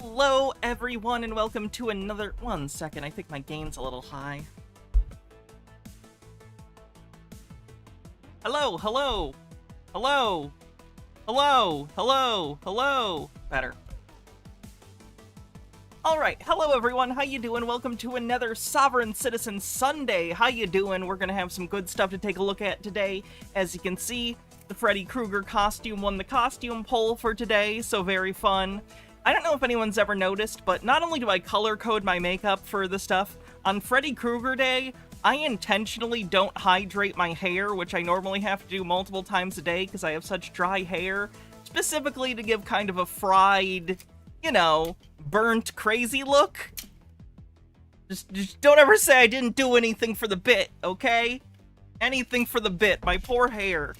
Hello, everyone, and welcome to another... One second, I think my gain's a little high. Hello, hello, hello, hello, hello, hello. Better. Alright, hello everyone, how you doing? Welcome to another Sovereign Citizen Sunday. How you doing? We're gonna have some good stuff to take a look at today. As you can see, the Freddy Krueger costume won the costume poll for today, so very fun. I don't know if anyone's ever noticed, but not only do I color code my makeup for the stuff, on Freddy Krueger Day, I intentionally don't hydrate my hair, which I normally have to do multiple times a day because I have such dry hair, specifically to give kind of a fried, you know, burnt, crazy look. Just don't ever say I didn't do anything for the bit, okay? Anything for the bit, my poor hair.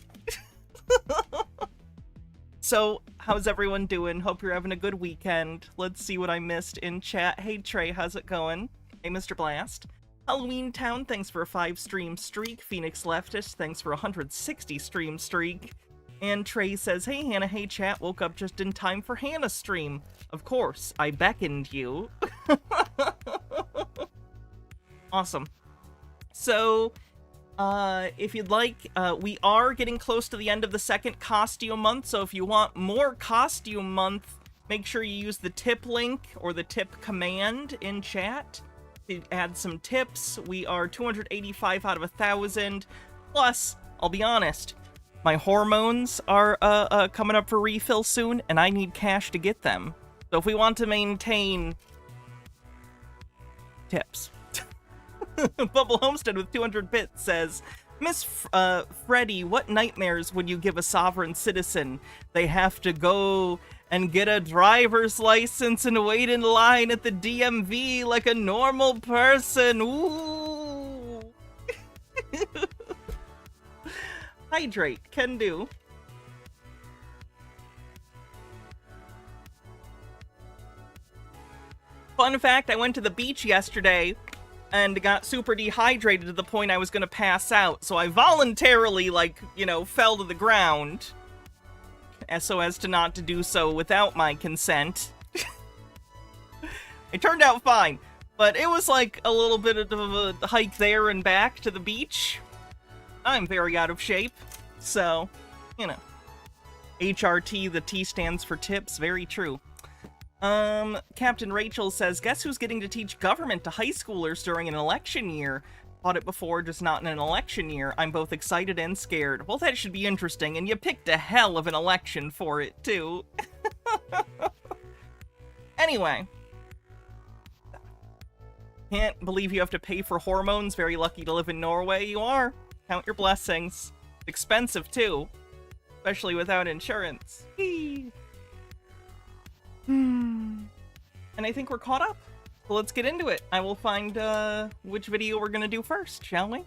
So, how's everyone doing? Hope you're having a good weekend. Let's see what I missed in chat. Hey Trey, how's it going? Hey Mr. Blast. Halloween Town, thanks for a 5-stream streak. Phoenix Leftist, thanks for a 160-stream streak. And Trey says, hey Hannah, hey chat, woke up just in time for Hannah's stream. Of course, I beckoned you. Awesome. So, if you'd like, we are getting close to the end of the second costume month, so if you want more costume month, make sure you use the tip link or the tip command in chat to add some tips. We are 285 out of 1,000. Plus, I'll be honest, my hormones are coming up for refill soon, and I need cash to get them. So if we want to maintain tips. Bubble Homestead with 200 bits says, Miss Freddy, what nightmares would you give a sovereign citizen? They have to go and get a driver's license and wait in line at the DMV like a normal person. Ooh. Hydrate, can do. Fun fact, I went to the beach yesterday and got super dehydrated to the point I was gonna pass out, so I voluntarily, like, you know, fell to the ground, so as to not to do so without my consent. It turned out fine, but it was like a little bit of a hike there and back to the beach. I'm very out of shape, so, you know. HRT, the T stands for tips, very true. Captain Rachel says, guess who's getting to teach government to high schoolers during an election year? Thought it before, just not in an election year. I'm both excited and scared. Well, that should be interesting, and you picked a hell of an election for it, too. Anyway. Can't believe you have to pay for hormones. Very lucky to live in Norway. You are. Count your blessings. Expensive, too. Especially without insurance. And I think we're caught up. So let's get into it. I will find which video we're gonna do first, shall we?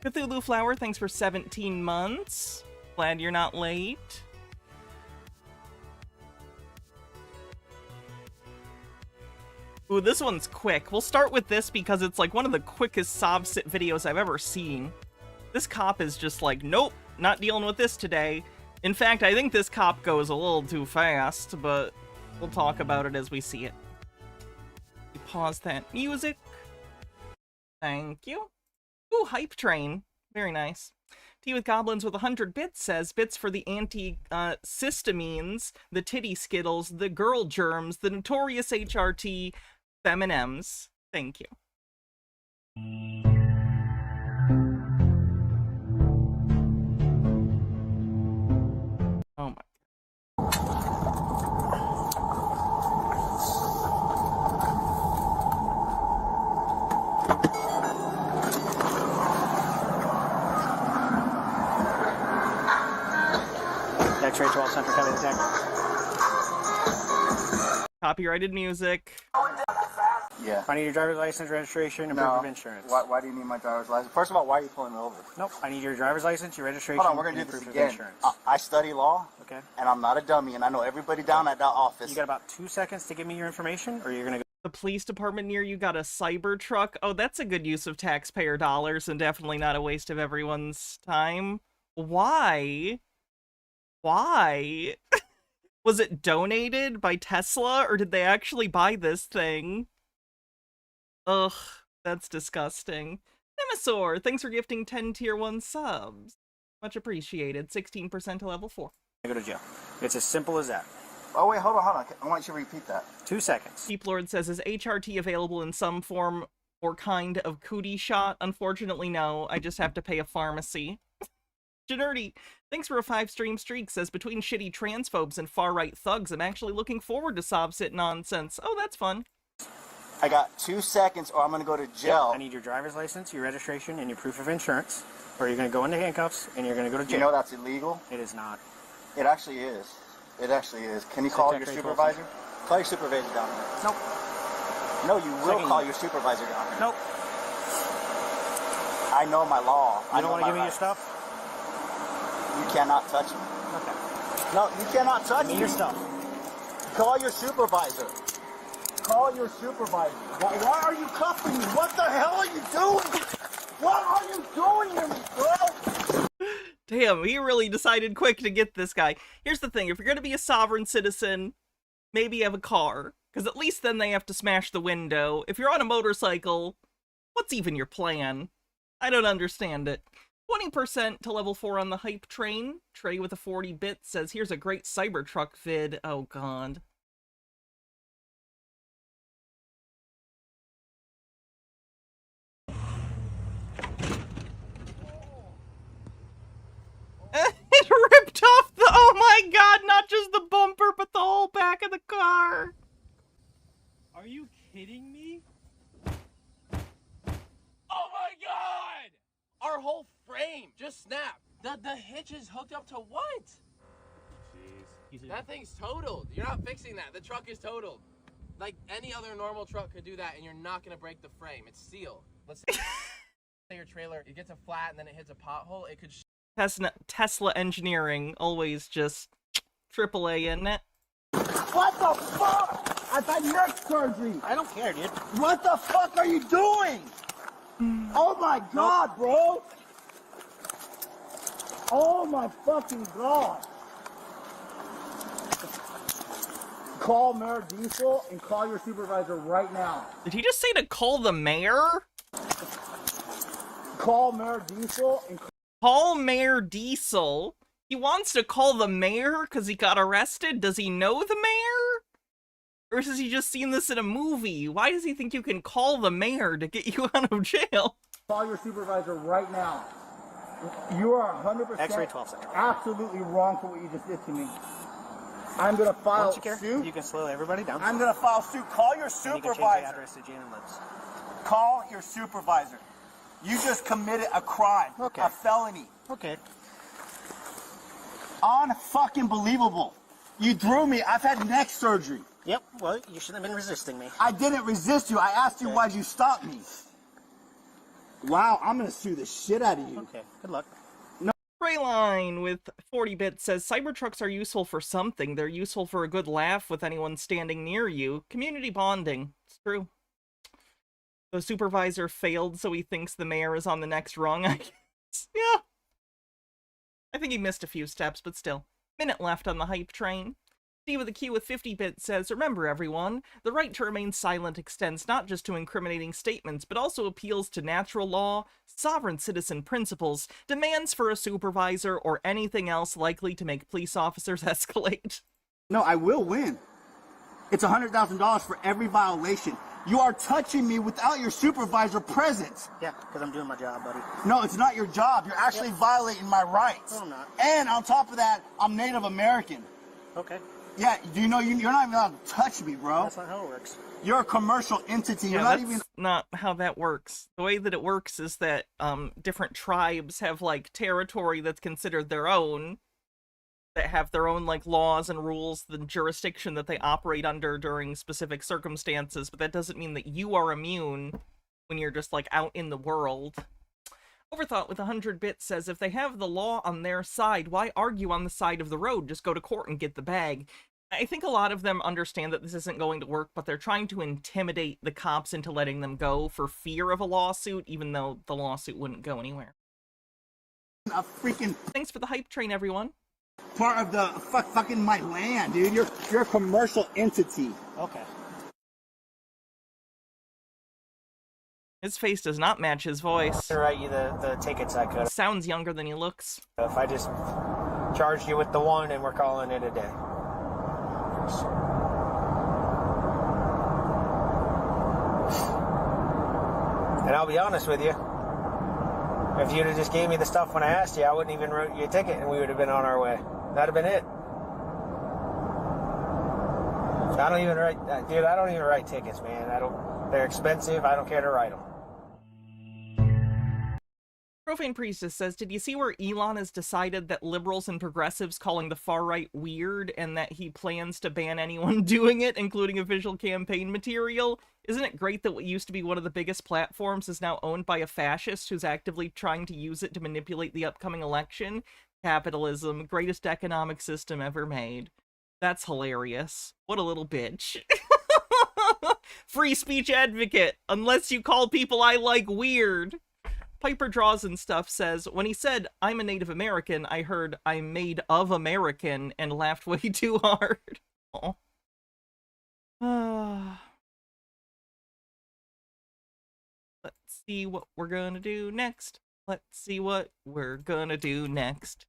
Cthulhu Flower, thanks for 17 months. Glad you're not late. Ooh, this one's quick. We'll start with this because it's like one of the quickest SovCit videos I've ever seen. This cop is just like, nope, not dealing with this today. In fact, I think this cop goes a little too fast, but we'll talk about it as we see it. We pause that music. Thank you. Ooh, Hype Train. Very nice. Tea with Goblins with 100 bits says, bits for the anti-histamines, the titty skittles, the girl germs, the notorious HRT, feminems. Thank you. Oh my. X-ray 12 Center coming tech. Copyrighted music. Yeah. I need your driver's license, registration, and proof of insurance. Why do you need my driver's license? First of all, why are you pulling me over? Nope. I need your driver's license, your registration, Hold on, we're gonna and do your this proof of again. insurance. I study law. Okay. And I'm not a dummy, and I know everybody down at that office. You got about 2 seconds to give me your information, or you're gonna go. The police department near you got a cyber truck. Oh, that's a good use of taxpayer dollars and definitely not a waste of everyone's time. Why Why? Was it donated by Tesla, or did they actually buy this thing? Ugh, that's disgusting. Nemesaur, thanks for gifting 10 tier 1 subs. Much appreciated. 16% to level 4. Go to jail. It's as simple as that. Oh, wait, hold on. I want you to repeat that. 2 seconds. Deep Lord says, is HRT available in some form or kind of cootie shot? Unfortunately, no. I just have to pay a pharmacy. Generty, thanks for a 5-stream streak, says, between shitty transphobes and far-right thugs, I'm actually looking forward to SovCit nonsense. Oh, that's fun. I got 2 seconds or I'm going to go to jail. Yep. I need your driver's license, your registration, and your proof of insurance, or you're going to go into handcuffs and you're going to go to jail. You know that's illegal? It is not. It actually is. It actually is. Can you call your supervisor? Call your supervisor down here. Nope. No, you will call your supervisor down here. Nope. I know my law. You don't want to give me your stuff? You cannot touch me. Okay. No, you cannot touch me. Give me your stuff. Call your supervisor. Call your supervisor. Why are you cuffing me? What the hell are you doing? What are you doing to me, bro? Damn, he really decided quick to get this guy. Here's the thing, if you're going to be a sovereign citizen, maybe you have a car, because at least then they have to smash the window. If you're on a motorcycle, what's even your plan? I don't understand it. 20% to level 4 on the hype train. Trey with a 40-bit says, here's a great Cybertruck vid. Oh, God. It ripped off the, oh my God, not just the bumper, but the whole back of the car. Are you kidding me? Oh my God! Our whole frame just snapped. The hitch is hooked up to what? Jeez. That thing's totaled. You're not fixing that. The truck is totaled. Like any other normal truck could do that, and you're not gonna break the frame. It's sealed. Let's say your trailer, it gets a flat and then it hits a pothole. It could. Tesla engineering, always just AAA in it. What the fuck? I've had neck surgery. I don't care, dude. What the fuck are you doing? Oh my God, bro. Oh my fucking God. Call Mayor Diesel and call your supervisor right now. Did he just say to call the mayor? Call Mayor Diesel and Call Mayor Diesel? He wants to call the mayor because he got arrested? Does he know the mayor? Or has he just seen this in a movie? Why does he think you can call the mayor to get you out of jail? call your supervisor right now. You are 100% X-ray 12 seconds. absolutely wrong for what you just did to me. I'm gonna file suit. You can slow everybody down. I'm gonna file suit. Call your And you can change the supervisor. address to Jane and Lips. Call your supervisor. You just committed a crime. Okay. A felony. Okay. Unfucking believable. You drew me. I've had neck surgery. Yep. Well, you shouldn't have been resisting me. I didn't resist you. I asked you why'd you stop me. Wow, I'm gonna sue the shit out of you. Okay. Good luck. Rayline with 40-bit says, Cybertrucks are useful for something. They're useful for a good laugh with anyone standing near you. Community bonding. It's true. The supervisor failed, so he thinks the mayor is on the next rung, I guess. Yeah. I think he missed a few steps, but still. Minute left on the hype train. Steve with a Q with 50-bit says, remember everyone, the right to remain silent extends not just to incriminating statements, but also appeals to natural law, sovereign citizen principles, demands for a supervisor, or anything else likely to make police officers escalate. No, I will win. It's $100,000 for every violation. You are touching me without your supervisor present. Yeah, because I'm doing my job, buddy. No, it's not your job. You're actually violating my rights. No, I'm not. And on top of that, I'm Native American. Okay. Yeah, do you know you're not even allowed to touch me, bro? That's not how it works. You're a commercial entity. You're Yeah, not that's even... not how that works. The way that it works is that different tribes have like territory that's considered their own, that have their own like laws and rules, the jurisdiction that they operate under during specific circumstances, but that doesn't mean that you are immune when you're just like out in the world. Overthought with 100-bit says, if they have the law on their side, why argue on the side of the road? Just go to court and get the bag. I think a lot of them understand that this isn't going to work, but they're trying to intimidate the cops into letting them go for fear of a lawsuit, even though the lawsuit wouldn't go anywhere. A freaking... Thanks for the hype train, everyone. Part of the fucking my land, dude. You're a commercial entity. Okay. His face does not match his voice. To write you the tickets I could. He sounds younger than he looks. If I just charged you with the one and we're calling it a day. And I'll be honest with you, if you'd have just gave me the stuff when I asked you, I wouldn't even wrote you a ticket and we would have been on our way. That'd have been it. I don't even write, dude, I don't even write tickets, man. They're expensive. I don't care to write them. Profane Priestess says, did you see where Elon has decided that liberals and progressives calling the far right weird and that he plans to ban anyone doing it, including official campaign material? Isn't it great that what used to be one of the biggest platforms is now owned by a fascist who's actively trying to use it to manipulate the upcoming election? Capitalism, greatest economic system ever made. That's hilarious. What a little bitch. Free speech advocate, unless you call people I like weird. Piper Draws and Stuff says, when he said, I'm a Native American, I heard, I'm made of American, and laughed way too hard. Oh. Let's see what we're gonna do next. Let's see what we're gonna do next.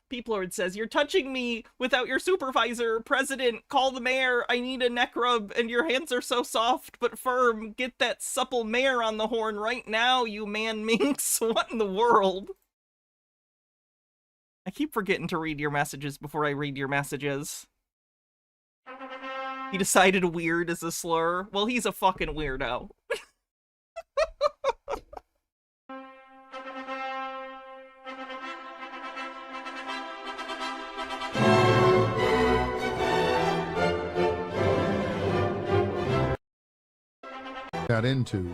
Peeplord says, you're touching me without your supervisor. President, call the mayor. I need a neck rub, and your hands are so soft but firm. Get that supple mayor on the horn right now, you man minx. What in the world? I keep forgetting to read your messages before I read your messages. He decided weird is a slur. Well, he's a fucking weirdo. Got into.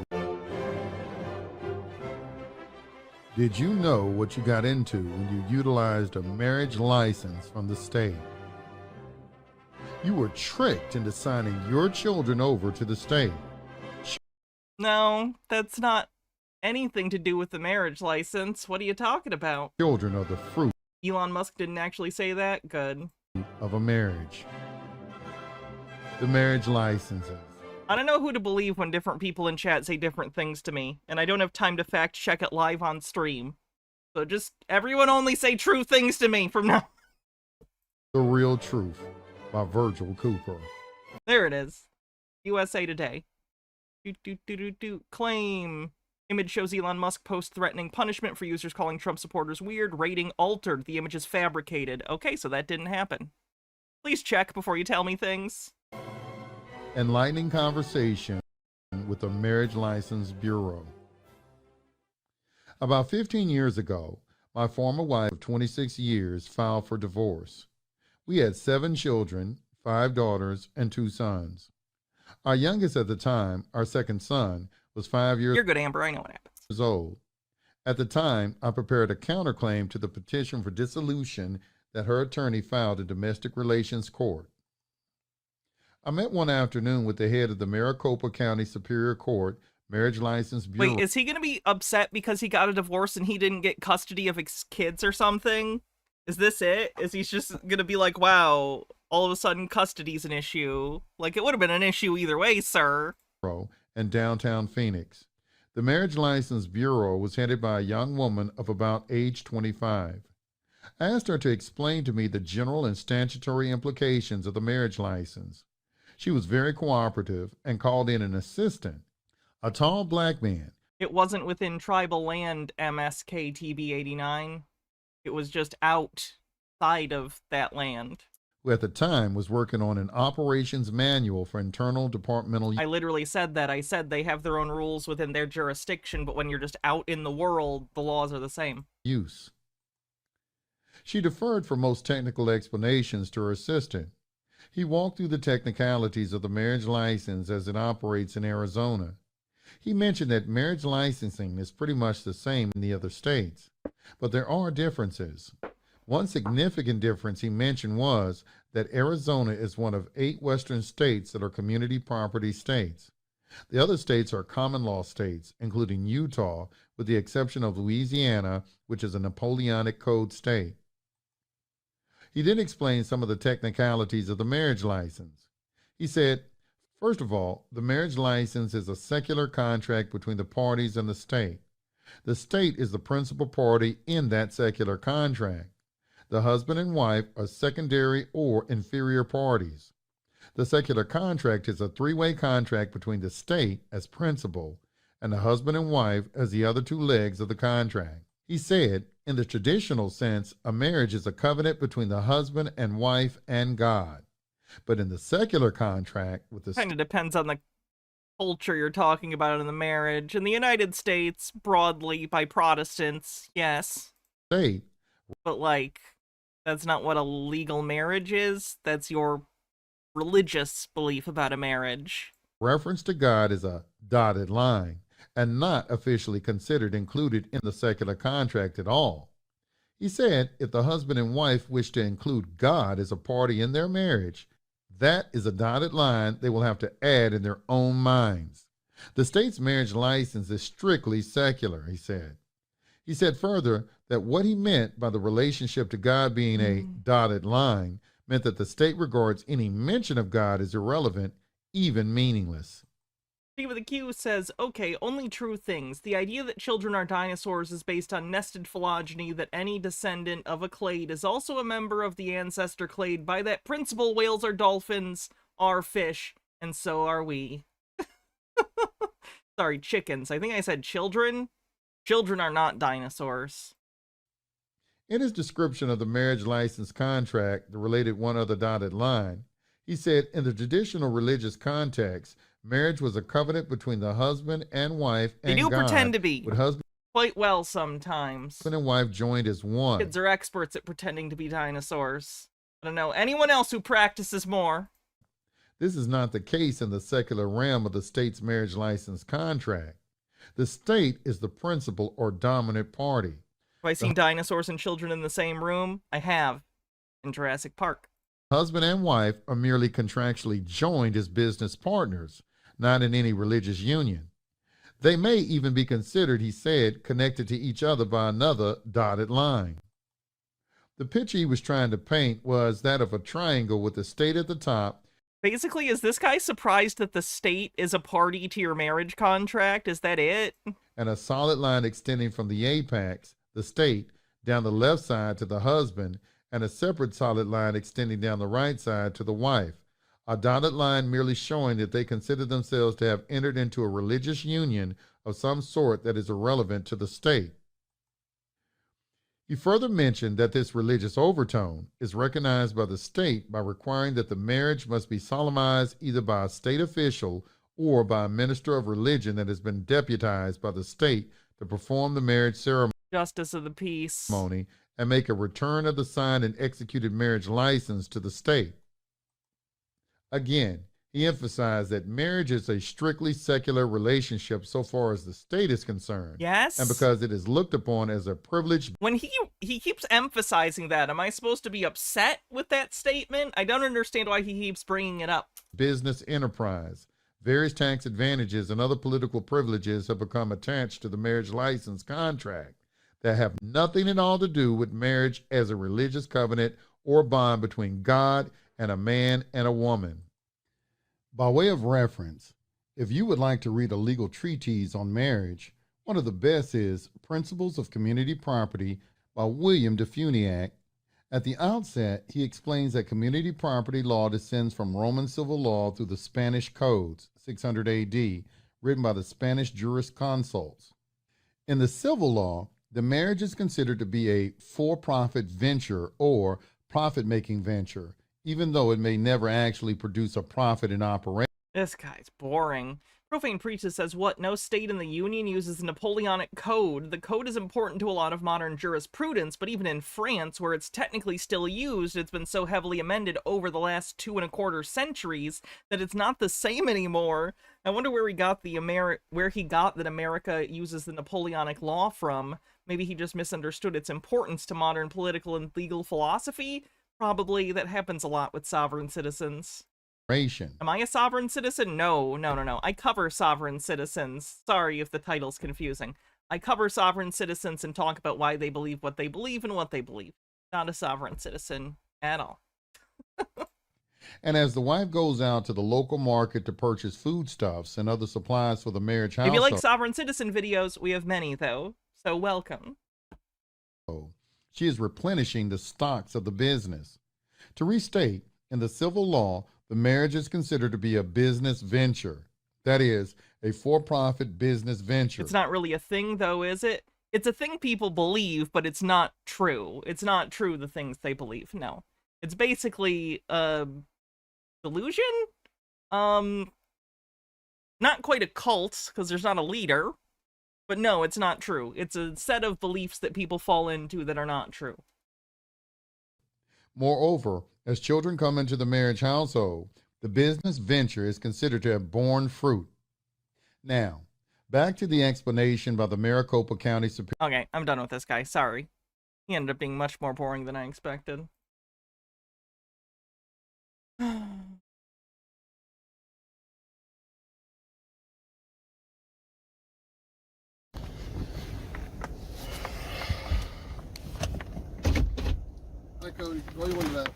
Did you know what you got into when you utilized a marriage license from the state? You were tricked into signing your children over to the state. No, that's not anything to do with the marriage license. What are you talking about? Children are the fruit Elon Musk didn't actually say that? Good. of a marriage. The marriage licenses. I don't know who to believe when different people in chat say different things to me, and I don't have time to fact check it live on stream. So just, everyone only say true things to me from now. The Real Truth by Virgil Cooper. There it is. USA Today. Claim. Image shows Elon Musk post threatening punishment for users calling Trump supporters weird. Rating altered. The image is fabricated. Okay, so that didn't happen. Please check before you tell me things. Enlightening conversation with the Marriage License Bureau. About 15 years ago, my former wife of 26 years filed for divorce. We had 7 children, 5 daughters, and 2 sons. Our youngest at the time, our second son, was 5 years You're good, Amber. I know what happened. old. At the time, I prepared a counterclaim to the petition for dissolution that her attorney filed in Domestic Relations Court. I met one afternoon with the head of the Maricopa County Superior Court Marriage License Bureau. Wait, is he going to be upset because he got a divorce and he didn't get custody of his kids or something? Is this it? Is he just going to be like, wow, all of a sudden custody's an issue? Like, it would have been an issue either way, sir. In downtown Phoenix. The Marriage License Bureau was headed by a young woman of about age 25. I asked her to explain to me the general and statutory implications of the marriage license. She was very cooperative and called in an assistant, a tall black man. It wasn't within tribal land, MSKTB89. It was just outside of that land. Who at the time was working on an operations manual for internal departmental. I literally said that. I said they have their own rules within their jurisdiction, but when you're just out in the world, the laws are the same. Use. She deferred for most technical explanations to her assistant. He walked through the technicalities of the marriage license as it operates in Arizona. He mentioned that marriage licensing is pretty much the same in the other states, but there are differences. One significant difference he mentioned was that Arizona is one of 8 western states that are community property states. The other states are common law states, including Utah, with the exception of Louisiana, which is a Napoleonic Code state. He then explained some of the technicalities of the marriage license. He said, first of all, the marriage license is a secular contract between the parties and the state. The state is the principal party in that secular contract. The husband and wife are secondary or inferior parties. The secular contract is a three-way contract between the state as principal and the husband and wife as the other two legs of the contract. He said, in the traditional sense, a marriage is a covenant between the husband and wife and God. But in the secular contract with the kind of depends on the culture you're talking about in the marriage. In the United States, broadly by Protestants, yes. state, But, like, that's not what a legal marriage is. That's your religious belief about a marriage. reference to God is a dotted line and not officially considered included in the secular contract at all. He said if the husband and wife wish to include God as a party in their marriage, that is a dotted line they will have to add in their own minds. The state's marriage license is strictly secular, he said. He said further that what he meant by the relationship to God being a dotted line meant that the state regards any mention of God as irrelevant, even meaningless. Steve with a Q says, okay, only true things. The idea that children are dinosaurs is based on nested phylogeny, that any descendant of a clade is also a member of the ancestor clade. By that principle, whales are dolphins, are fish, and so are we. Sorry, chickens. I think I said children. Children are not dinosaurs. In his description of the marriage license contract, the related one other dotted line, he said, in the traditional religious context, marriage was a covenant between the husband and wife and They do God, pretend to be. with husband Quite well sometimes. and wife joined as one. Kids are experts at pretending to be dinosaurs. I don't know anyone else who practices more. This is not the case in the secular realm of the state's marriage license contract. The state is the principal or dominant party. Have I seen dinosaurs and children in the same room? I have. In Jurassic Park. Husband and wife are merely contractually joined as business partners, not in any religious union. They may even be considered, he said, connected to each other by another dotted line. The picture he was trying to paint was that of a triangle with the state at the top. Basically, is this guy surprised that the state is a party to your marriage contract? Is that it? And a solid line extending from the apex, the state, down the left side to the husband, and a separate solid line extending down the right side to the wife. A dotted line merely showing that they consider themselves to have entered into a religious union of some sort that is irrelevant to the state. He further mentioned that this religious overtone is recognized by the state by requiring that the marriage must be solemnized either by a state official or by a minister of religion that has been deputized by the state to perform the marriage ceremony Justice of the peace. and make a return of the signed and executed marriage license to the state. Again, he emphasized that marriage is a strictly secular relationship so far as the state is concerned. Yes. And because it is looked upon as a privileged When he keeps emphasizing that, am I supposed to be upset with that statement? I don't understand why he keeps bringing it up. business enterprise, various tax advantages and other political privileges have become attached to the marriage license contract that have nothing at all to do with marriage as a religious covenant or bond between God and a man and a woman. By way of reference, if you would like to read a legal treatise on marriage, one of the best is Principles of Community Property by William de Funiac. At the outset, he explains that community property law descends from Roman civil law through the Spanish codes, 600 AD, written by the Spanish jurisconsults. In the civil law, the marriage is considered to be a for-profit venture or profit-making venture, even though it may never actually produce a profit in operation. This guy's boring. Profane Priestess says, what? No state in the Union uses the Napoleonic Code. The code is important to a lot of modern jurisprudence, but even in France, where it's technically still used, it's been so heavily amended over the last 2.25 centuries that it's not the same anymore. I wonder where he got that America uses the Napoleonic law from. Maybe he just misunderstood its importance to modern political and legal philosophy? Probably. That happens a lot with sovereign citizens. Am I a sovereign citizen? No. I cover sovereign citizens. Sorry if the title's confusing. I cover sovereign citizens and talk about why they believe what they believe and what they believe. Not a sovereign citizen at all. And as the wife goes out to the local market to purchase foodstuffs and other supplies for the marriage If you like household, sovereign citizen videos, we have many, though, so welcome. she is replenishing the stocks of the business. To restate, in the civil law, the marriage is considered to be a business venture. That is, a for-profit business venture. It's not really a thing, though, is it? It's a thing people believe, but it's not true. It's not true, the things they believe, no. It's basically a delusion? Not quite a cult, because there's not a leader. But no, it's not true. It's a set of beliefs that people fall into that are not true. Moreover, as children come into the marriage household, the business venture is considered to have borne fruit. Now, back to the explanation by the Maricopa County Superior. Okay, I'm done with this guy. Sorry. He ended up being much more boring than I expected. Hey, Cody, roll your window down.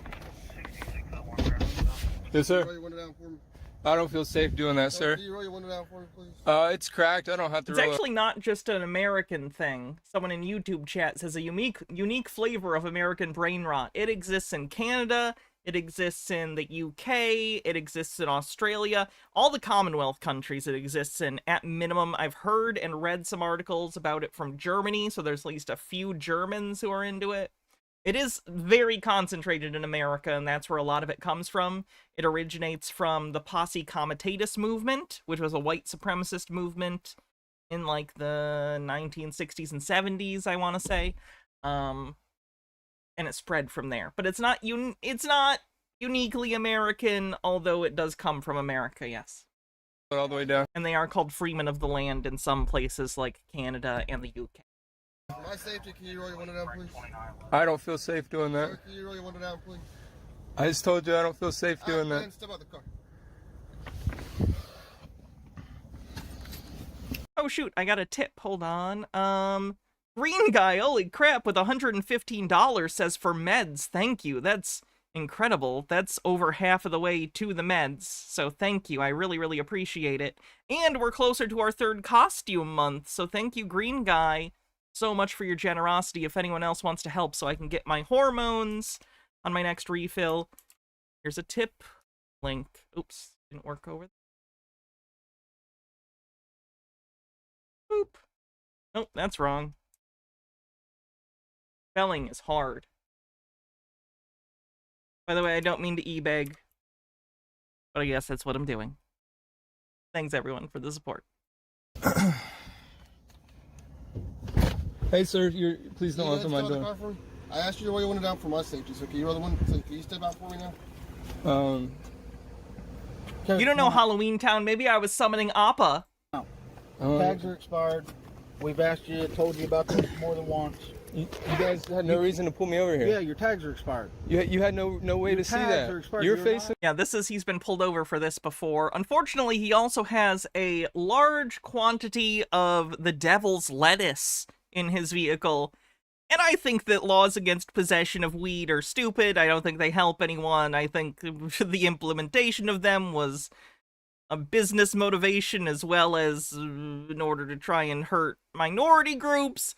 Yes, Roll sir. your window down for me. I don't feel safe doing that, sir. Can you roll your window down for me, please? It's cracked. I don't have to It's roll actually not just an American thing. Someone in YouTube chat says a unique flavor of American brain rot. It exists in Canada, it exists in the UK, it exists in Australia, all the Commonwealth countries it exists in. At minimum, I've heard and read some articles about it from Germany, so there's at least a few Germans who are into it. It is very concentrated in America, and that's where a lot of it comes from. It originates from the Posse Comitatus movement, which was a white supremacist movement in, like, the 1960s and 70s, I want to say. And it spread from there. But it's not uniquely American, although it does come from America, yes. it all the way down. And they are called freemen of the land in some places like Canada and the UK. For my safety, can you roll your window down, please? I don't feel safe doing that. Sir, can you roll your window down, please? I just told you I don't feel safe doing Go ahead that. and step out the car. Oh shoot, I got a tip. Hold on. Green guy, holy crap, with $115 says for meds. Thank you. That's incredible. That's over half of the way to the meds. So thank you. I really, really appreciate it. And we're closer to our third costume month. So thank you, Green guy, so much for your generosity. If anyone else wants to help so I can get my hormones on my next refill, here's a tip link. Oops, didn't work over. Boop. Nope, that's wrong. Spelling is hard. By the way, I don't mean to e-beg, but I guess that's what I'm doing. Thanks everyone for the support. Hey, sir, please Can don't you open go my ahead and step out the door. car for me? I asked you to roll your window down for my safety, so can you roll the window? So can you step out for me now? You don't know Halloween Town? Maybe I was summoning Appa. Tags are expired. We've asked you, told you about this more than once. You guys had no reason to pull me over here. Yeah, your tags are expired. You had no way Your to see tags that. are expired. You're You're facing. Yeah, he's been pulled over for this before. Unfortunately, he also has a large quantity of the devil's lettuce in his vehicle. And I think that laws against possession of weed are stupid. I don't think they help anyone. I think the implementation of them was a business motivation as well as in order to try and hurt minority groups.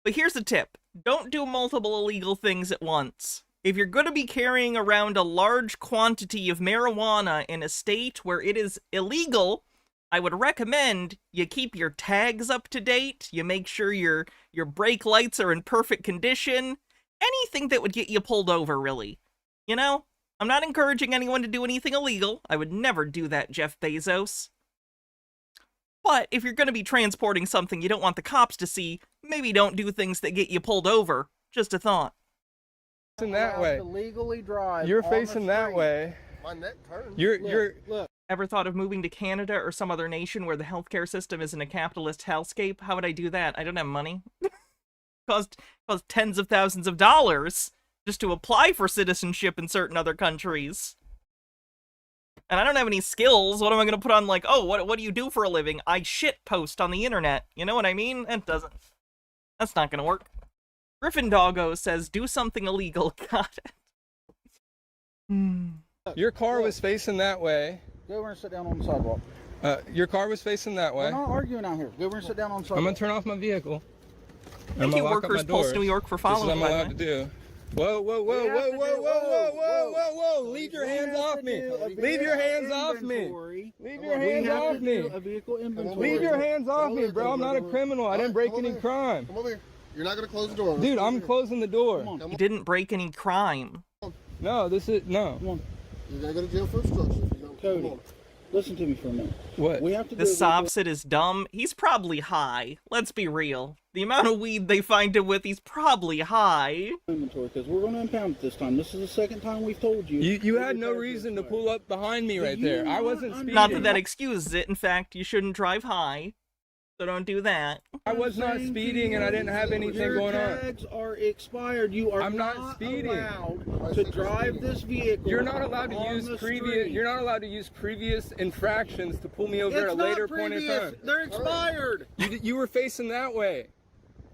But here's the tip. Don't do multiple illegal things at once. If you're going to be carrying around a large quantity of marijuana in a state where it is illegal, I would recommend you keep your tags up to date, you make sure your brake lights are in perfect condition, anything that would get you pulled over, really. You know? I'm not encouraging anyone to do anything illegal. I would never do that, Jeff Bezos. But if you're going to be transporting something you don't want the cops to see, maybe don't do things that get you pulled over. Just a thought. Facing that way. To legally drive. You're on the facing that street. way. My neck turns. Look. Ever thought of moving to Canada or some other nation where the healthcare system isn't a capitalist hellscape? How would I do that? I don't have money. cost tens of thousands of dollars just to apply for citizenship in certain other countries. And I don't have any skills. What am I going to put on, like, oh, what do you do for a living? I shit post on the internet. You know what I mean? It doesn't. That's not going to work. Griffin Doggo says, do something illegal. Got it. Your car was facing that way. Go over and sit down on the sidewalk. Your car was facing that way. We're not arguing out here. Go over and sit down on the sidewalk. I'm gonna turn off my vehicle. Thank you, Workers Pulse New York, for following. This is what I'm allowed to do. Whoa, whoa, whoa, whoa, whoa, whoa, whoa, whoa, whoa! Leave your hands off me! Leave your hands off me! Leave your hands off me! Leave your hands off me, bro! I'm not a criminal. I didn't break any crime. Come over here. You're not gonna close the door. Dude, I'm closing the door. You didn't break any crime. No, this is no. Come on. You're gonna go to jail for obstruction. Cody, listen to me for a minute. What? We have to. This SovCit is dumb. He's probably high. Let's be real. The amount of weed they find him with, he's probably high. Inventory, because we're going to impound it this time. This is the second time we've told you. You had no reason to pull up behind me right there. I wasn't speeding. Not that that excuses it. In fact, you shouldn't drive high. So don't do that. I was not speeding and I didn't have anything going on. Your tags are expired. You are I'm not speeding. allowed to drive this vehicle. You're not allowed to use previous. Street. You're not allowed to use previous infractions to pull me over at a later point in time. They're expired. You were facing that way.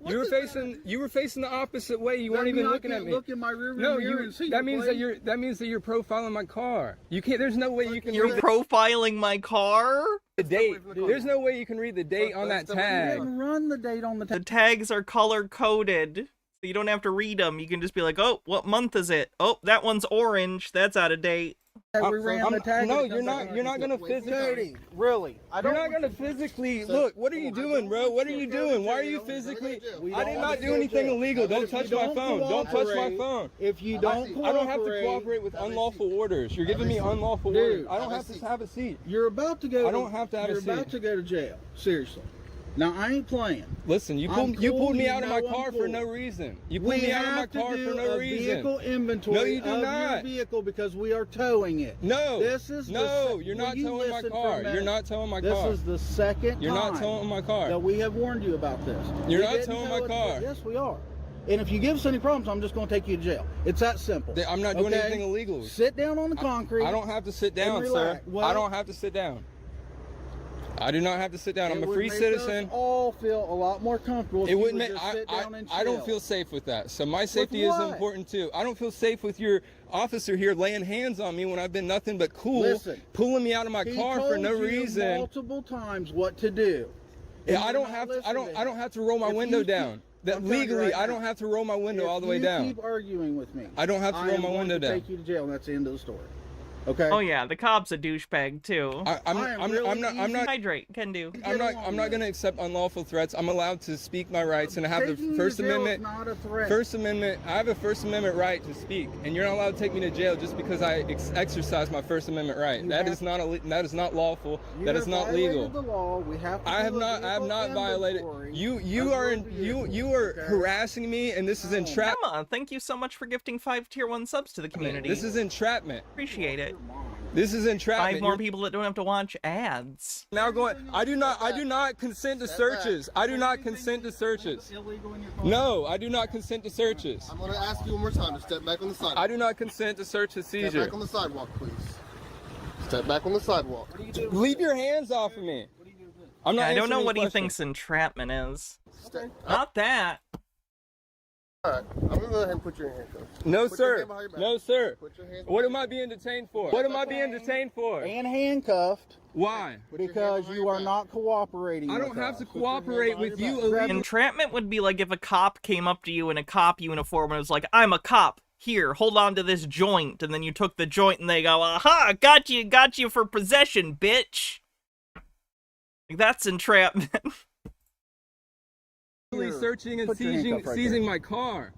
You were facing the opposite way. You weren't even looking at me. Look in my rearview No, mirror and see that your means plate. that means that you're profiling my car. You can't. There's no way you can You're read profiling my car? the date. There's no way you can read the date on that You tag. didn't run the date on the The tag. tags are color-coded, so you don't have to read them. You can just be like, oh, what month is it? Oh, that one's orange. That's out of date. We ran the tag. No, and it you're comes not. back You're not on. gonna physically. Cody, really? You're not gonna physically look. What are you doing, bro? What are you doing? Why are you physically? I did not do anything illegal. Don't touch my phone. Don't touch my phone. If you don't cooperate, I don't have to cooperate with unlawful orders. You're giving me unlawful orders. I don't have to have a seat. You're about to go. I don't have to have a You're seat. about to go to jail. Seriously. Now I ain't playing. Listen, you I'm pulled me cool, out of you my know car I'm for cool. no reason. You pulled me out of my car for no reason. Vehicle inventory No, you do of not. your vehicle because we are towing it. No. This is no. You're not towing my car. You're not towing my car. This is the second You're not time towing my car. that we have warned you about this. You're We not didn't towing tow my it- car. Yes, we are. And if you give us any problems, I'm just going to take you to jail. It's that simple. I'm not doing Okay? anything illegal. Sit down on the concrete. I don't have to sit down, and sir. relax. Well, I don't have to sit down. I do not have to sit down. I'm It a would free make citizen. us all feel a lot more comfortable. If It you wouldn't would make. just sit down and I don't chill. feel safe with that. So my safety is what? important too. I don't feel safe with your officer here laying hands on me when I've been nothing but cool, Listen, pulling me out of my He car for told no you reason. multiple times what to do. Yeah, And I you're don't not have to. listening. I don't have to roll my If window you keep- down. That I'm telling you legally, right I now, don't have to roll my window if all the way you down. keep arguing with me, I don't have to I roll am my going window to down. take you to jail, and that's the end of the story. Okay. Oh yeah, the cop's a douchebag too. I'm not. Hydrate, can do. I'm not going to accept unlawful threats. I'm allowed to speak my rights, and I have the Taking you First to jail is Amendment. not a threat. First Amendment. I have a First Amendment right to speak, and you're not allowed to take me to jail just because I exercise my First Amendment right. You That have- is not that is not lawful. You that have is not violated legal. The law. We have to I have do a not. I have vehicle not violated. inventory You of are your vehicle, you are okay? harassing me, and this is entrapment. Emma, thank you so much for gifting 5 tier 1 subs to the community. This is entrapment. Appreciate it. This is entrapment. 5 more You're people that don't have to watch ads. now going. I do not consent to searches. I do not consent to searches. Illegal in your car. No, I do not consent to searches. I'm going to ask you one more time to step back on the sidewalk. I do not consent to search and Step seizure. back on the sidewalk, please. Step back on the sidewalk. Leave your hands off of me. I'm not. Yeah, I don't know answering what he questions. thinks entrapment is. Step. Not that. All right. I'm going to go ahead and put you in handcuffs. No, Put your sir. hand behind your back. No, sir. Put your hands What behind am I being detained for? What am I being detained for? And handcuffed Why? Put your hand because behind you your are back. not cooperating. I with don't have us. to cooperate with you. Grab- Entrapment would be like if a cop came up to you in a cop uniform and was like, I'm a cop. Here, hold on to this joint. And then you took the joint and they go, aha, got you for possession, bitch. Like, that's entrapment. Searching and Put your handcuff right seizing my car.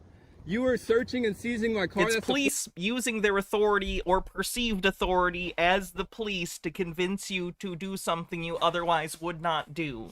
You were searching and seizing my car. It's That's police using their authority or perceived authority as the police to convince you to do something you otherwise would not do.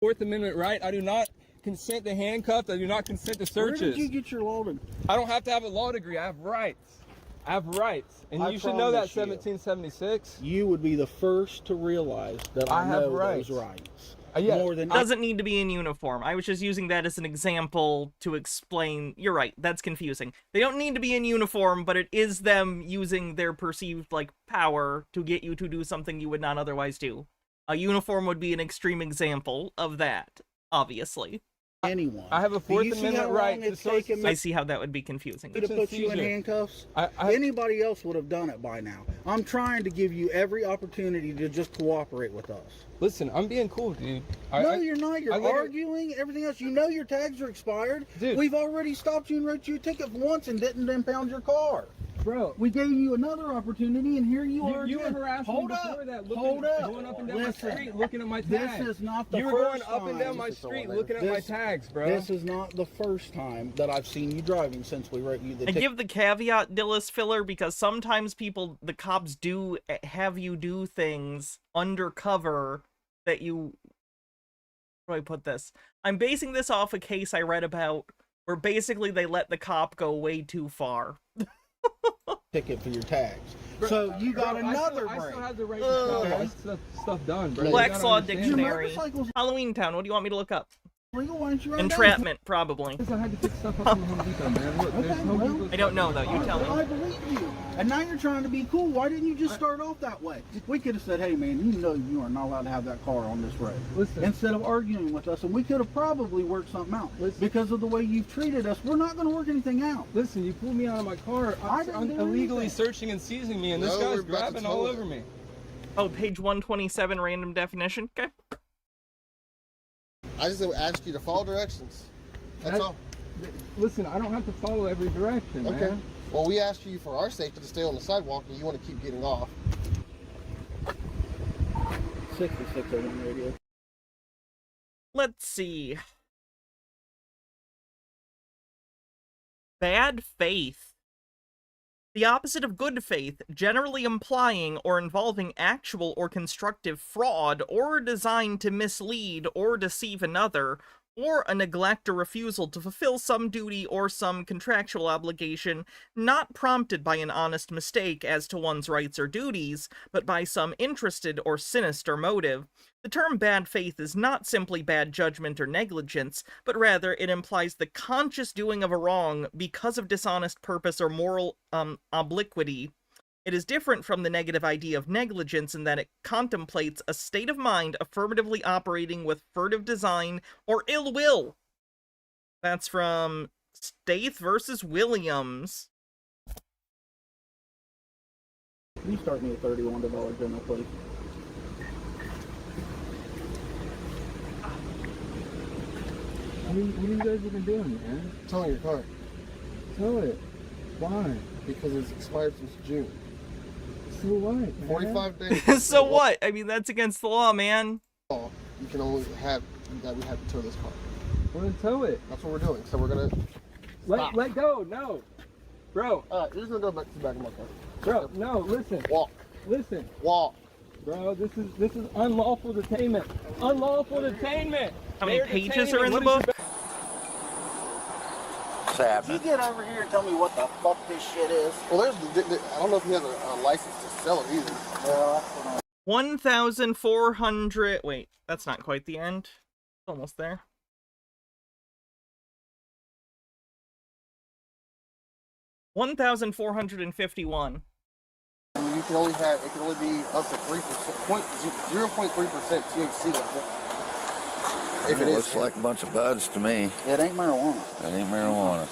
Fourth Amendment right. I do not consent to handcuffs. I do not consent to Where searches. did you get your law degree? I don't have to have a law degree. I have rights. I have rights. And I you should know that, promise you. 1776. You would be the first to realize that I I have know rights. those rights. Yeah. More than Doesn't need to be in uniform. I was just using that as an example to explain. You're right, that's confusing. They don't need to be in uniform, but it is them using their perceived, like, power to get you to do something you would not otherwise do. A uniform would be an extreme example of that, obviously. anyone. I have a Do you Fourth see Amendment how right long to it's taken me I see how that would be confusing. to put you in seizure. handcuffs? I- Anybody else would have done it by now. I'm trying to give you every opportunity to just cooperate with us. Listen, I'm being cool, dude. No, you're not. You're I literally- arguing, everything else. You know your tags are expired. Dude. We've already stopped you and wrote you a ticket once and didn't impound your car. Bro, We gave you another opportunity, and here you are you were again. harassing Hold me up. before that, Hold up. going up and down Listen, my street, looking at my this tags. is not the You were first going up and down time. my street, looking at my This- tags, bro. This is not the first time that I've seen you driving since we wrote you the I ticket. give the caveat, Dillis Filler, because sometimes the cops do have you do things undercover that you... How do I put this? I'm basing this off a case I read about where basically they let the cop go way too far. Ticket for your tags. Bro, So you got bro, another I break. still have the right to stop Okay. all stuff done, bro. You Black's gotta Law understand Your that. Dictionary. motorcycle's Halloween Town, what do you want me to look up? legal. Why don't you run down? Entrapment, probably. I had to pick stuff up from Home Depot, man. Look, there's Okay, Home well, Depot I don't know, though. All You right, tell well, me. I believe you. And now you're trying to be cool. Why didn't you just start off that way? We could have said, hey, man, you know you are not allowed to have that car on this road. Listen. Instead of arguing with us, and we could have probably worked something out. Listen. Because of the way you've treated us, we're not going to work anything out. Listen, you pulled me out of my car. I didn't I'm do illegally anything. searching and seizing me, and this No, we're guy's about to grabbing all tow over it. me. Oh, page 127, random definition. Okay. I just asked you to follow directions. That's all. Listen, I don't have to follow every direction, Okay. man. Well, we asked you for our safety to stay on the sidewalk, and you want to keep getting off. 6601 radio. Let's see. Bad faith. The opposite of good faith, generally implying or involving actual or constructive fraud or a design to mislead or deceive another, or a neglect or refusal to fulfill some duty or some contractual obligation, not prompted by an honest mistake as to one's rights or duties, but by some interested or sinister motive. The term bad faith is not simply bad judgment or negligence, but rather it implies the conscious doing of a wrong because of dishonest purpose or moral obliquity. It is different from the negative idea of negligence in that it contemplates a state of mind affirmatively operating with furtive design or ill will. That's from Staith versus Williams. You start me at $31 general, please. What are you guys even doing, man? Towing your car Tow it. Why? because it's expired since June. So what, man? 45 days. So what? I mean, that's against the law, man. You can only have that. We have to tow this car. We're gonna tow it. That's what we're doing. So we're gonna. Let go. No. Bro, All right, you're just gonna go back to the back of my car. bro, no, listen. Walk. Listen. Walk. Bro, this is unlawful detainment. Unlawful detainment. How many They're pages detaining are in me. the What is book? You get over here and tell me what the fuck this shit is. Well, I don't know if he has a license to sell it either. Well, that's what 1,400... Wait, that's not quite the end. Almost there. $1,451. You can only have. It can only be up to 3%, 0.3% THC level. If it looks is. like a bunch of buds to me. It ain't marijuana. That ain't marijuana.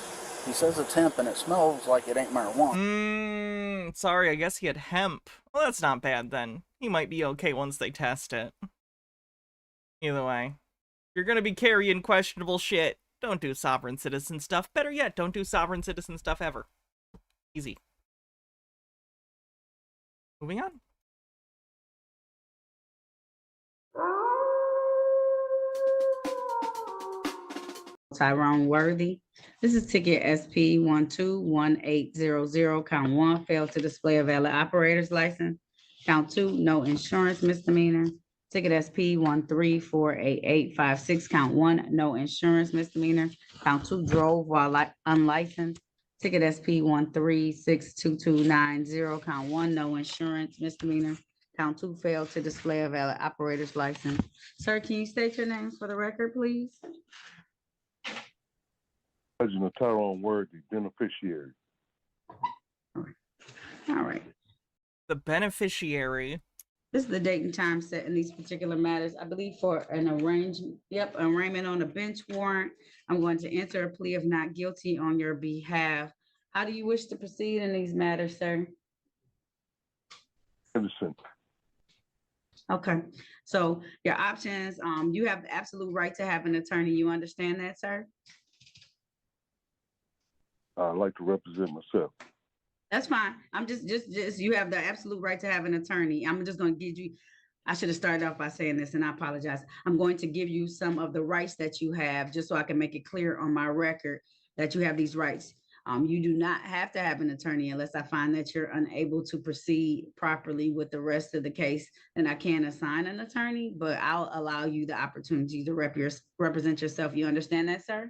He says it's hemp and it smells like it ain't marijuana. Sorry, I guess he had hemp. Well, that's not bad then. He might be okay once they test it. Either way. If you're gonna be carrying questionable shit, don't do sovereign citizen stuff. Better yet, don't do sovereign citizen stuff ever. Easy. Moving on. Tyrone Worthy. This is ticket SP 121800. Count 1, failed to display a valid operator's license. Count 2, no insurance misdemeanor. Ticket SP 1348856. Count 1, no insurance misdemeanor. Count 2, drove while unlicensed. Ticket SP 1362290. Count 1, no insurance misdemeanor. Count 2, failed to display a valid operator's license. Sir, can you state your name for the record, please? President Tyrone Worthy, beneficiary. All right. The beneficiary. This is the date and time set in these particular matters. I believe for an arraignment on a bench warrant. I'm going to enter a plea of not guilty on your behalf. How do you wish to proceed in these matters, sir? Innocent. Okay, so your options, you have the absolute right to have an attorney. You understand that, sir? I'd like to represent myself. That's fine. I'm just, you have the absolute right to have an attorney. I'm just going to give you, I should have started off by saying this and I apologize. I'm going to give you some of the rights that you have, just so I can make it clear on my record that you have these rights. You do not have to have an attorney unless I find that you're unable to proceed properly with the rest of the case, then I can assign an attorney, but I'll allow you the opportunity to represent yourself. You understand that, sir?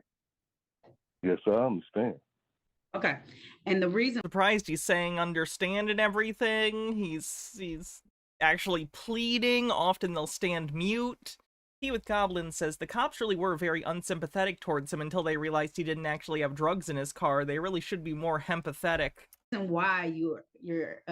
Yes, I understand. Okay. And the reason, Surprised he's saying understand and everything. He's actually pleading. Often they'll stand mute. He with Goblin says the cops really were very unsympathetic towards him until they realized he didn't actually have drugs in his car. They really should be more empathetic. and why you're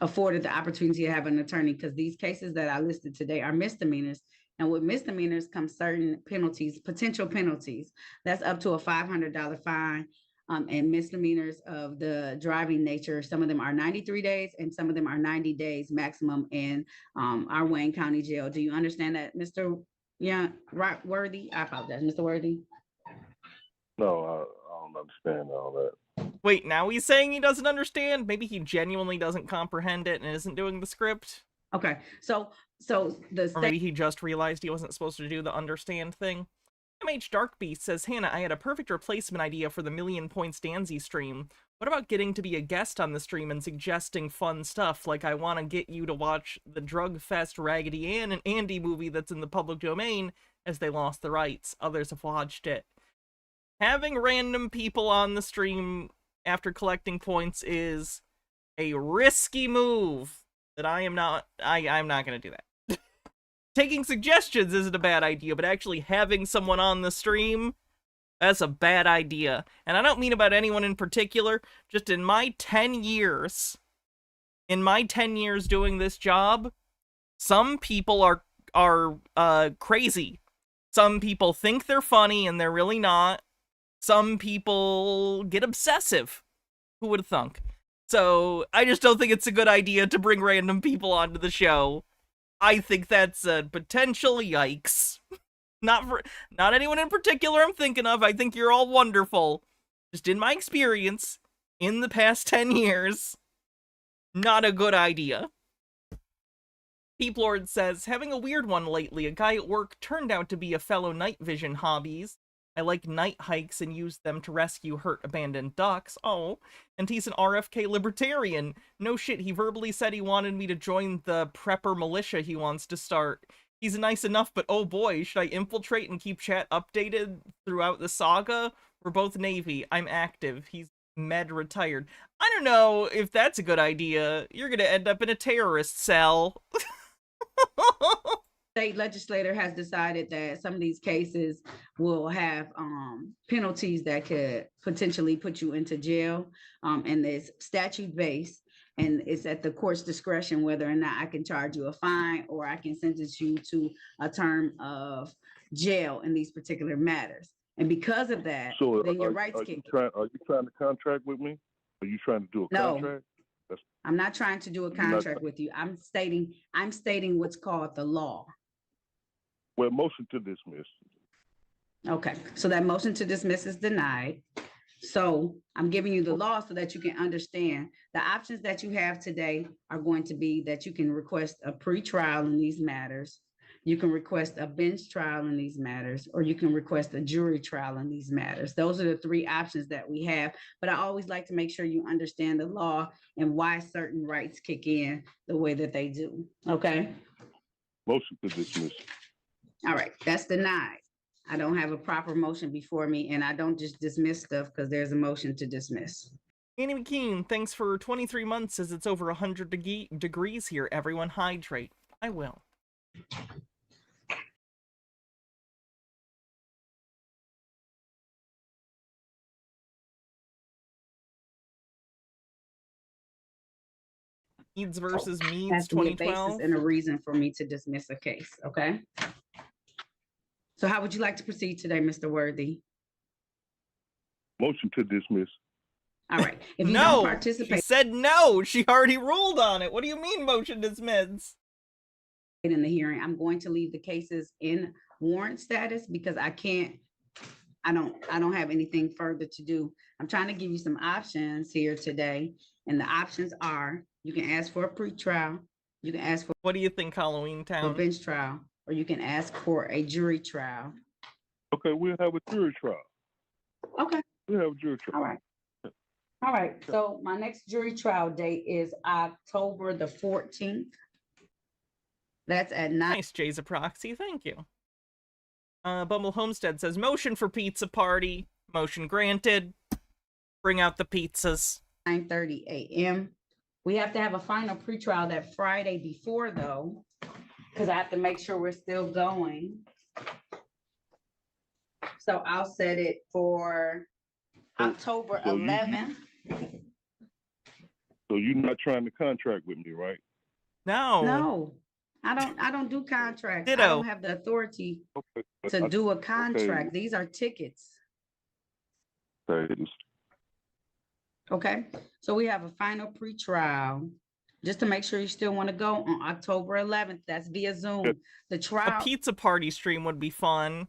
afforded the opportunity to have an attorney, because these cases that I listed today are misdemeanors. And with misdemeanors come certain penalties, potential penalties. That's up to a $500 fine. And misdemeanors of the driving nature, some of them are 93 days and some of them are 90 days maximum in our Wayne County Jail. Do you understand that, Mr. Worthy? I apologize, Mr. Worthy. No, I don't understand all that. Wait, now he's saying he doesn't understand? Maybe he genuinely doesn't comprehend it and isn't doing the script? Okay, so the Or maybe he just realized he wasn't supposed to do the understand thing. MH Darkbeast says, Hannah, I had a perfect replacement idea for the Million Points Danzy stream. What about getting to be a guest on the stream and suggesting fun stuff, like I want to get you to watch the Drug Fest Raggedy Ann and Andy movie that's in the public domain, as they lost the rights. Others have watched it. Having random people on the stream after collecting points is a risky move that I'm not going to do that. Taking suggestions isn't a bad idea, but actually having someone on the stream, that's a bad idea. And I don't mean about anyone in particular, just in my 10 years doing this job, some people are crazy. Some people think they're funny and they're really not. Some people get obsessive. Who would have thunk? So I just don't think it's a good idea to bring random people onto the show. I think that's a potential yikes. Not anyone in particular I'm thinking of. I think you're all wonderful. Just in my experience, in the past 10 years, not a good idea. Peep Lord says, having a weird one lately. A guy at work turned out to be a fellow night vision hobbies. I like night hikes and use them to rescue hurt abandoned ducks. Oh, and he's an RFK libertarian. No shit, he verbally said he wanted me to join the prepper militia he wants to start. He's nice enough, but oh boy, should I infiltrate and keep chat updated throughout the saga? We're both Navy. I'm active. He's med retired. I don't know if that's a good idea. You're gonna end up in a terrorist cell. State legislator has decided that some of these cases will have penalties that could potentially put you into jail, and it's statute based, and it's at the court's discretion whether or not I can charge you a fine or I can sentence you to a term of jail in these particular matters. And because of that, So then your rights kick in. Are you trying to contract with me? Are you trying to do a contract? I'm not trying to do a contract with you. I'm stating what's called the law. Well, motion to dismiss. Okay, so that motion to dismiss is denied. So I'm giving you the law so that you can understand the options that you have today are going to be that you can request a pre-trial in these matters. You can request a bench trial in these matters, or you can request a jury trial in these matters. Those are the three options that we have. But I always like to make sure you understand the law and why certain rights kick in the way that they do. Okay? Motion to dismiss. All right, that's denied. I don't have a proper motion before me, and I don't just dismiss stuff because there's a motion to dismiss. Annie McKean, thanks for 23 months as it's over 100 degrees here. Everyone hydrate. I will. Meads versus Meads Has to be a 2012. basis and a reason for me to dismiss a case, okay? So how would you like to proceed today, Mr. Worthy? Motion to dismiss. All right. If you No, don't participate she said no. She already ruled on it. What do you mean motion dismiss? in the hearing, I'm going to leave the cases in warrant status because I don't have anything further to do. I'm trying to give you some options here today. And the options are, you can ask for a pretrial, you can ask for What do you think, Halloween a Town? bench trial, or you can ask for a jury trial. Okay, we'll have a jury trial. Okay, We'll have a jury trial. all right. All right, so my next jury trial date is October the 14th. That's at 9. Nice, Jay's a proxy. Thank you. Bumble Homestead says, motion for pizza party. Motion granted. Bring out the pizzas. 9:30 a.m. We have to have a final pretrial that Friday before, though, because I have to make sure we're still going. So I'll set it for October So 11th. So you're not trying to contract with me, right? No. No, I don't do contracts. I Ditto. don't have the authority Okay. to do a contract. These are tickets. Okay. Okay, so we have a final pretrial, just to make sure you still want to go on October 11th. That's via Zoom. The A trial, pizza party stream would be fun.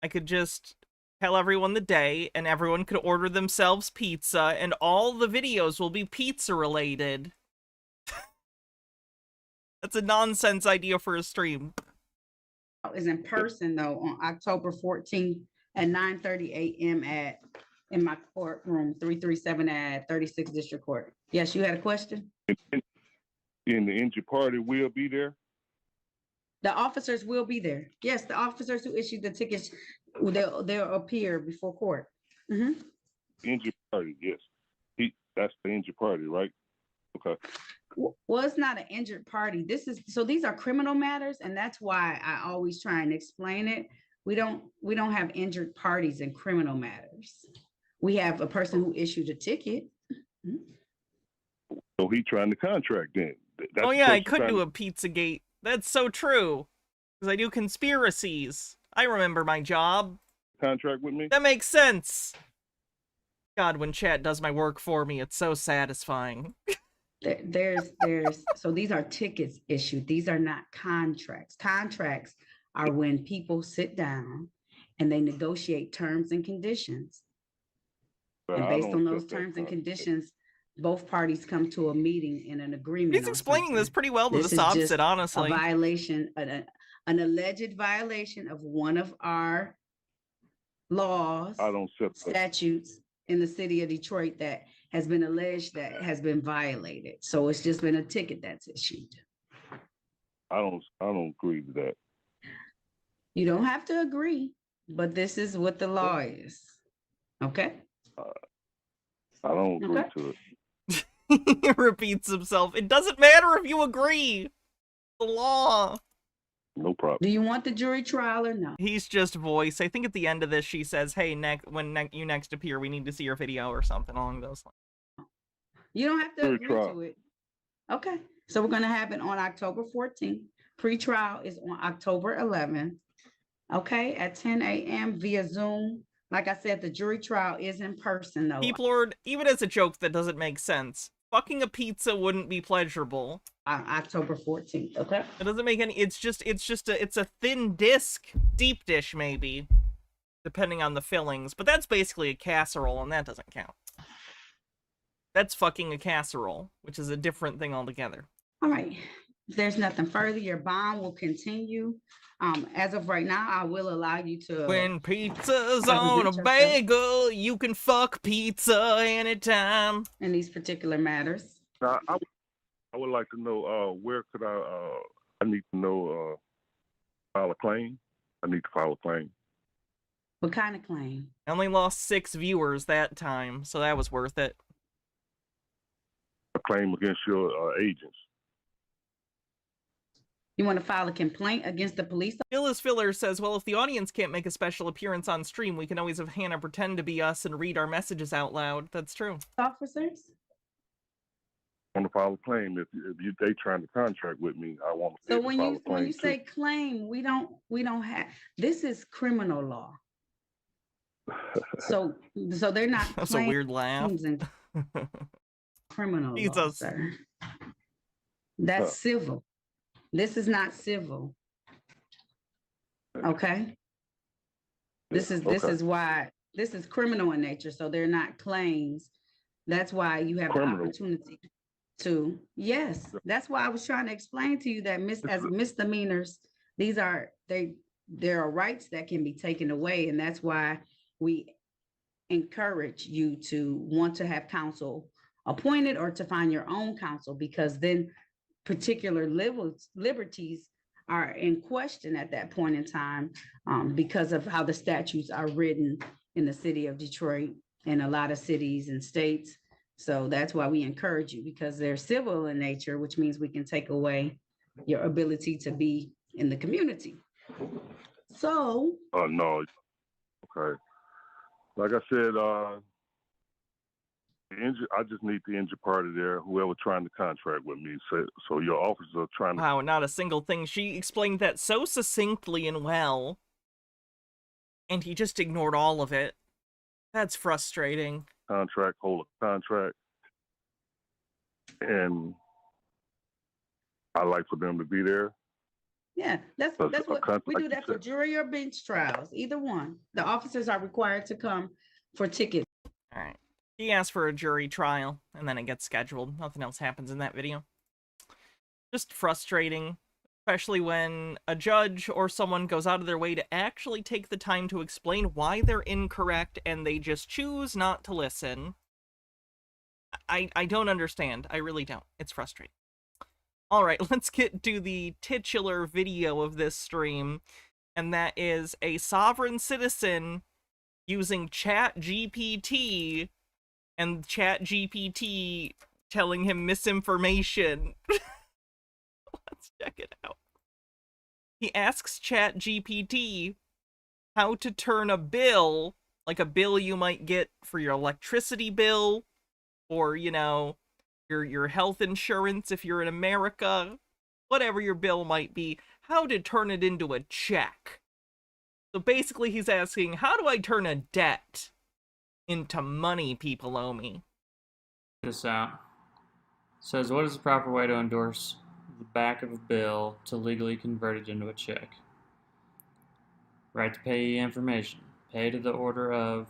I could just tell everyone the day, and everyone could order themselves pizza, and all the videos will be pizza related. That's a nonsense idea for a stream. is in person though on October 14th at 9:30 a.m. in my courtroom, 337 at 36th District Court. Yes, you had a question? And the injured party will be there? The officers will be there. Yes, the officers who issued the tickets, they'll appear before court. Mhm. Injured party, yes. That's the injured party, right? Okay. Well, it's not an injured party. These are criminal matters, and that's why I always try and explain it. We don't have injured parties in criminal matters. We have a person who issued a ticket. So he trying to contract then. Oh yeah, I could do a Pizzagate. That's so true. Because I do conspiracies. I remember my job. Contract with me? That makes sense. God, when chat does my work for me, it's so satisfying. So these are tickets issued. These are not contracts. Contracts are when people sit down and they negotiate terms and conditions. But And I based don't on those accept that terms and contract. conditions, both parties come to a meeting in an agreement. He's on explaining this something. pretty well to This the is just SovCit, honestly. A violation, an alleged violation of one of our laws, I don't accept that. statutes in the city of Detroit that has been alleged that has been violated. So it's just been a ticket that's issued. I don't agree with that. You don't have to agree, but this is what the law is. Okay? I don't agree Okay. to it. He repeats himself. It doesn't matter if you agree. The law. No problem. Do you want the jury trial or no? He's just voice. I think at the end of this, she says, hey, when you next appear, we need to see your video or something along those lines. You don't have to Jury agree trial. to it. Okay, so we're gonna have it on October 14th. Pre-trial is on October 11th. Okay, at 10 a.m. via Zoom. Like I said, the jury trial is in person though. Peep Lord, even as a joke that doesn't make sense, fucking a pizza wouldn't be pleasurable. October 14th, okay? It doesn't make any, it's a thin disc, deep dish maybe, depending on the fillings, but that's basically a casserole and that doesn't count. That's fucking a casserole, which is a different thing altogether. All right, if there's nothing further, your bond will continue. As of right now, I will allow you to. When pizza's represent on a yourself bagel, you can fuck pizza anytime. in these particular matters. Now, I would like to know where could I need to know file a claim. I need to file a claim. What kind of claim? I only lost 6 viewers that time, so that was worth it. claim against your agents. You want to file a complaint against the police? Phyllis Filler says, well, if the audience can't make a special appearance on stream, we can always have Hannah pretend to be us and read our messages out loud. That's true. Officers? I want to file a claim. If they trying to contract with me, I want to So file a claim when you say claim, we don't have, this is criminal law. So they're not. That's a weird laugh. Criminal law, Jesus. sir. That's civil. This is not civil. Okay. This is why this is criminal in nature. So they're not claims. That's why you have the opportunity to. Yes, that's why I was trying to explain to you that as misdemeanors, there are rights that can be taken away, and that's why we encourage you to want to have counsel appointed or to find your own counsel, because then particular liberties are in question at that point in time, because of how the statutes are written in the city of Detroit and a lot of cities and states. So that's why we encourage you, because they're civil in nature, which means we can take away your ability to be in the community. So. No. Okay. Like I said, I just need the injured party there, whoever trying to contract with me. So your officers are trying to... Wow, not a single thing. She explained that so succinctly and well, and he just ignored all of it. That's frustrating. Hold a contract. And I like for them to be there. Yeah, that's what we do. That for jury or bench trials, either one. The officers are required to come for tickets. All right. He asked for a jury trial, and then it gets scheduled. Nothing else happens in that video. Just frustrating, especially when a judge or someone goes out of their way to actually take the time to explain why they're incorrect, and they just choose not to listen. I don't understand. I really don't. It's frustrating. All right, let's get to the titular video of this stream, and that is a sovereign citizen using ChatGPT and ChatGPT telling him misinformation. Let's check it out. He asks ChatGPT how to turn a bill, like a bill you might get for your electricity bill, or, you know, your health insurance if you're in America, whatever your bill might be, how to turn it into a check. So basically he's asking, how do I turn a debt into money people owe me? This out. Says, what is the proper way to endorse the back of a bill to legally convert it into a check? Write the payee information. Pay to the order of,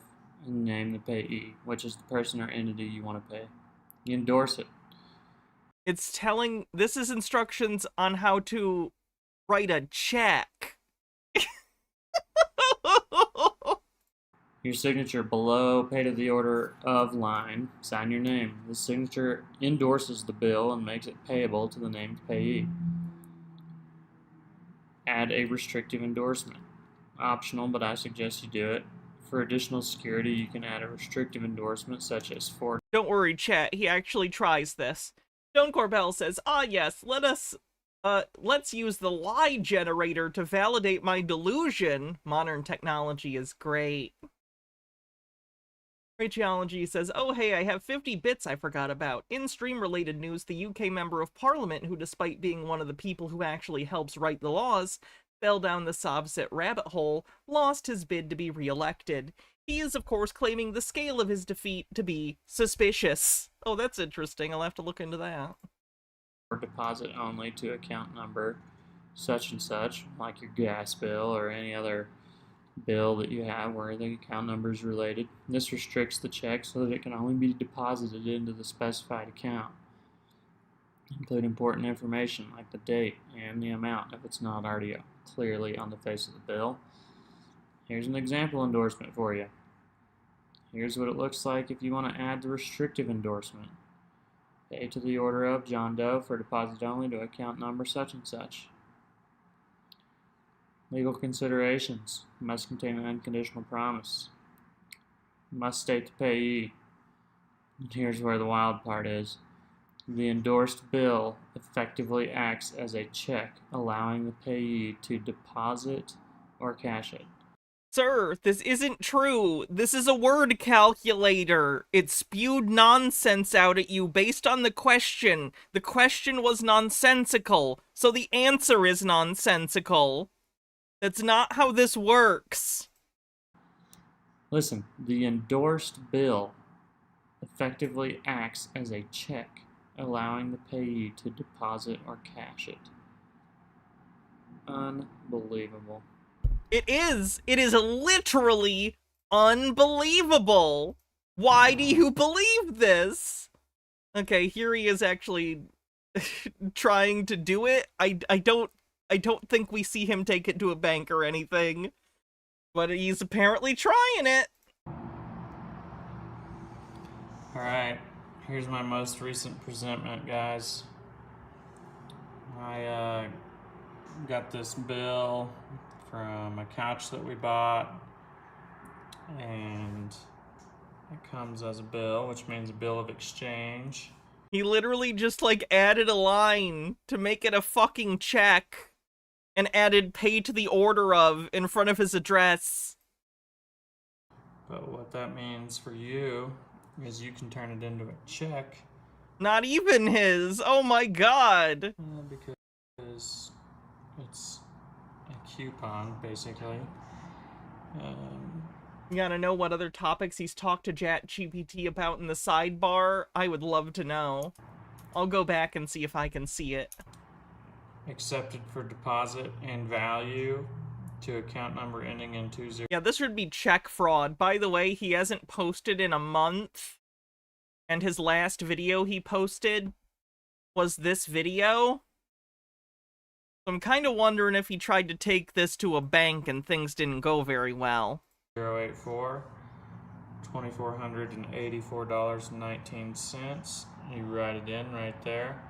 and name the payee, which is the person or entity you want to pay. You endorse it. It's telling, this is instructions on how to write a check. Your signature below, pay to the order of line, sign your name. The signature endorses the bill and makes it payable to the named payee. Add a restrictive endorsement. Optional, but I suggest you do it. For additional security, you can add a restrictive endorsement such as for... Don't worry, chat, he actually tries this. Stone Corbell says, yes, let's use the lie generator to validate my delusion. Modern technology is great. Radiology says, oh hey, I have 50 bits I forgot about. In stream-related news, the UK Member of Parliament, who despite being one of the people who actually helps write the laws, fell down the SovCit rabbit hole, lost his bid to be re-elected. He is, of course, claiming the scale of his defeat to be suspicious. Oh, that's interesting. I'll have to look into that. Or deposit only to account number such and such, like your gas bill or any other bill that you have where the account number is related. This restricts the check so that it can only be deposited into the specified account. Include important information like the date and the amount if it's not already clearly on the face of the bill. Here's an example endorsement for you. Here's what it looks like if you want to add the restrictive endorsement. Pay to the order of John Doe for deposit only to account number such and such. Legal considerations. Must contain an unconditional promise. Must state the payee. And here's where the wild part is. The endorsed bill effectively acts as a check, allowing the payee to deposit or cash it. Sir, this isn't true. This is a word calculator. It spewed nonsense out at you based on the question. The question was nonsensical, so the answer is nonsensical. That's not how this works. Listen, the endorsed bill effectively acts as a check, allowing the payee to deposit or cash it. Unbelievable. It is. It is literally unbelievable. Why do you believe this? Okay, here he is actually trying to do it. I don't think we see him take it to a bank or anything, but he's apparently trying it. Alright, here's my most recent presentment, guys. I got this bill from a couch that we bought, and it comes as a bill, which means a bill of exchange. He literally just like added a line to make it a fucking check and added pay to the order of in front of his address. But what that means for you is you can turn it into a check. Not even his. Oh my god. Because it's a coupon, basically. You gotta know what other topics he's talked to GPT about in the sidebar? I would love to know. I'll go back and see if I can see it. Accepted for deposit and value to account number ending in 20. Yeah, this would be check fraud. By the way, he hasn't posted in a month. And his last video he posted was this video. So I'm kind of wondering if he tried to take this to a bank and things didn't go very well. 084 $2,484.19. You write it in right there.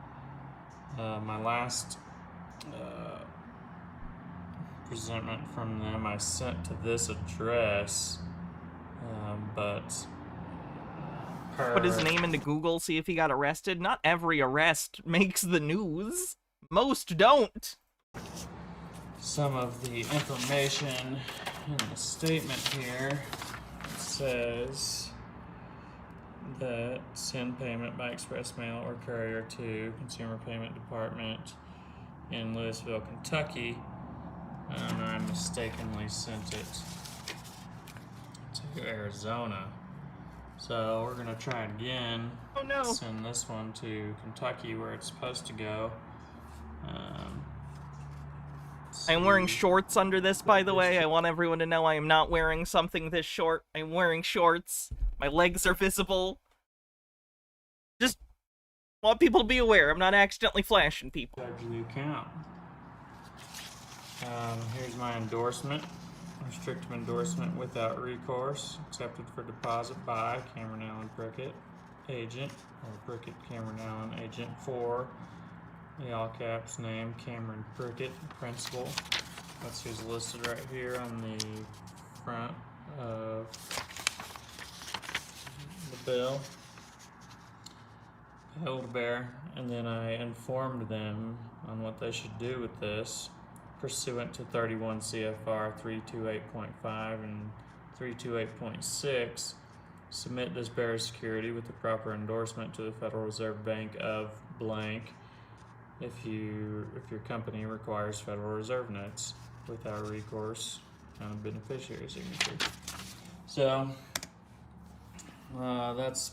My last presentment from them I sent to this address, but Put his name into Google, see if he got arrested. Not every arrest makes the news. Most don't. Some of the information in the statement here says that send payment by express mail or courier to Consumer Payment Department in Louisville, Kentucky, and I mistakenly sent it to Arizona. So we're gonna try it again. Oh no. Send this one to Kentucky where it's supposed to go. I'm wearing shorts under this, by the way. I want everyone to know I am not wearing something this short. I'm wearing shorts. My legs are visible. Just want people to be aware. I'm not accidentally flashing people. Charge the account. Here's my endorsement. Restrictive endorsement without recourse. Accepted for deposit by Cameron Allen Prickett, agent, or Prickett Cameron Allen, agent for the all caps name Cameron Prickett, principal. That's who's listed right here on the front of the bill. Bear, and then I informed them on what they should do with this pursuant to 31 CFR 328.5 and 328.6. Submit this bearer security with the proper endorsement to the Federal Reserve Bank of blank if your company requires Federal Reserve notes without recourse on a beneficiary signature. So that's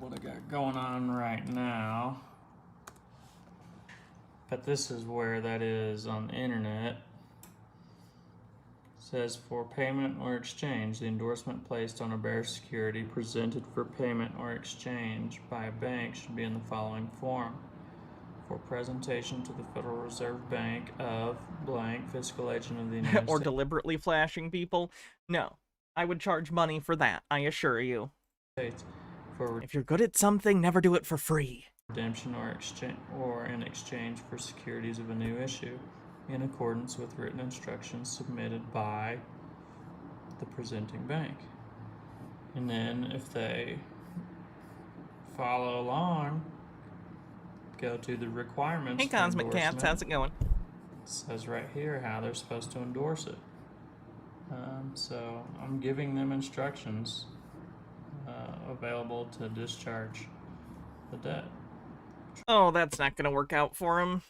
what I got going on right now. But this is where that is on the internet. It says for payment or exchange, the endorsement placed on a bearer security presented for payment or exchange by a bank should be in the following form. For presentation to the Federal Reserve Bank of blank, fiscal agent of the United States. Or deliberately flashing people. No, I would charge money for that, I assure you. If you're good at something, never do it for free. Redemption or exchange, or in exchange for securities of a new issue, in accordance with written instructions submitted by the presenting bank. And then if they follow along, go to the requirements. Hey, for Cosmic Cats, endorsement. how's it going? It says right here how they're supposed to endorse it. So I'm giving them instructions available to discharge the debt. Oh, that's not gonna work out for him.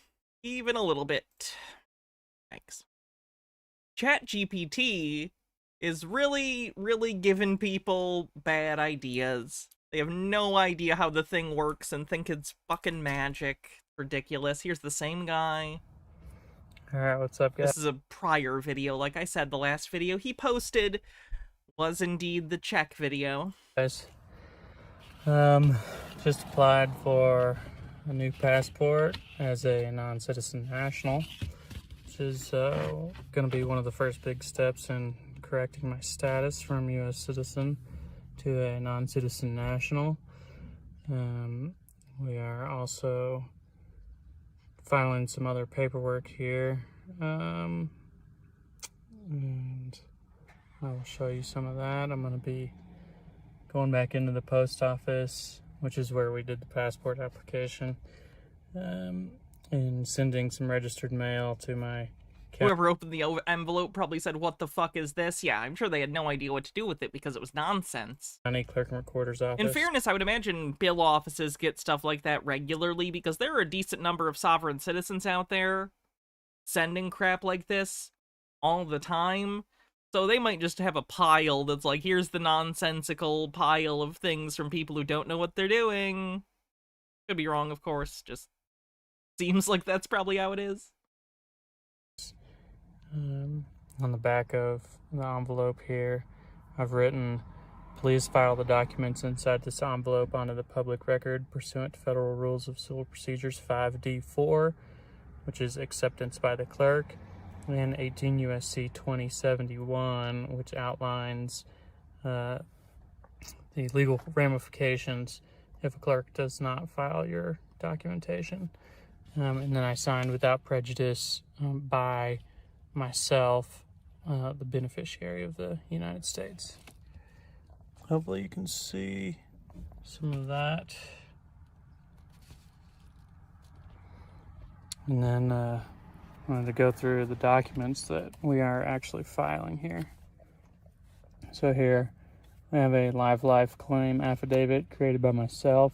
Even a little bit. Thanks. ChatGPT is really, really giving people bad ideas. They have no idea how the thing works and think it's fucking magic. Ridiculous. Here's the same guy. Alright, what's up, guys? This is a prior video. Like I said, the last video he posted was indeed the check video. Guys, just applied for a new passport as a non-citizen national, which is going to be one of the first big steps in correcting my status from U.S. citizen to a non-citizen national. We are also filing some other paperwork here, and I will show you some of that. I'm going to be going back into the post office, which is where we did the passport application, and sending some registered mail to my Whoever opened the envelope probably said, "What the fuck is this?" Yeah, I'm sure they had no idea what to do with it because it was nonsense. county clerk and recorder's office. In fairness, I would imagine bill offices get stuff like that regularly because there are a decent number of sovereign citizens out there sending crap like this all the time. So they might just have a pile that's like, here's the nonsensical pile of things from people who don't know what they're doing. Could be wrong, of course. Just seems like that's probably how it is. On the back of the envelope here, I've written, please file the documents inside this envelope onto the public record pursuant to Federal Rules of Civil Procedures 5D4, which is acceptance by the clerk, and 18 U.S.C. 2071, which outlines the legal ramifications if a clerk does not file your documentation. And then I signed without prejudice by myself, the beneficiary of the United States. Hopefully you can see some of that. And then I wanted to go through the documents that we are actually filing here. So here we have a live life claim affidavit created by myself.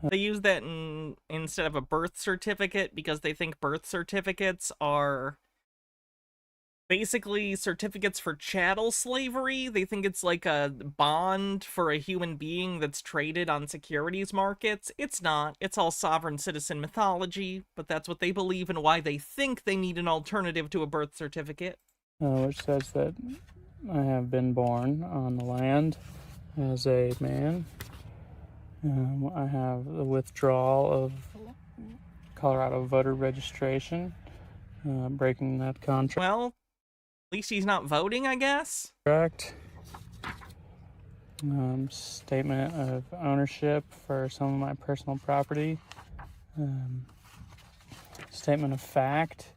They use that instead of a birth certificate because they think birth certificates are basically certificates for chattel slavery. They think it's like a bond for a human being that's traded on securities markets. It's not. It's all sovereign citizen mythology, but that's what they believe and why they think they need an alternative to a birth certificate. Which says that I have been born on the land as a man. I have the withdrawal of Colorado voter registration, breaking that contract. Well, at least he's not voting, I guess. Correct. Statement of ownership for some of my personal property. Statement of fact,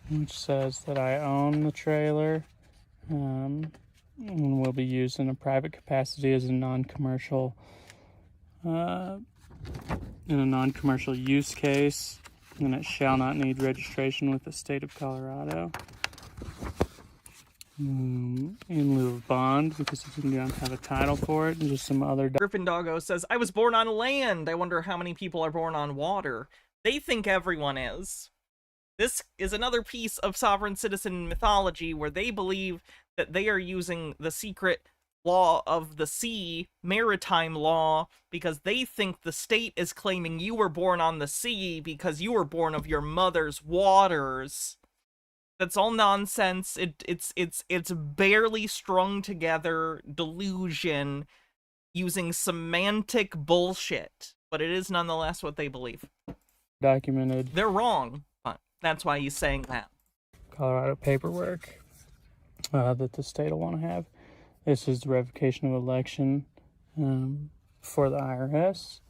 which says that I own the trailer and will be used in a private capacity as a non-commercial use case, and it shall not need registration with the state of Colorado. In lieu of bond, because you don't have a title for it, and just some other... Griffin Doggo says, I was born on land. I wonder how many people are born on water. They think everyone is. This is another piece of sovereign citizen mythology where they believe that they are using the secret law of the sea, maritime law, because they think the state is claiming you were born on the sea because you were born of your mother's waters. That's all nonsense. It's barely strung together delusion using semantic bullshit, but it is nonetheless what they believe. Documented. They're wrong, but that's why he's saying that. Colorado paperwork that the state will want to have. This is the revocation of election for the IRS.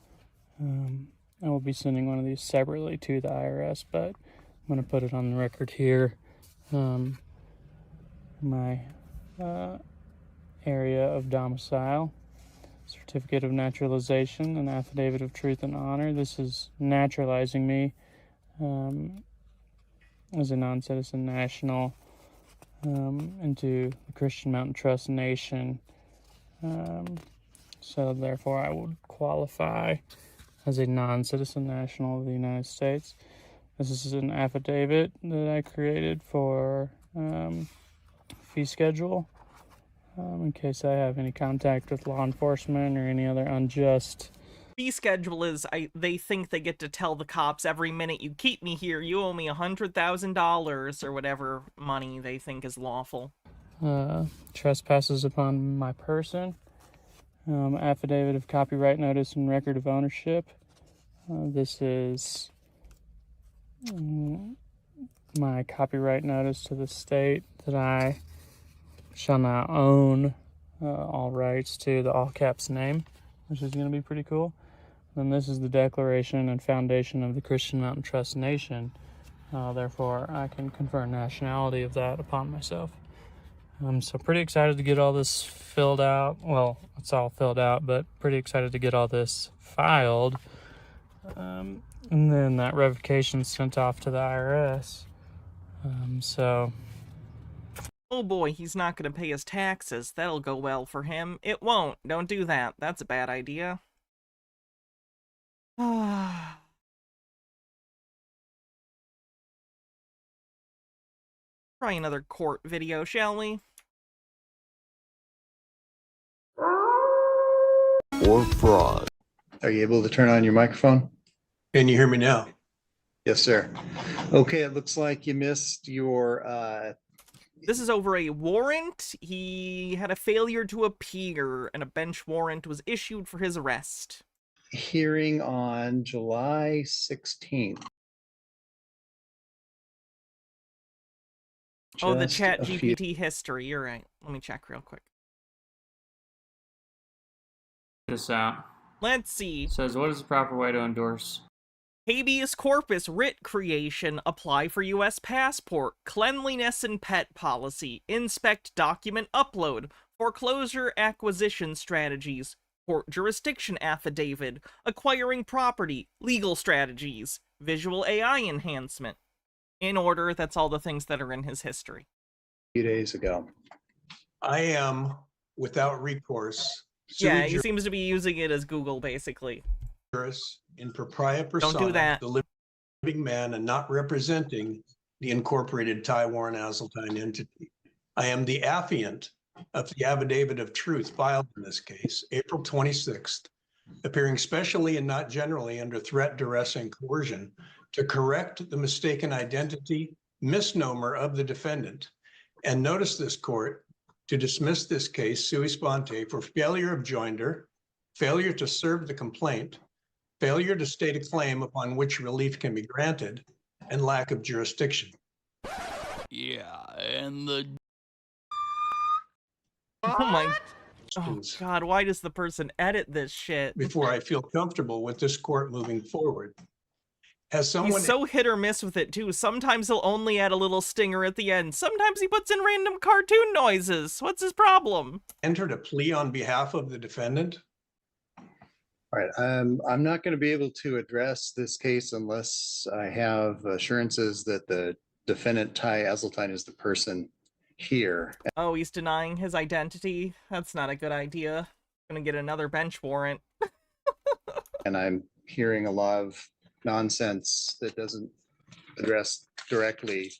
I will be sending one of these separately to the IRS, but I'm going to put it on the record here. My area of domicile. certificate of naturalization, an affidavit of truth and honor. This is naturalizing me as a non-citizen national into the Christian Mountain Trust Nation. So therefore I would qualify as a non-citizen national of the United States. This is an affidavit that I created for fee schedule in case I have any contact with law enforcement or any other unjust. Fee schedule is they think they get to tell the cops every minute you keep me here, you owe me $100,000 or whatever money they think is lawful. Trespasses upon my person. Affidavit of copyright notice and record of ownership. This is my copyright notice to the state that I shall not own all rights to the all caps name, which is going to be pretty cool. Then this is the declaration and foundation of the Christian Mountain Trust Nation. Therefore, I can confer nationality of that upon myself. I'm so pretty excited to get all this filled out. Well, it's all filled out, but pretty excited to get all this filed. And then that revocation sent off to the IRS. So... Oh boy, he's not going to pay his taxes. That'll go well for him. It won't. Don't do that. That's a bad idea. Try another court video, shall we? Or fraud. Are you able to turn on your microphone? Can you hear me now? Yes, sir. Okay, it looks like you missed your This is over a warrant. He had a failure to appear, and a bench warrant was issued for his arrest. hearing on July 16th. Oh, the Just chat a few- GPT history. You're right. Let me check real quick. this out. Let's see. It says, what is the proper way to endorse? Habeas corpus writ creation, apply for U.S. passport, cleanliness and pet policy, inspect document upload, foreclosure acquisition strategies, court jurisdiction affidavit, acquiring property, legal strategies, visual AI enhancement. In order, that's all the things that are in his history. few days ago. I am without recourse. Yeah, sui he seems to be using it as Google, basically. juris in proprietary persona, Don't do that. the living man, and not representing the incorporated Ty Warren Azeltine entity. I am the affiant of the affidavit of truth filed in this case, April 26th, appearing specially and not generally under threat, duress, and coercion to correct the mistaken identity misnomer of the defendant, and notice this court to dismiss this case sui sponte for failure of joinder, failure to serve the complaint, failure to state a claim upon which relief can be granted, and lack of jurisdiction. Yeah, and the... Oh my... Oh god, why does the person edit this shit? Before I feel comfortable with this court moving forward. Has someone... He's so hit or miss with it, too. Sometimes he'll only add a little stinger at the end. Sometimes he puts in random cartoon noises. What's his problem? entered a plea on behalf of the defendant? All right, I'm not going to be able to address this case unless I have assurances that the defendant, Ty Azeltine, is the person here. Oh, he's denying his identity? That's not a good idea. Gonna get another bench warrant. And I'm hearing a lot of nonsense that doesn't address directly,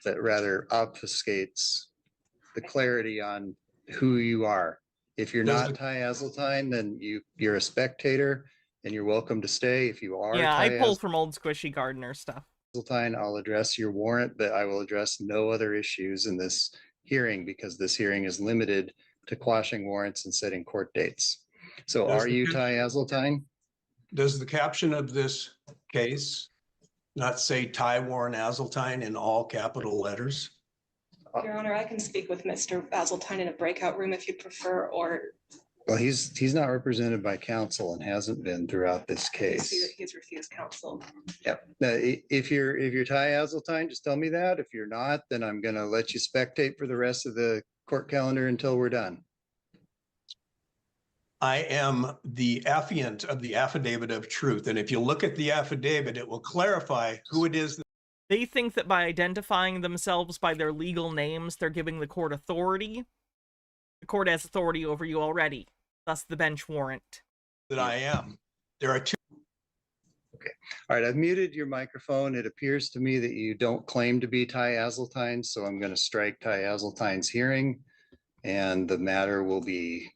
that rather obfuscates the clarity on who you are. If you're not Ty Azeltine, then you're a spectator and you're welcome to stay. If you are Yeah, Ty I pull from old Squishy Gardener stuff. Azeltine, I'll address your warrant, but I will address no other issues in this hearing because this hearing is limited to quashing warrants and setting court dates. So Does are the you cap- Ty Azeltine? Does the caption of this case not say Ty Warren Azeltine in all capital letters? Your Honor, I can speak with Mr. Basiltine in a breakout room if you prefer, or Well, he's not represented by counsel and hasn't been throughout this I see that case. he's refused counsel. Yep. If you're Ty Azeltine, just tell me that. If you're not, then I'm gonna let you spectate for the rest of the court calendar until we're done. I am the affiant of the affidavit of truth. And if you look at the affidavit, it will clarify who it is. They think that by identifying themselves by their legal names, they're giving the court authority. The court has authority over you already, thus the bench warrant. That I am. There are two. Okay. All right. I've muted your microphone. It appears to me that you don't claim to be Ty Azeltine, so I'm going to strike Ty Azeltine's hearing, and the matter will be,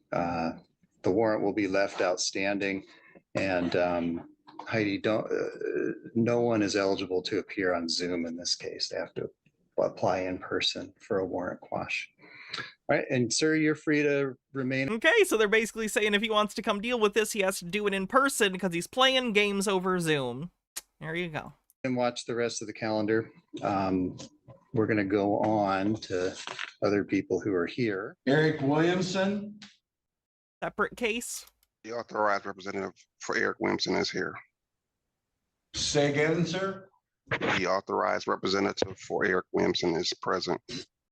the warrant will be left outstanding. And Heidi, no one is eligible to appear on Zoom in this case. They have to apply in person for a warrant quash. All right, and sir, you're free to remain. Okay, so they're basically saying if he wants to come deal with this, he has to do it in person because he's playing games over Zoom. There you go. And watch the rest of the calendar. We're going to go on to other people who are here. Eric Williamson. Separate case. The authorized representative for Eric Williamson is here. Say again, sir. The authorized representative for Eric Williamson is present.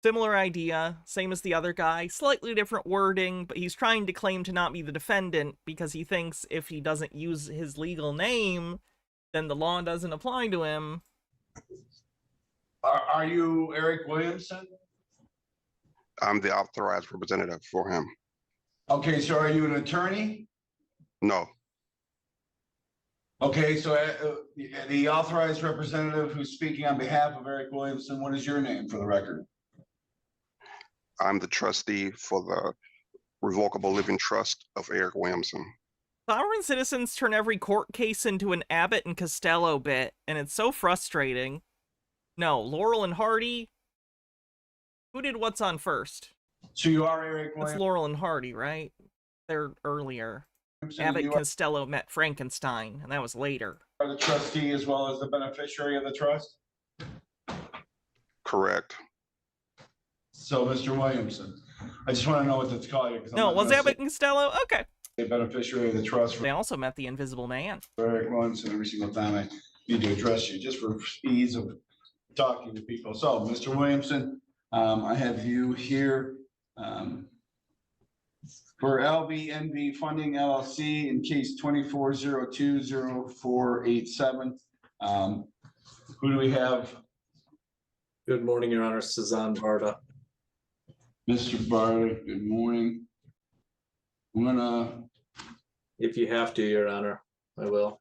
Similar idea, same as the other guy, slightly different wording, but he's trying to claim to not be the defendant because he thinks if he doesn't use his legal name, then the law doesn't apply to him. Are you Eric Williamson? I'm the authorized representative for him. Okay, so are you an attorney? No. Okay, so the authorized representative who's speaking on behalf of Eric Williamson, what is your name for the record? I'm the trustee for the revocable living trust of Eric Williamson. Sovereign citizens turn every court case into an Abbott and Costello bit, and it's so frustrating. No, Laurel and Hardy. Who did what's on first? So you are Eric Williamson? It's Laurel and Hardy, right? They're earlier. Abbott and Costello met Frankenstein, and that was later. Are the trustee as well as the beneficiary of the trust? Correct. So, Mr. Williamson, I just want to know what to call you. No, was Abbott and Costello? Okay. A beneficiary of the trust. They also met the Invisible Man. Eric Williamson, every single time I need to address you, just for ease of talking to people. So, Mr. Williamson, I have you here for LBNB Funding LLC in case 24020487. Who do we have? Good morning, Your Honor. Suzanne Barta. Mr. Barta, good morning. I'm gonna. If you have to, Your Honor, I will.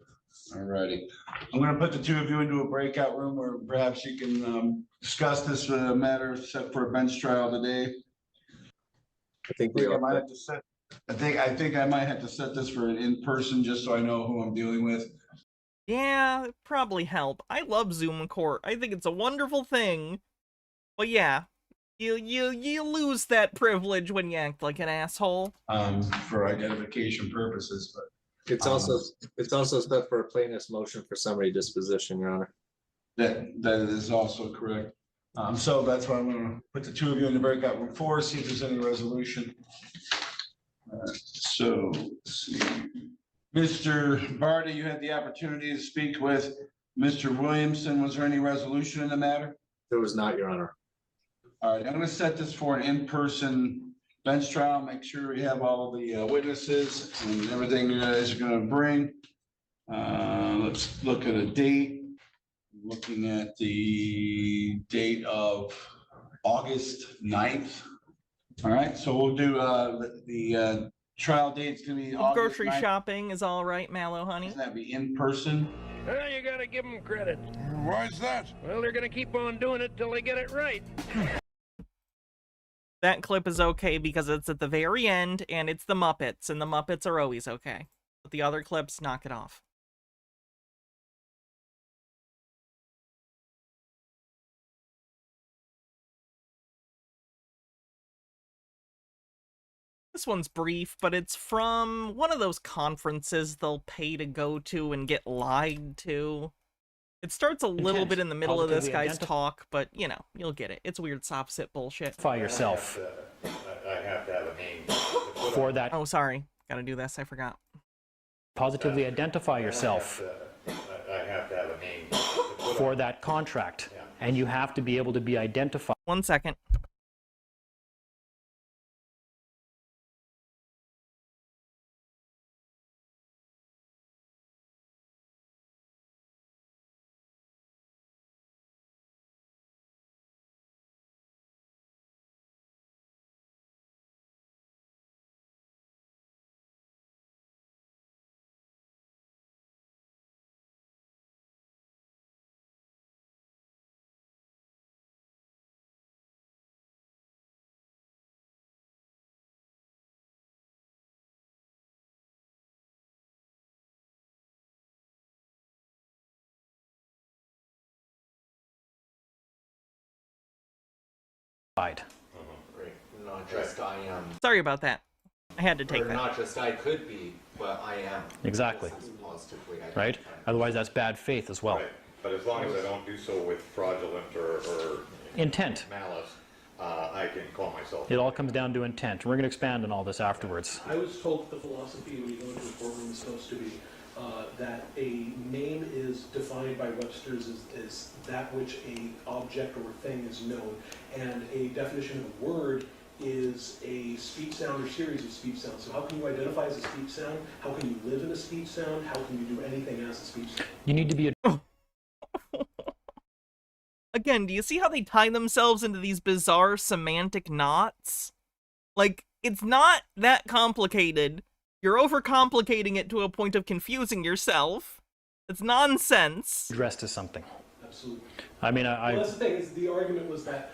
All righty. I'm gonna put the two of you into a breakout room where perhaps you can discuss this matter set for a bench trial today. I think I might have to set. I think I might have to set this for an in-person just so I know who I'm dealing with. Yeah, it'd probably help. I love Zoom court. I think it's a wonderful thing. But yeah, you lose that privilege when you act like an asshole. For identification purposes, but it's also set for a plaintiff's motion for summary disposition, Your Honor. That is also correct. So that's why I'm gonna put the two of you in the breakout room for, see if there's any resolution. So let's see. Mr. Barta, you had the opportunity to speak with Mr. Williamson. Was there any resolution in the matter? There was not, Your Honor. All right, I'm gonna set this for an in-person bench trial, make sure we have all the witnesses and everything you guys are gonna bring. Let's look at a date. Looking at the date of August 9th. All right, so we'll do the trial date's gonna be August Grocery 9th. shopping is all right, Mallow honey. That'd be in person. Well, you gotta give them credit. Why is that? Well, they're gonna keep on doing it till they get it right. That clip is okay because it's at the very end and it's the Muppets, and the Muppets are always okay. But the other clips, knock it off. This one's brief, but it's from one of those conferences they'll pay to go to and get lied to. It starts a little bit in the middle of this guy's talk, but, you know, you'll get it. It's weird SovCit bullshit. Identify yourself. I have to have a name. For that. Oh, sorry. Gotta do this. I forgot. Positively identify yourself. I have to have a name. For that contract. And you have to be able to be identified. 1 second. Right. Not just I am. Sorry about that. I had to take Or that. not just I could be, but I am. Exactly. This is positively Right? Otherwise, that's bad faith as well. Right. But as long as I don't do so with fraudulent or Intent. malice, I can call myself. It all comes down to intent. We're going to expand on all this afterwards. I was told that the philosophy when you go into a courtroom is supposed to be that a name is defined by Webster's as that which a object or thing is known, and a definition of a word is a speech sound or series of speech sounds. So how can you identify as a speech sound? How can you live in a speech sound? How can you do anything as a speech sound? You need to be a... Again, do you see how they tie themselves into these bizarre semantic knots? Like, it's not that complicated. You're overcomplicating it to a point of confusing yourself. It's nonsense. Addressed to something. Absolutely. I mean, Well, that's the thing, is the argument was that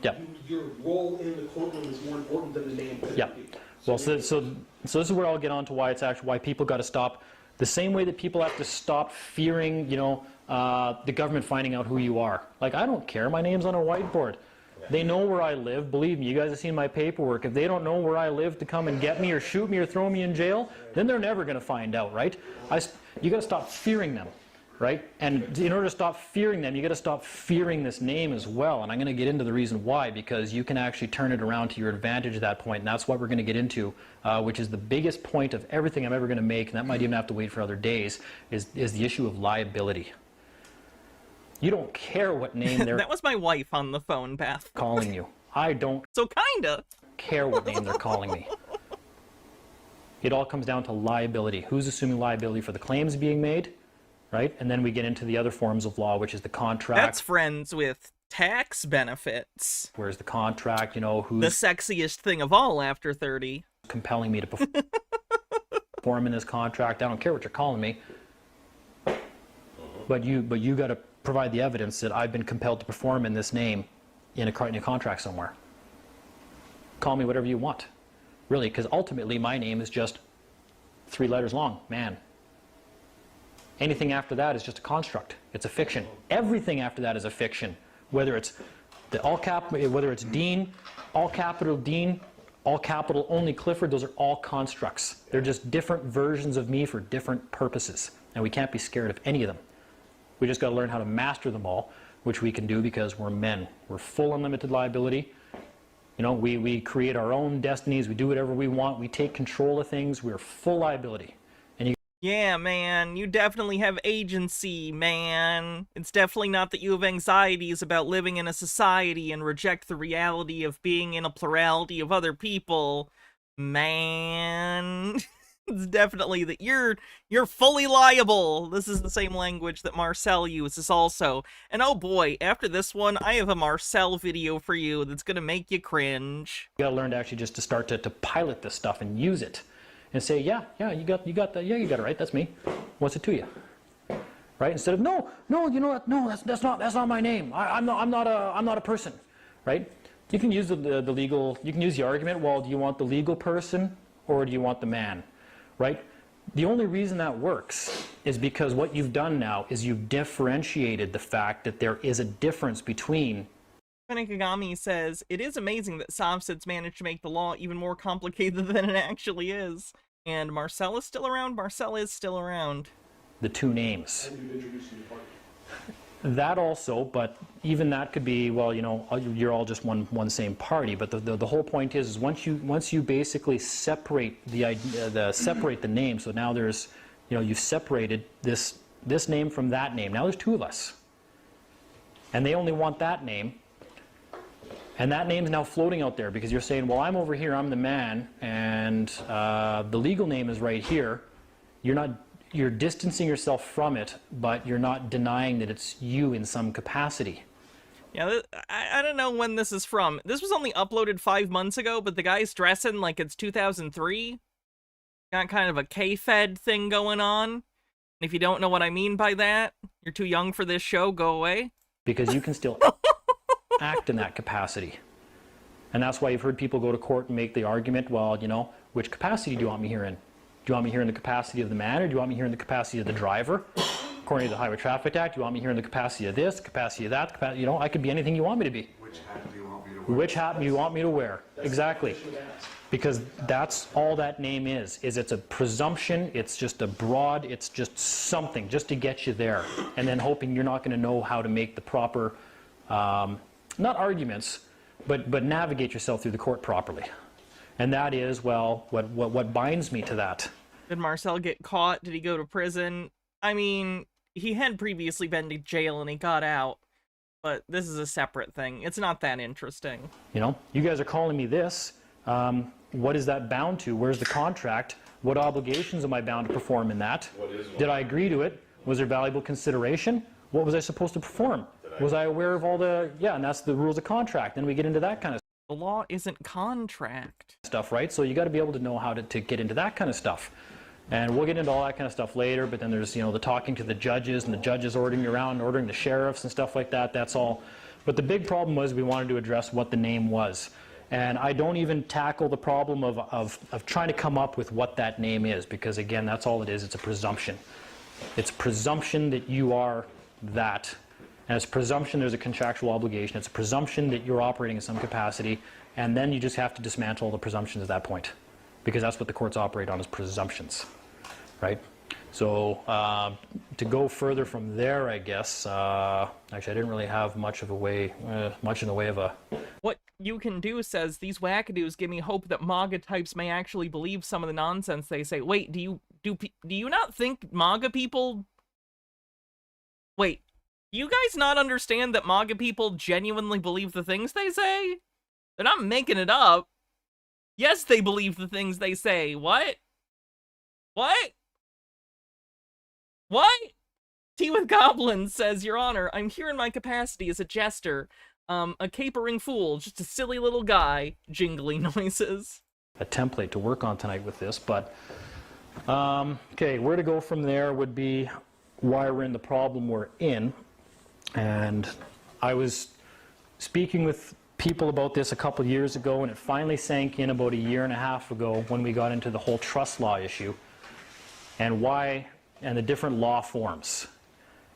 Yeah. your role in the courtroom is more important than the name could Yeah. be. Well, so this is where I'll get on to why it's actually why people got to stop. The same way that people have to stop fearing, the government finding out who you are. Like, I don't care. My name's on a whiteboard. They know where I live. Believe me, you guys have seen my paperwork. If they don't know where I live to come and get me or shoot me or throw me in jail, then they're never going to find out, right? You got to stop fearing them, right? And in order to stop fearing them, you got to stop fearing this name as well. And I'm going to get into the reason why, because you can actually turn it around to your advantage at that point. And that's what we're going to get into, which is the biggest point of everything I'm ever going to make, and that might even have to wait for other days, is the issue of liability. You don't care what name they're That was my wife on the phone, Beth. calling you. I don't So kinda. care what name they're calling me. It all comes down to liability. Who's assuming liability for the claims being made, right? And then we get into the other forms of law, which is the contract. That's friends with tax benefits. Where's the contract, who's... The sexiest thing of all after 30. Compelling me to perform in this contract. I don't care what you're calling me. But you got to provide the evidence that I've been compelled to perform in this name in a contract somewhere. Call me whatever you want. Really, because ultimately my name is just 3 letters long, man. Anything after that is just a construct. It's a fiction. Everything after that is a fiction. Whether it's whether it's Dean, all capital only Clifford, those are all constructs. They're just different versions of me for different purposes. And we can't be scared of any of them. We just got to learn how to master them all, which we can do because we're men. We're full unlimited liability. We create our own destinies. We do whatever we want. We take control of things. We're full liability. Yeah, man, you definitely have agency, man. It's definitely not that you have anxieties about living in a society and reject the reality of being in a plurality of other people, man. It's definitely that you're fully liable. This is the same language that Marcel uses also. And oh boy, after this one, I have a Marcel video for you that's gonna make you cringe. You gotta learn to actually just to start to pilot this stuff and use it. And say, yeah, you got that, yeah, you got it right, that's me. What's it to you? Right? Instead of, no, you know what, no, that's not my name. I'm not a person, right? You can use the legal, you can use the argument, well, do you want the legal person or do you want the man, right? The only reason that works is because what you've done now is you've differentiated the fact that there is a difference between. Kagami says, it is amazing that SovCit's managed to make the law even more complicated than it actually is. And Marcel is still around? Marcel is still around. The 2 names. That also, but even that could be, well, you're all just one same party. But the whole point is once you basically separate separate the name, so now there's, you've separated this name from that name. Now there's 2 of us. And they only want that name. And that name's now floating out there because you're saying, well, I'm over here, I'm the man, and the legal name is right here. You're distancing yourself from it, but you're not denying that it's you in some capacity. Yeah, I don't know when this is from. This was only uploaded 5 months ago, but the guy's dressing like it's 2003. Got kind of a K-Fed thing going on. And if you don't know what I mean by that, you're too young for this show, go away. Because you can still act in that capacity. And that's why you've heard people go to court and make the argument, well, which capacity do you want me here in? Do you want me here in the capacity of the man, or do you want me here in the capacity of the driver? According to the Highway Traffic Act, do you want me here in the capacity of this, capacity of that, I could be anything you want me to be. Which hat do you want me to Which hat you want me to wear? Exactly. Because that's all that name is it's a presumption, it's just a broad, it's just something, just to get you there. And then hoping you're not going to know how to make the proper, not arguments, but navigate yourself through the court properly. And that is, well, what binds me to that. Did Marcel get caught? Did he go to prison? I mean, he had previously been to jail and he got out. But this is a separate thing. It's not that interesting. You know, you guys are calling me this. What is that bound to? Where's the contract? What obligations am I bound to perform in that? Did I agree to it? Was there valuable consideration? What was I supposed to perform? Was I aware of all the, yeah, and that's the rules of contract. Then we get into that kind of The law isn't contract stuff, right? So you got to be able to know how to get into that kind of stuff. And we'll get into all that kind of stuff later, but then there's, you know, the talking to the judges and the judges ordering around, ordering the sheriffs and stuff like that. That's all. But the big problem was we wanted to address what the name was. And I don't even tackle the problem of trying to come up with what that name is, because again, that's all it is. It's a presumption. It's a presumption that you are that. And it's a presumption there's a contractual obligation. It's a presumption that you're operating in some capacity. And then you just have to dismantle all the presumptions at that point, because that's what the courts operate on, is presumptions, right? So to go further from there, I guess, actually I didn't really have much in the way of a... What you can do, says, these wackadoos give me hope that MAGA types may actually believe some of the nonsense they say. Wait, do you not think MAGA people... Wait, do you guys not understand that MAGA people genuinely believe the things they say? They're not making it up. Yes, they believe the things they say. What? What? What? Tea with Goblins says, Your Honor, I'm here in my capacity as a jester. A capering fool, just a silly little guy. Jingly noises. A template to work on tonight with this, but... okay, where to go from there would be why we're in the problem we're in. And I was speaking with people about this a couple years ago, and it finally sank in about a year and a half ago when we got into the whole trust law issue, and why, and the different law forms.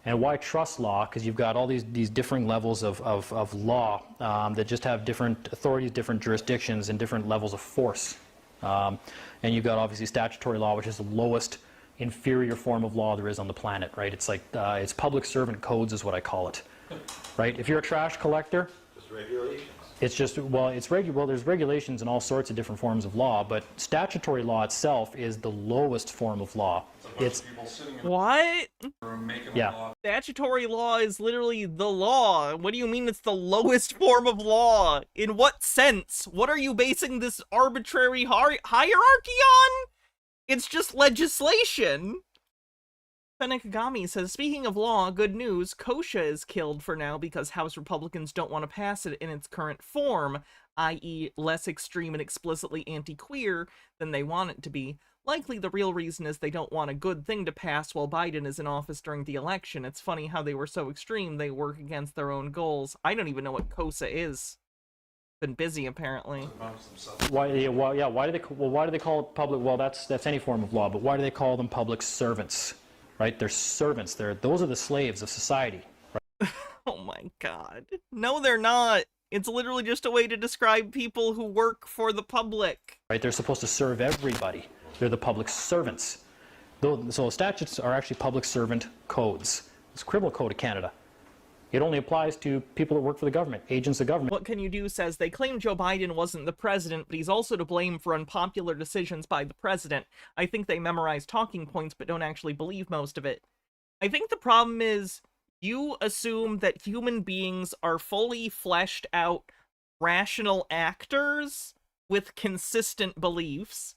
And why trust law? Because you've got all these differing levels of law that just have different authorities, different jurisdictions, and different levels of force. And you've got obviously statutory law, which is the lowest inferior form of law there is on the planet, right? It's like, it's public servant codes is what I call it, right? If you're a trash collector, Regulations. it's just, well, there's regulations in all sorts of different forms of law, but statutory law itself is the lowest form of law. What? Yeah. Statutory law is literally the law. What do you mean it's the lowest form of law? In what sense? What are you basing this arbitrary hierarchy on? It's just legislation. Fenekagami says, speaking of law, good news, Kosha is killed for now because House Republicans don't want to pass it in its current form, i.e. less extreme and explicitly anti-queer than they want it to be. Likely the real reason is they don't want a good thing to pass while Biden is in office during the election. It's funny how they were so extreme they work against their own goals. I don't even know what KOSA is. Been busy apparently. Why do they call it public? Well, that's any form of law, but why do they call them public servants? Right? They're servants. Those are the slaves of society. Right? Oh my god. No, they're not. It's literally just a way to describe people who work for the public. Right? They're supposed to serve everybody. They're the public servants. So statutes are actually public servant codes. It's a criminal code of Canada. It only applies to people that work for the government, agents of government. What can you do says, they claim Joe Biden wasn't the president, but he's also to blame for unpopular decisions by the president. I think they memorize talking points, but don't actually believe most of it. I think the problem is, you assume that human beings are fully fleshed out, rational actors with consistent beliefs.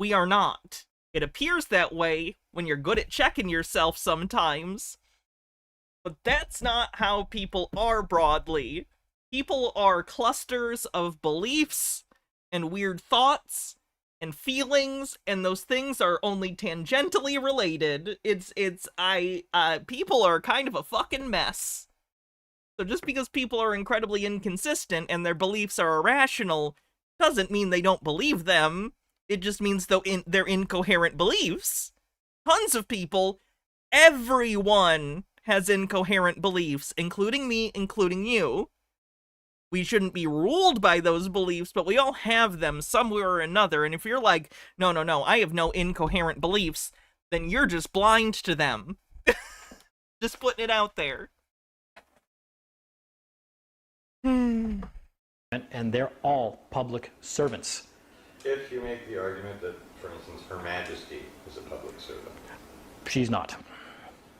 We are not. It appears that way when you're good at checking yourself sometimes. But that's not how people are broadly. People are clusters of beliefs and weird thoughts and feelings, and those things are only tangentially related. People are kind of a fucking mess. So just because people are incredibly inconsistent and their beliefs are irrational doesn't mean they don't believe them. It just means they're incoherent beliefs. Tons of people, everyone has incoherent beliefs, including me, including you. we shouldn't be ruled by those beliefs, but we all have them somewhere or another. And if you're like, no, I have no incoherent beliefs, then you're just blind to them. Just putting it out there. And they're all public servants. If you make the argument that, for instance, Her Majesty is a public servant. She's not.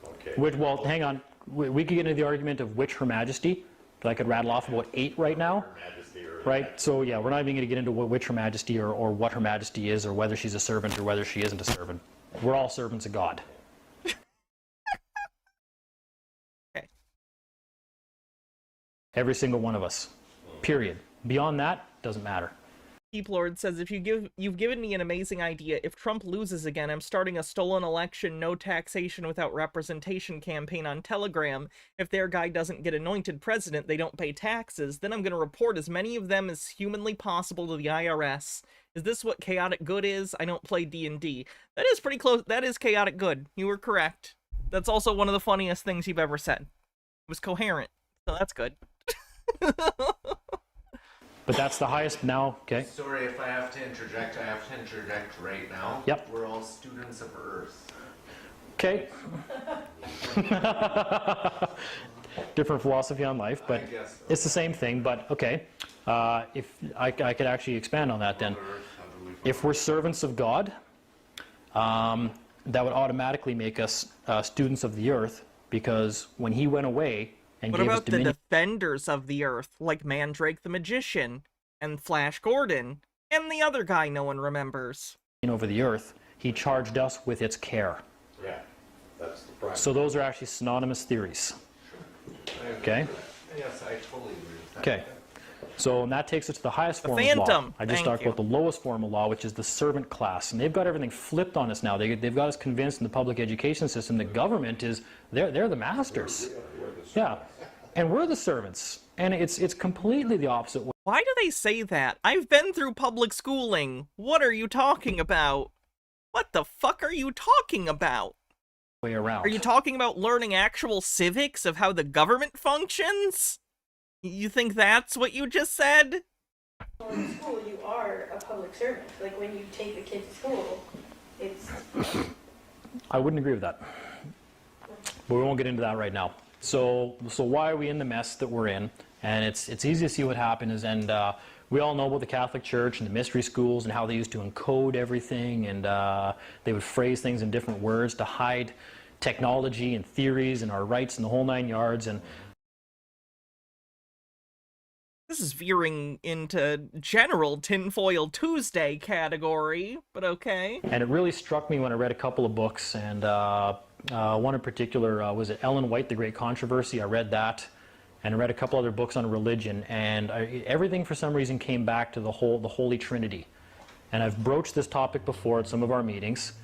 Okay. Well, hang on. We could get into the argument of which Her Majesty. I could rattle off about 8 right now. Her Majesty or Right? So yeah, we're not even going to get into which Her Majesty or what Her Majesty is or whether she's a servant or whether she isn't a servant. We're all servants of God. Okay. Every single one of us. Period. Beyond that, doesn't matter. Keep Lord says, you've given me an amazing idea. If Trump loses again, I'm starting a stolen election, no taxation without representation campaign on Telegram. If their guy doesn't get anointed president, they don't pay taxes. Then I'm going to report as many of them as humanly possible to the IRS. Is this what chaotic good is? I don't play D&D. That is pretty close. That is chaotic good. You were correct. That's also one of the funniest things you've ever said. It was coherent, so that's good. But that's the highest now, okay? Sorry if I have to interject. I have to interject right now. Yep. We're all students of Earth. Okay. Different philosophy on life, but it's the same thing. But okay, if I could actually expand on that then. If we're servants of God, that would automatically make us students of the earth, because when he went away and what gave us about the dominion, defenders of the earth, like Mandrake the Magician, and Flash Gordon, and the other guy no one remembers? over the earth, he charged us with its care. Yeah, that's the problem. So those are actually synonymous theories. Okay? Yes, I totally agree with that. Okay. So, and that takes us to the highest form of law. Phantom. I just Thank talked you. about the lowest form of law, which is the servant class. And they've got everything flipped on us now. They've got us convinced in the public education system that government is, they're the masters. Yeah. And we're the servants. And it's completely the opposite way. Why do they say that? I've been through public schooling. What are you talking about? What the fuck are you talking about? Way around. Are you talking about learning actual civics of how the government functions? You think that's what you just said? Well, in school, you are a public servant. Like, when you take a kid to school, it's... I wouldn't agree with that. But we won't get into that right now. So why are we in the mess that we're in? And it's easy to see what happens. And we all know about the Catholic Church and the mystery schools and how they used to encode everything, and they would phrase things in different words to hide technology and theories and our rights and the whole 9 yards. And this is veering into general tinfoil Tuesday category, but okay. And it really struck me when I read a couple of books, and one in particular, was it Ellen White, The Great Controversy? I read that, and I read a couple other books on religion, and everything for some reason came back to the Holy Trinity. And I've broached this topic before at some of our meetings,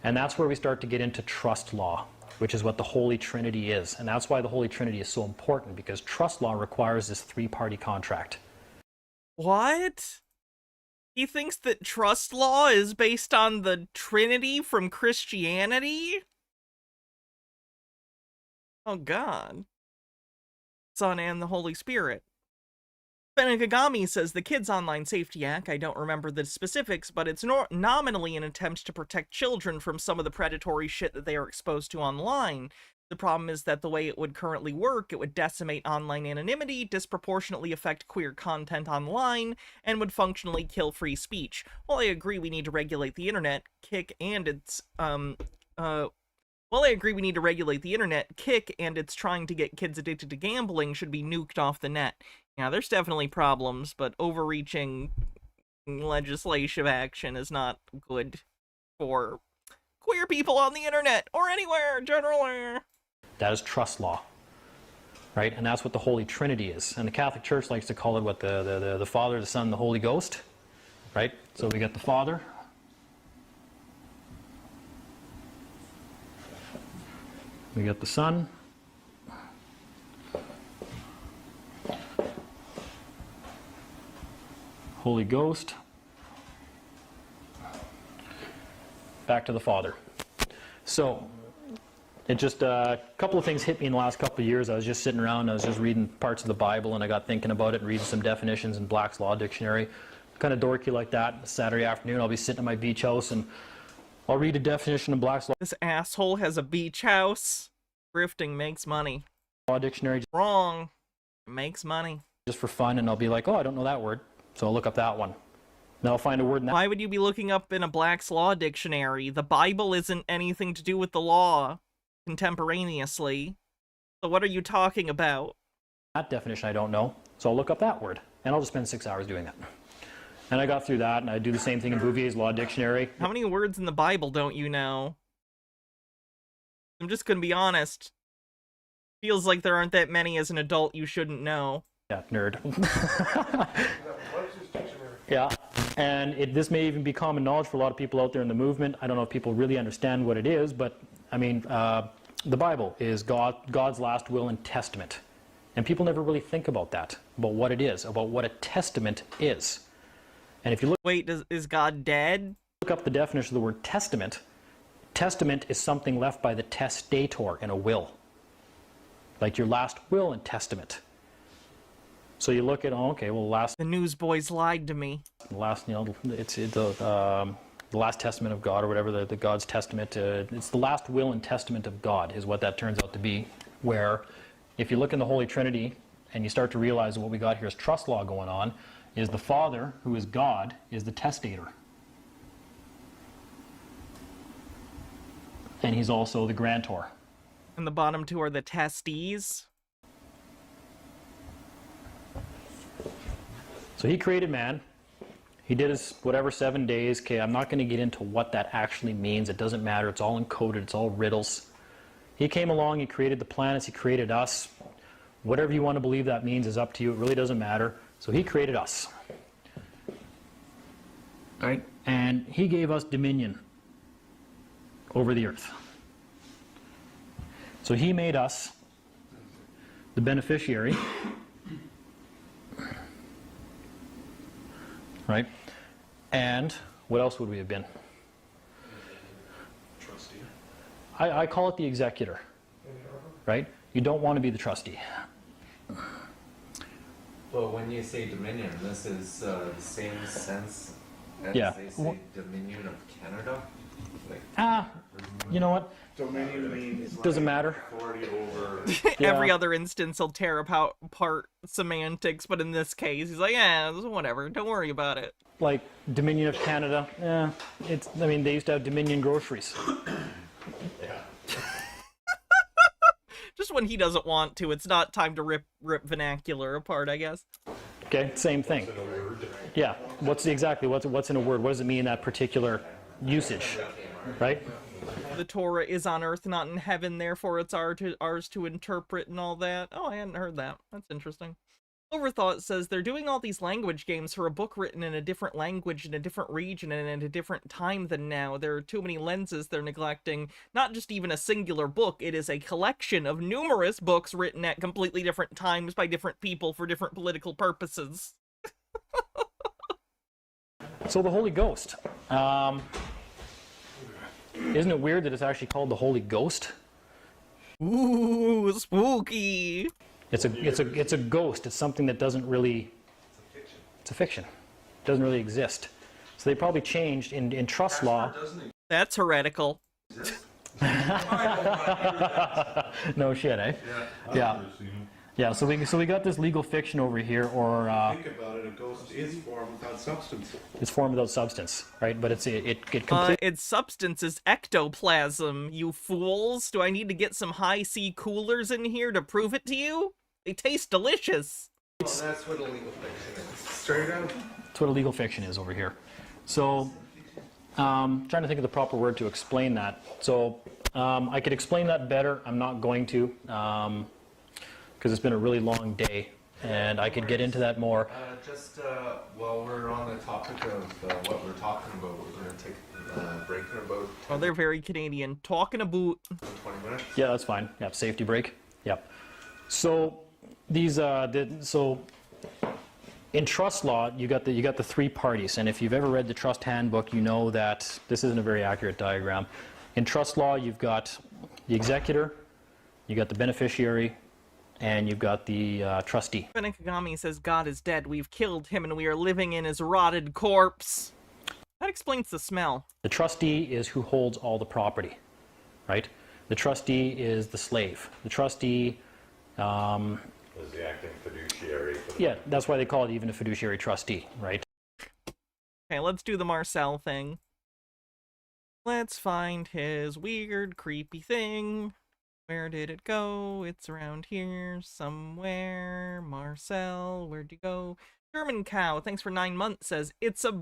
and that's where we start to get into trust law, which is what the Holy Trinity is. And that's why the Holy Trinity is so important, because trust law requires this 3-party contract. What? He thinks that trust law is based on the Trinity from Christianity? Oh God. Son and the Holy Spirit. Benegagami says the Kids Online Safety Act, I don't remember the specifics, but it's nominally an attempt to protect children from some of the predatory shit that they are exposed to online. The problem is that the way it would currently work, it would decimate online anonymity, disproportionately affect queer content online, and would functionally kill free speech. While I agree we need to regulate the internet, Kick and its trying to get kids addicted to gambling should be nuked off the net. Yeah, there's definitely problems, but overreaching legislative action is not good for queer people on the internet, or anywhere, generally. That is trust law, right? And that's what the Holy Trinity is. And the Catholic Church likes to call it what, the Father, the Son, the Holy Ghost, right? So we got the Father, we got the Son, Holy Ghost, back to the Father. So It just, a couple of things hit me in the last couple of years. I was just sitting around, I was just reading parts of the Bible, and I got thinking about it and reading some definitions in Black's Law Dictionary. Kind of dorky like that. Saturday afternoon, I'll be sitting at my beach house, and I'll read a definition of Black's Law. This asshole has a beach house. Grifting makes money. Law Dictionary. Wrong. It makes money. Just for fun, and I'll be like, oh, I don't know that word, so I'll look up that one. Then I'll find a word in that. Why would you be looking up in a Black's Law Dictionary? The Bible isn't anything to do with the law contemporaneously. So what are you talking about? That definition I don't know, so I'll look up that word, and I'll just spend 6 hours doing that. And I got through that, and I do the same thing in Bouvier's Law Dictionary. How many words in the Bible don't you know? I'm just gonna be honest. Feels like there aren't that many as an adult you shouldn't know. Yeah, nerd. Yeah, and this may even be common knowledge for a lot of people out there in the movement. I don't know if people really understand what it is, but I mean, the Bible is God's last will and testament. And people never really think about that, about what it is, about what a testament is. And if you look... Wait, is God dead? Look up the definition of the word testament. Testament is something left by the testator in a will. Like your last will and testament. So you look at, oh, okay, well, the newsboys lied to me. The last, you know, it's the last testament of God, or whatever, the God's testament. It's the last will and testament of God is what that turns out to be. Where, if you look in the Holy Trinity and you start to realize that what we got here is trust law going on, is the Father, who is God, is the testator. And he's also the grantor. And the bottom two are the testees. So he created man. He did his whatever 7 days. Okay, I'm not going to get into what that actually means. It doesn't matter. It's all encoded. It's all riddles. He came along. He created the planets. He created us. Whatever you want to believe that means is up to you. It really doesn't matter. So he created us. Right? And he gave us dominion over the earth. So he made us the beneficiary. Right? And what else would we have been? Trustee. I call it the executor. Right? You don't want to be the trustee. Well, when you say dominion, this is the same sense as they say Dominion of Canada? Like, you know what? Dominion means doesn't matter. Authority over. Every other instance will tear apart semantics, but in this case, he's like, yeah, whatever, don't worry about it. Like Dominion of Canada, I mean, they used to have Dominion groceries. Yeah. Just when he doesn't want to, it's not time to rip vernacular apart, I guess. Okay, same thing. Yeah, what's in a word? What does it mean in that particular usage, right? The Torah is on earth, not in heaven, therefore it's ours to interpret and all that. Oh, I hadn't heard that. That's interesting. Overthought says they're doing all these language games for a book written in a different language, in a different region, and in a different time than now. There are too many lenses they're neglecting. Not just even a singular book, it is a collection of numerous books written at completely different times by different people for different political purposes. So the Holy Ghost. Isn't it weird that it's actually called the Holy Ghost? Ooh, spooky. It's a ghost. It's something that doesn't really. It's a fiction. It doesn't really exist. So they probably changed in trust law. That's heretical. No shit, eh? Yeah. Yeah. So we got this legal fiction over here, or. Think about it. A ghost is form without substance. It's form without substance, right? But its substance is ectoplasm, you fools. Do I need to get some high C coolers in here to prove it to you? They taste delicious. Well, that's what a legal fiction is. Straight up. That's what a legal fiction is over here. So, trying to think of the proper word to explain that. So, I could explain that better. I'm not going to, because it's been a really long day, and I could get into that more. While we're on the topic of what we're talking about, we're going to take a break in about 10 Oh, they're very Canadian. Talking about 20 minutes. Yeah, that's fine. Yep, safety break. Yep. So these in trust law, you got the three parties, and if you've ever read the trust handbook, you know that this isn't a very accurate diagram. In trust law, you've got the executor, you got the beneficiary, and you've got the trustee. Benekagami says God is dead. We've killed him and we are living in his rotted corpse. That explains the smell. The trustee is who holds all the property, right? The trustee is the slave. The trustee... Is the acting fiduciary. For the yeah, that's why they call it even a fiduciary trustee, right? Okay, let's do the Marcel thing. Let's find his weird, creepy thing. Where did it go? It's around here somewhere. Marcel, where'd you go? German Cow, thanks for 9 months, says, it's a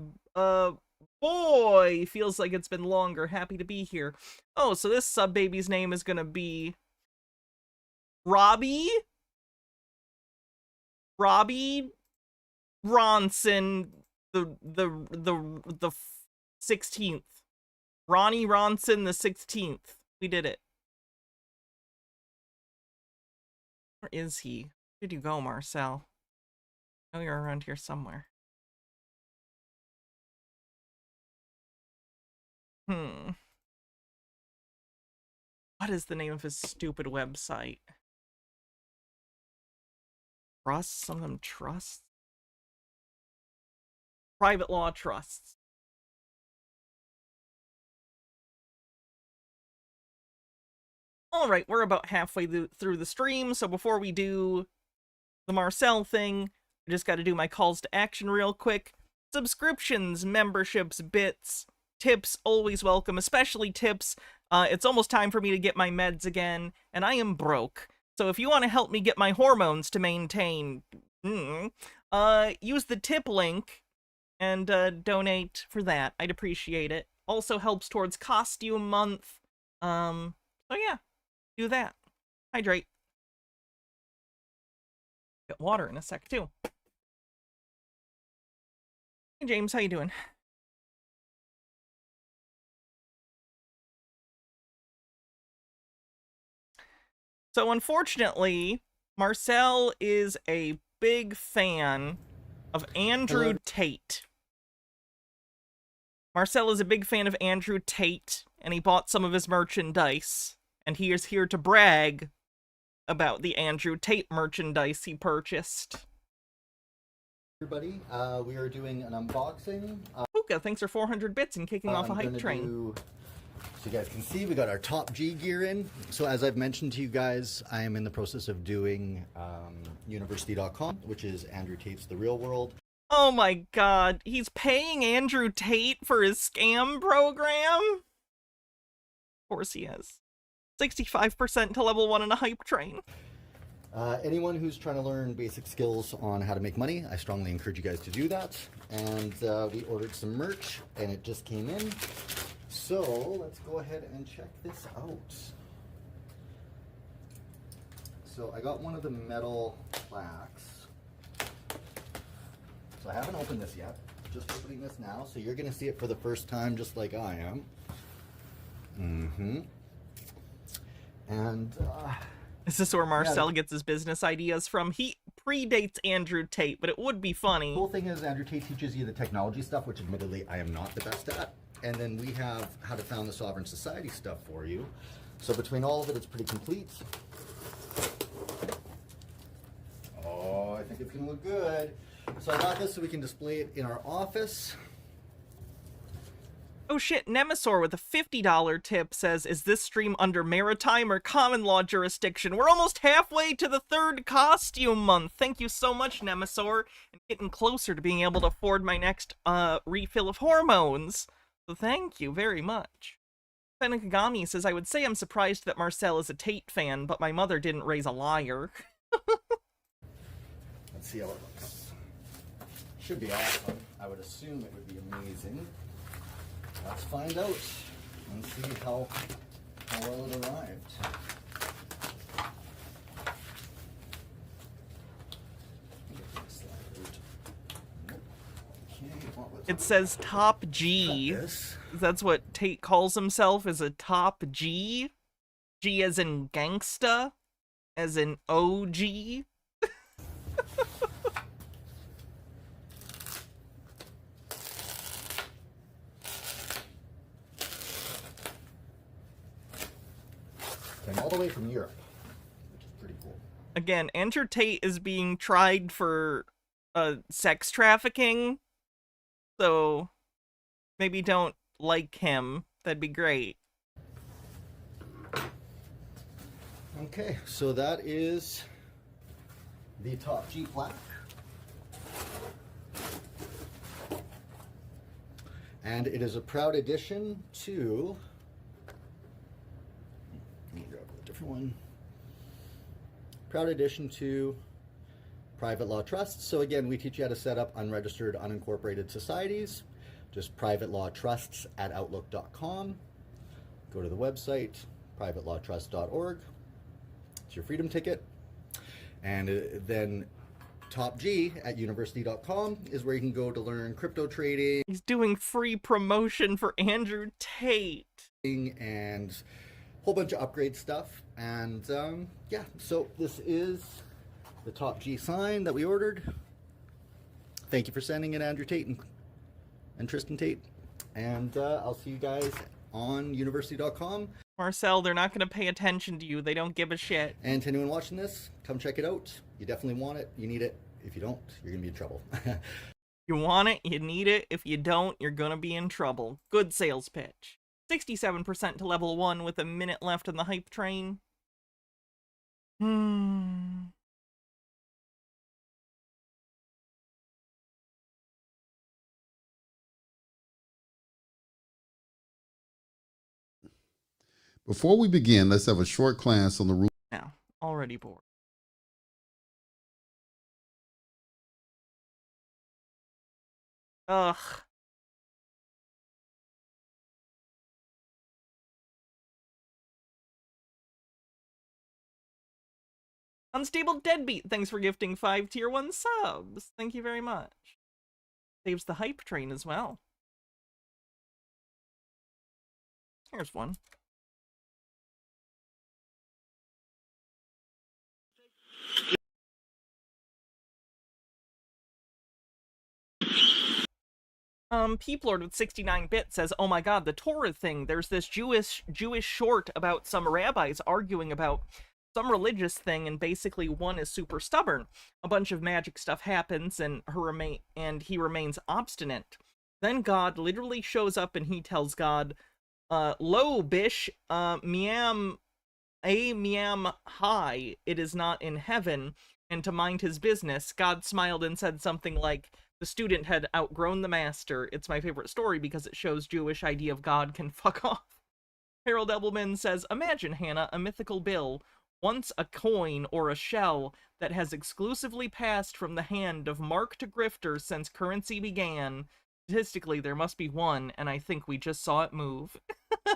boy. Feels like it's been longer. Happy to be here. Oh, so this sub-baby's name is gonna be Robbie Ronson, the 16th. Ronnie Ronson the 16th. We did it. Where is he? Where did you go, Marcel? I know you're around here somewhere. What is the name of his stupid website? Trust? Some of them trusts? Private law trusts. Alright, we're about halfway through the stream, so before we do the Marcel thing, I just gotta do my calls to action real quick. Subscriptions, memberships, bits, tips, always welcome, especially tips. It's almost time for me to get my meds again, and I am broke. So if you want to help me get my hormones to maintain, use the tip link and donate for that. I'd appreciate it. Also helps towards costume month. So yeah, do that. Hydrate. Get water in a sec too. Hey James, how you doing? So unfortunately, Marcel is a big fan of Andrew Tate. Marcel is a big fan of Andrew Tate, and he bought some of his merchandise, and he is here to brag about the Andrew Tate merchandise he purchased. Everybody, we are doing an unboxing. Puka, thanks for 400 bits and kicking off a hype train. So you guys can see we got our top G gear in. So as I've mentioned to you guys, I am in the process of doing university.com, which is Andrew Tate's The Real World. Oh my god, he's paying Andrew Tate for his scam program? Of course he is. 65% to level 1 in a hype train. Anyone who's trying to learn basic skills on how to make money, I strongly encourage you guys to do that. And we ordered some merch, and it just came in. So let's go ahead and check this out. So I got one of the metal plaques. So I haven't opened this yet, just opening this now. So you're gonna see it for the first time, just like I am. And is this where Marcel gets his business ideas from? He predates Andrew Tate, but it would be funny. The cool thing is Andrew Tate teaches you the technology stuff, which admittedly I am not the best at. And then we have how to found the Sovereign Society stuff for you. So between all of it, it's pretty complete. Oh, I think it's gonna look good. So I got this so we can display it in our office. Oh shit, Nemesaur with a $50 tip says, is this stream under maritime or common law jurisdiction? We're almost halfway to the 3rd costume month. Thank you so much, Nemesaur. And getting closer to being able to afford my next refill of hormones. So thank you very much. Fenakagami says, I would say I'm surprised that Marcel is a Tate fan, but my mother didn't raise a liar. Let's see how it looks. Should be awesome. I would assume it would be amazing. Let's find out and see how well it arrived. It says top G. That's what Tate calls himself, is a top G. G as in gangsta, as in OG. the way from Europe, which is pretty cool. Again, Andrew Tate is being tried for sex trafficking, so maybe don't like him. That'd be great. Okay, so that is the Top G plaque. And it is a proud addition to, let me grab a different one. Proud addition to private law trusts. So again, we teach you how to set up unregistered, unincorporated societies. Just privatelawtrusts@outlook.com. Go to the website, privatelawtrust.org. It's your freedom ticket. And then Top G at university.com is where you can go to learn crypto trading. He's doing free promotion for Andrew Tate. And a whole bunch of upgrade stuff. And yeah, so this is the Top G sign that we ordered. Thank you for sending it, Andrew Tate and Tristan Tate. And I'll see you guys on university.com. Marcel, they're not going to pay attention to you. They don't give a shit. And to anyone watching this, come check it out. You definitely want it. You need it. If you don't, you're going to be in trouble. You want it, you need it. If you don't, you're going to be in trouble. Good sales pitch. 67% to level 1 with a minute left on the hype train. Before we begin, let's have a short class on the rules. Now, already bored. Ugh. Unstable Deadbeat, thanks for gifting 5 tier 1 subs. Thank you very much. Saves the hype train as well. Here's one. Peeplord with 69 bits says, oh my god, the Torah thing. There's this Jewish short about some rabbis arguing about some religious thing, and basically one is super stubborn. A bunch of magic stuff happens, and he remains obstinate. Then God literally shows up, and he tells God, "Lo, bish, miam hi, it is not in heaven," and to mind his business. God smiled and said something like, "The student had outgrown the master." It's my favorite story because it shows Jewish idea of God can fuck off. Harold Elbelman says, imagine, Hannah, a mythical bill, once a coin or a shell that has exclusively passed from the hand of mark to grifter since currency began. Statistically, there must be one, and I think we just saw it move.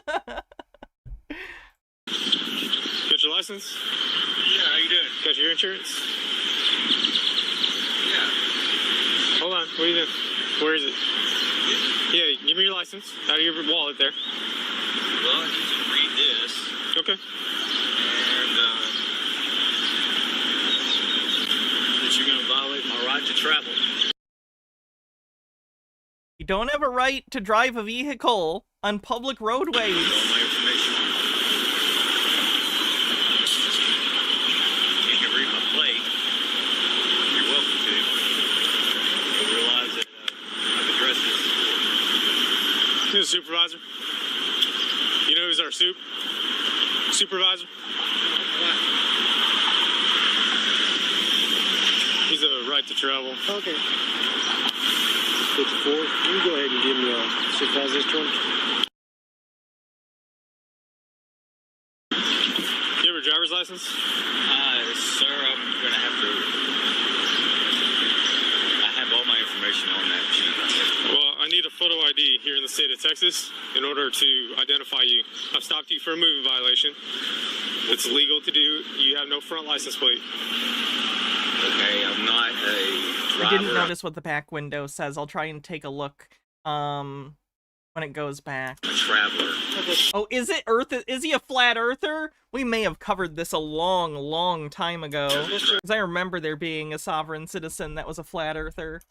Got your license? Yeah, how you doing? Got your insurance? Yeah. Hold on, what are you doing? Where is it? Yeah, give me your license out of your wallet there. Well, I need to read this. Okay. And that you're going to violate my right to travel. You don't have a right to drive a vehicle on public roadways. All my information. You can read my plate. You're welcome to. You'll realize that I've addressed this. He's the supervisor. You know who's our supervisor? He's a right to travel. Okay. 54. You can go ahead and give me a supervisor's term. You have a driver's license? Sir, I'm going to have to... I have all my information on that sheet. Well, I need a photo ID here in the state of Texas in order to identify you. I've stopped you for a moving violation. It's legal to do. You have no front license plate. Okay, I'm not a driver. I didn't notice what the back window says. I'll try and take a look when it goes back. A traveler. Oh, is it Earth? Is he a flat earther? We may have covered this a long, long time ago. Because I remember there being a sovereign citizen that was a flat earther.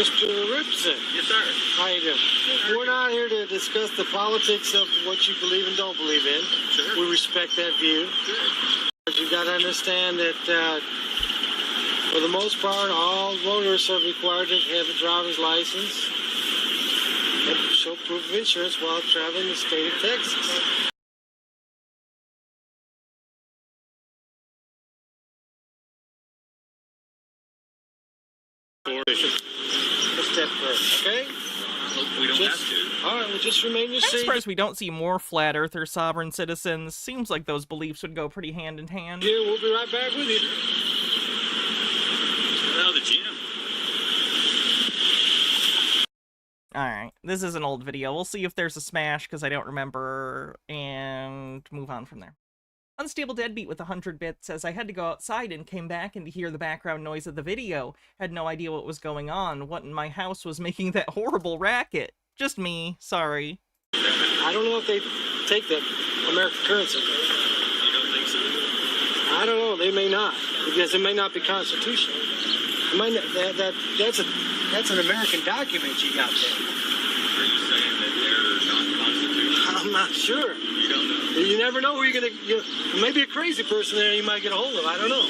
Mr. Rips? sir. Yes, sir. How you doing? We're not here to discuss the politics of what you believe and don't believe in. Sure. We respect that view. But you've got to understand that for the most part, all motorists are required to have a driver's license and show proof of insurance while traveling the state of Texas. A step further, okay? We don't have to. All right, well, just remain your I'm seat. surprised we don't see more flat earther sovereign citizens. Seems like those beliefs would go pretty hand in hand. Here, we'll be right back with you. Well, the gym. Alright, this is an old video. We'll see if there's a smash, because I don't remember, and move on from there. Unstable Deadbeat with 100 bits says, I had to go outside and came back and to hear the background noise of the video. Had no idea what was going on. What in my house was making that horrible racket? Just me. Sorry. I don't know if they take the American currency. You don't think so? I don't know. They may not, because it may not be constitutional. It might not, that's an American document you got there. Are you saying that they're not constitutional? I'm not sure. You don't know? You never know who you're gonna. Maybe a crazy person there you might get a hold of. I don't know.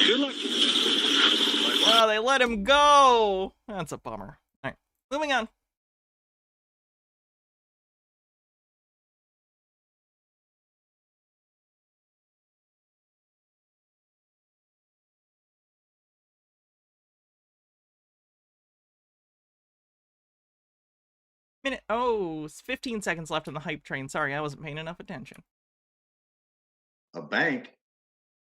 Good luck. Wow, they let him go! That's a bummer. Alright, moving on. It's 15 seconds left on the hype train. Sorry, I wasn't paying enough attention. A bank,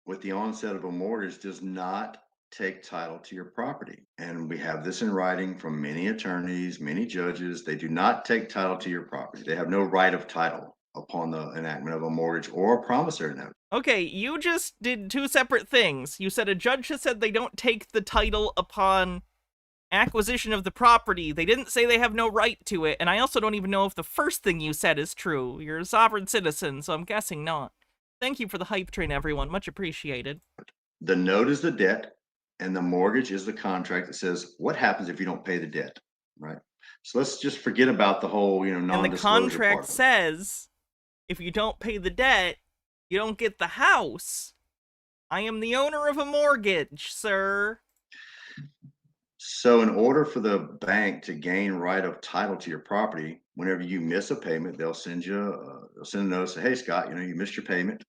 with the onset of a mortgage, does not take title to your property. And we have this in writing from many attorneys, many judges. They do not take title to your property. They have no right of title upon the enactment of a mortgage or a promissory note. Okay, you just did two separate things. You said a judge has said they don't take the title upon acquisition of the property. They didn't say they have no right to it, and I also don't even know if the first thing you said is true. You're a sovereign citizen, so I'm guessing not. Thank you for the hype train, everyone. Much appreciated. The note is the debt, and the mortgage is the contract that says what happens if you don't pay the debt, right? So let's just forget about the whole, non-disclosure And the contract part of it. says, if you don't pay the debt, you don't get the house. I am the owner of a mortgage, sir. So in order for the bank to gain right of title to your property, whenever you miss a payment, they'll send you a notice, say, hey, Scott, you missed your payment.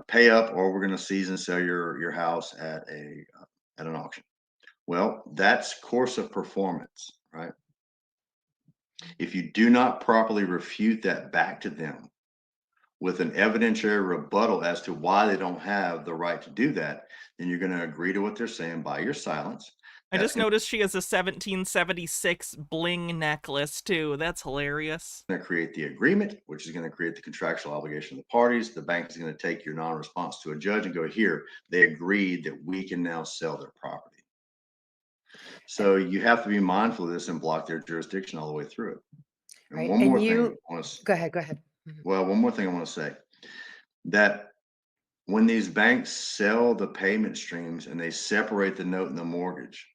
Pay up, or we're going to seize and sell your house at an auction. Well, that's course of performance, right? If you do not properly refute that back to them with an evidentiary rebuttal as to why they don't have the right to do that, then you're going to agree to what they're saying by your silence. I just noticed she has a 1776 bling necklace, too. That's hilarious. Going to create the agreement, which is going to create the contractual obligation of the parties. The bank is going to take your non-response to a judge and go, here, they agreed that we can now sell their property. So you have to be mindful of this and block their jurisdiction all the way through it. And Right. one And more you thing. go ahead. Well, one more thing I want to say, that when these banks sell the payment streams and they separate the note and the mortgage,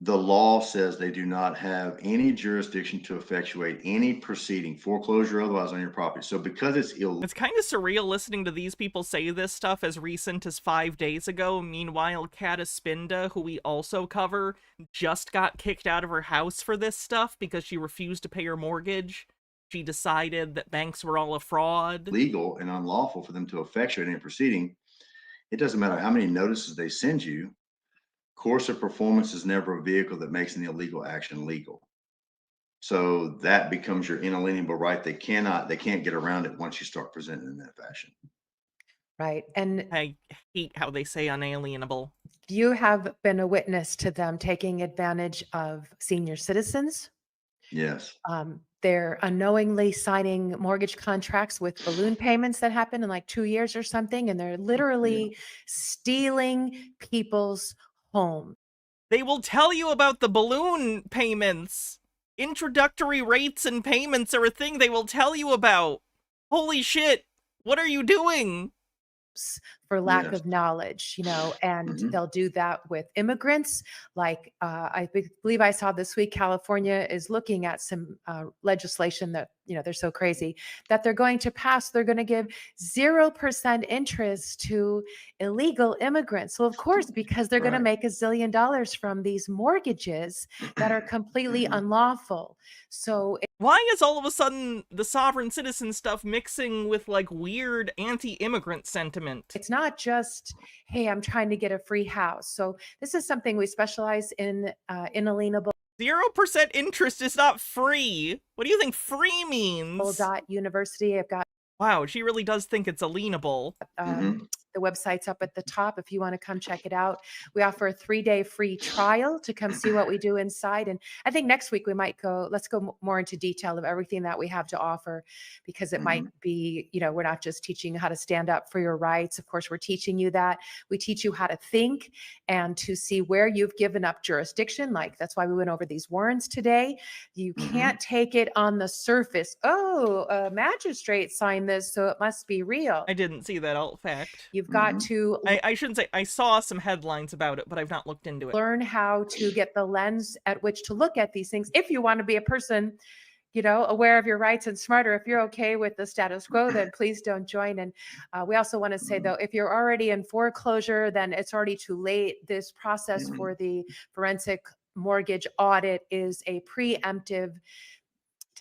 the law says they do not have any jurisdiction to effectuate any proceeding, foreclosure or otherwise, on your property. So because it's illegal. It's kind of surreal listening to these people say this stuff as recent as 5 days ago. Meanwhile, Cataspinda, who we also cover, just got kicked out of her house for this stuff because she refused to pay her mortgage. She decided that banks were all a fraud. Legal and unlawful for them to effectuate any proceeding. It doesn't matter how many notices they send you. Course of performance is never a vehicle that makes an illegal action legal. So that becomes your inalienable right. They can't get around it once you start presenting in that fashion. Right. And I hate how they say unalienable. you have been a witness to them taking advantage of senior citizens. Yes. They're unknowingly signing mortgage contracts with balloon payments that happen in like 2 years or something, and they're literally stealing people's homes. They will tell you about the balloon payments. Introductory rates and payments are a thing they will tell you about. Holy shit. What are you doing? for lack Yes. of knowledge, you know, and Mhm. they'll do that with immigrants. Like I believe I saw this week, California is looking at some legislation that, you know, they're so crazy that they're going to pass. They're going to give 0% interest to illegal immigrants. Well, of course, because they're going to Right. make $1 zillion from these mortgages that are completely Mhm. unlawful. So Why is all of a sudden the sovereign citizen stuff mixing with like weird anti-immigrant sentiment? it's not just, hey, I'm trying to get a free house. So this is something we specialize in inalienable 0% interest is not free. What do you think free means? .university. I've got Wow, she really does think it's alienable. the website's up at the top if you want to come check it out. We offer a 3-day free trial to come see what we do inside. And I think next week we might let's go more into detail of everything that we have to offer, because it might be, you know, we're not just teaching you how to stand up for your rights. Of course, we're teaching you that. We teach you how to think and to see where you've given up jurisdiction. Like that's why we went over these warrants today. You can't take it on the surface. Oh, a magistrate signed this, so it must be real. I didn't see that alt fact. You've got to I shouldn't say, I saw some headlines about it, but I've not looked into it. learn how to get the lens at which to look at these things. If you want to be a person, you know, aware of your rights and smarter, if you're okay with the status quo, then please don't join. And we also want to say, though, if you're already in foreclosure, then it's already too late. This process for the forensic mortgage audit is a preemptive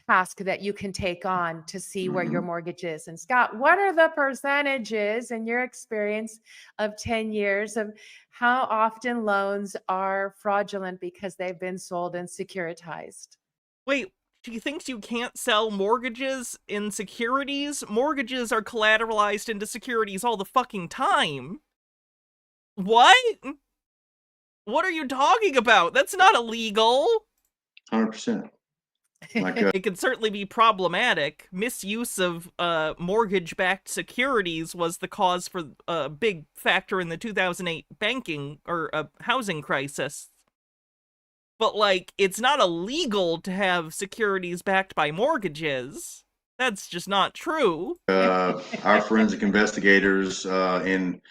task that you can take on to see where your mortgage is. And Scott, what are the percentages in your experience of 10 years of how often loans are fraudulent because they've been sold and securitized? Wait, she thinks you can't sell mortgages in securities? Mortgages are collateralized into securities all the fucking time. What? What are you talking about? That's not illegal. 100%. It can certainly be problematic. Misuse of mortgage-backed securities was the cause for a big factor in the 2008 banking or housing crisis. But, like, it's not illegal to have securities backed by mortgages. That's just not true. Our forensic investigators, in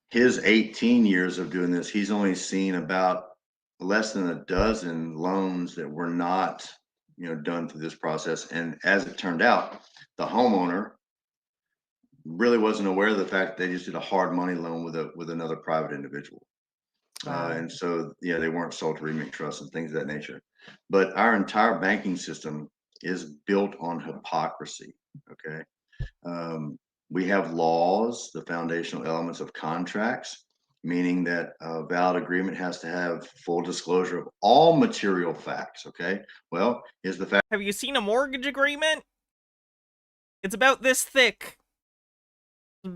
his 18 years of doing this, he's only seen about less than a dozen loans that were not, you know, done through this process. And as it turned out, the homeowner really wasn't aware of the fact that they just did a hard money loan with another private individual. And so, yeah, they weren't sold to remake trusts and things of that nature. But our entire banking system is built on hypocrisy. Okay. We have laws, the foundational elements of contracts, meaning that a valid agreement has to have full disclosure of all material facts. Okay. Well, is the fact. Have you seen a mortgage agreement? It's about this thick.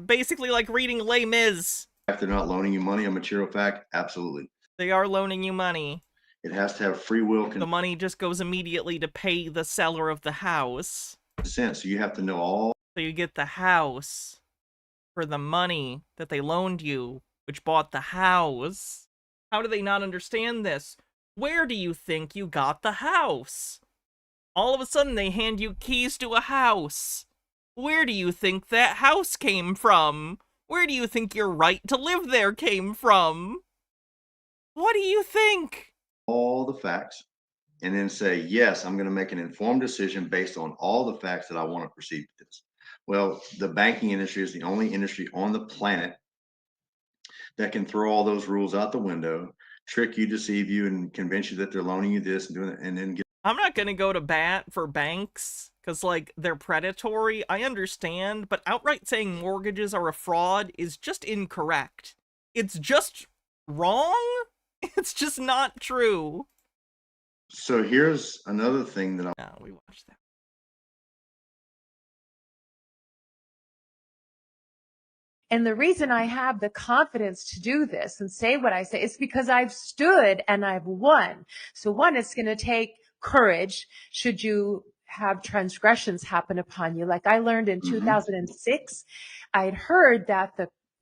Basically like reading Les Mis. If they're not loaning you money, a material fact, absolutely. They are loaning you money. It has to have free will The money just goes immediately to pay the seller of the house. consent. So you have to know all. So you get the house for the money that they loaned you, which bought the house. How do they not understand this? Where do you think you got the house? All of a sudden they hand you keys to a house. Where do you think that house came from? Where do you think your right to live there came from? What do you think? All the facts and then say, yes, I'm going to make an informed decision based on all the facts that I want to proceed with this. Well, the banking industry is the only industry on the planet that can throw all those rules out the window, trick you, deceive you, and convince you that they're loaning you this and doing it, and then get. I'm not going to go to bat for banks because, like, they're predatory. I understand, but outright saying mortgages are a fraud is just incorrect. It's just wrong. It's just not true. So here's another thing that we watched that. And the reason I have the confidence to do this and say what I say is because I've stood and I've won. So one, it's going to take courage should you have transgressions happen upon you. Like I learned in 2006, I had heard that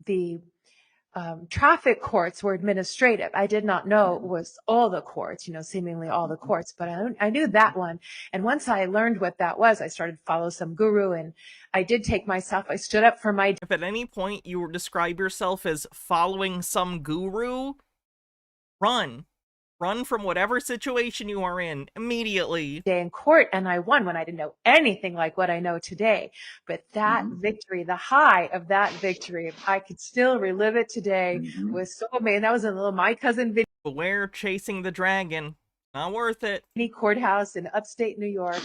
the traffic courts were administrative. I did not know it was all the courts, seemingly all the courts, but I knew that one. And once I learned what that was, I started to follow some guru, and I did take myself, I stood up for my... If at any point you describe yourself as following some guru, run. Run from whatever situation you are in immediately. Day in court, and I won when I didn't know anything like what I know today. But that victory, the high of that victory, if I could still relive it today, was so amazing. That was a little My Cousin video. Beware chasing the dragon. Not worth it. Courthouse in upstate New York,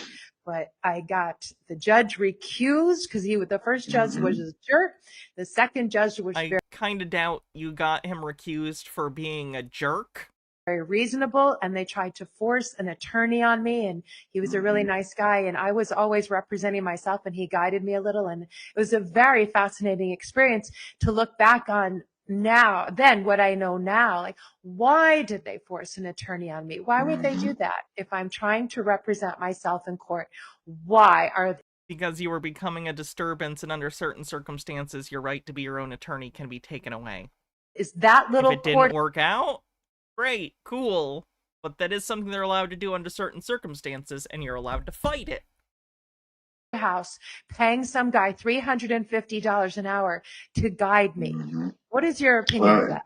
but I got the judge recused because the first judge was a jerk. The second judge was I kind of doubt you got him recused for being a jerk. Very reasonable, and they tried to force an attorney on me, and he was a really nice guy, and I was always representing myself, and he guided me a little, and it was a very fascinating experience to look back on now, then what I know now, like, why did they force an attorney on me? Why would they do that? If I'm trying to represent myself in court, why are they? Because you were becoming a disturbance, and under certain circumstances, your right to be your own attorney can be taken away. Is that little if it didn't work out? Great, cool, but that is something they're allowed to do under certain circumstances, and you're allowed to fight it. House paying some guy $350 an hour to guide me. What is your opinion of that?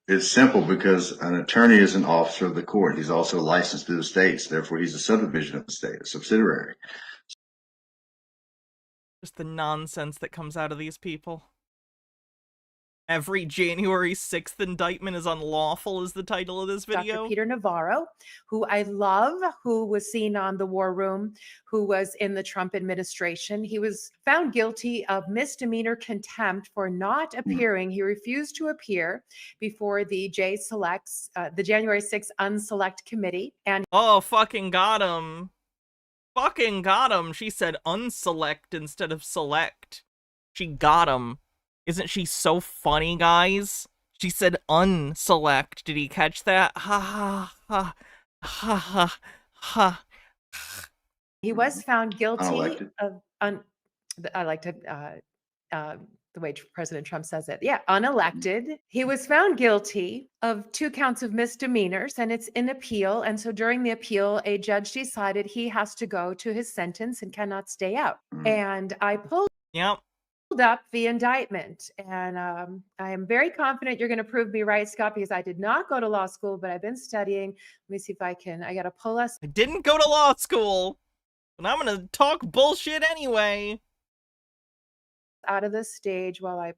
It's simple because an attorney is an officer of the court. He's also licensed through the states. Therefore, he's a subdivision of the state, a subsidiary. Just the nonsense that comes out of these people. Every January 6th indictment is unlawful is the title of this video. Dr. Peter Navarro, who I love, who was seen on The War Room, who was in the Trump administration. He was found guilty of misdemeanor contempt for not appearing. He refused to appear before the January 6th Unselect Committee. And oh, fucking got him. Fucking got him. She said unselect instead of select. She got him. Isn't she so funny, guys? She said unselect. Did he catch that? Ha ha ha ha ha ha. He was found guilty of I like to the way President Trump says it. Yeah, unelected. He was found guilty of 2 counts of misdemeanors, and it's in appeal. And so during the appeal, a judge decided he has to go to his sentence and cannot stay out. And I pulled up the indictment, and I am very confident you're going to prove me right, Scott, because I did not go to law school, but I've been studying. Let me see if I got to pull us. I didn't go to law school, and I'm going to talk bullshit anyway. Out of the stage while I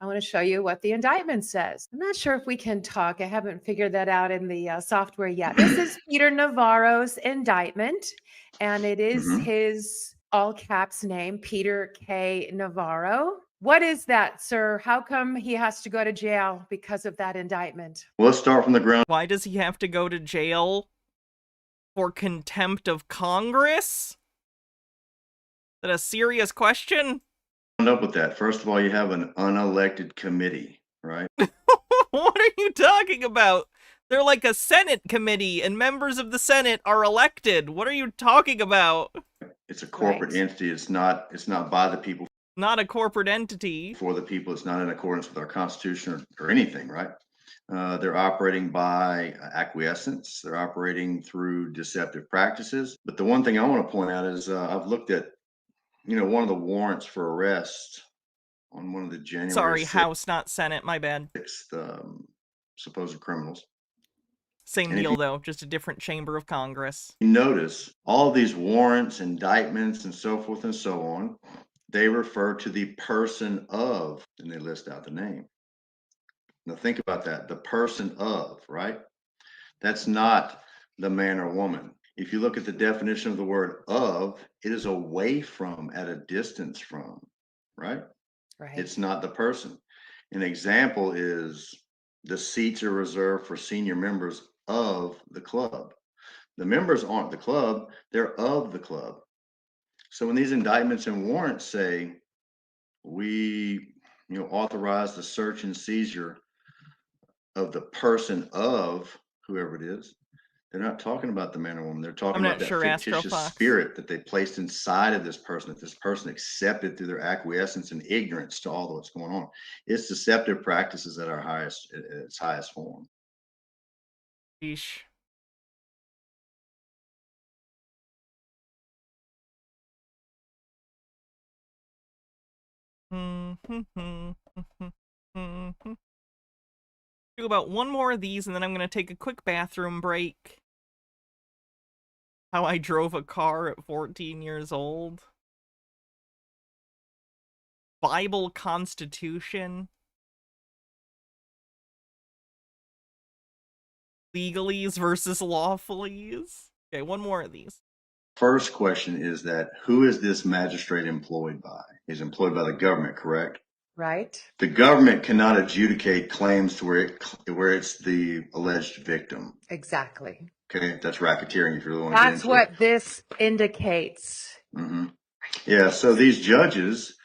want to show you what the indictment says. I'm not sure if we can talk. I haven't figured that out in the software yet. This is Peter Navarro's indictment, and it is his all caps name, Peter K. Navarro. What is that, sir? How come he has to go to jail because of that indictment? Well, let's start from the ground. Why does he have to go to jail? For contempt of Congress? Is that a serious question? Up with that. First of all, you have an unelected committee, right? What are you talking about? They're like a Senate committee, and members of the Senate are elected. What are you talking about? It's a corporate entity. It's not by the people. Not a corporate entity. For the people. It's not in accordance with our Constitution or anything, right? They're operating by acquiescence. They're operating through deceptive practices. But the one thing I want to point out is I've looked at one of the warrants for arrest on one of the January. Sorry, House, not Senate. My bad. Supposed criminals. Same deal, though. Just a different chamber of Congress. You notice all these warrants, indictments, and so forth and so on. They refer to the person of, and they list out the name. Now think about that. The person of, right? That's not the man or woman. If you look at the definition of the word of, it is away from, at a distance from, right? Right. It's not the person. An example is the seats are reserved for senior members of the club. The members aren't the club, they're of the club. So when these indictments and warrants say, we authorize the search and seizure of the person of whoever it is, They're not talking about the man or woman. They're talking I'm not about that sure, fictitious Astrofox. spirit that they placed inside of this person, that this person accepted through their acquiescence and ignorance to all that's going on. It's deceptive practices at our highest, at its highest form. Sheesh. Do about one more of these, and then I'm going to take a quick bathroom break. How I drove a car at 14 years old. Bible Constitution. Legalese versus lawfulese. Okay, one more of these. First question is that who is this magistrate employed by? He's employed by the government, correct? Right. The government cannot adjudicate claims to where it's the alleged victim. Exactly. Okay, that's racketeering if you really want to get That's into it. what this indicates. Mm-hmm. Yeah, so these judges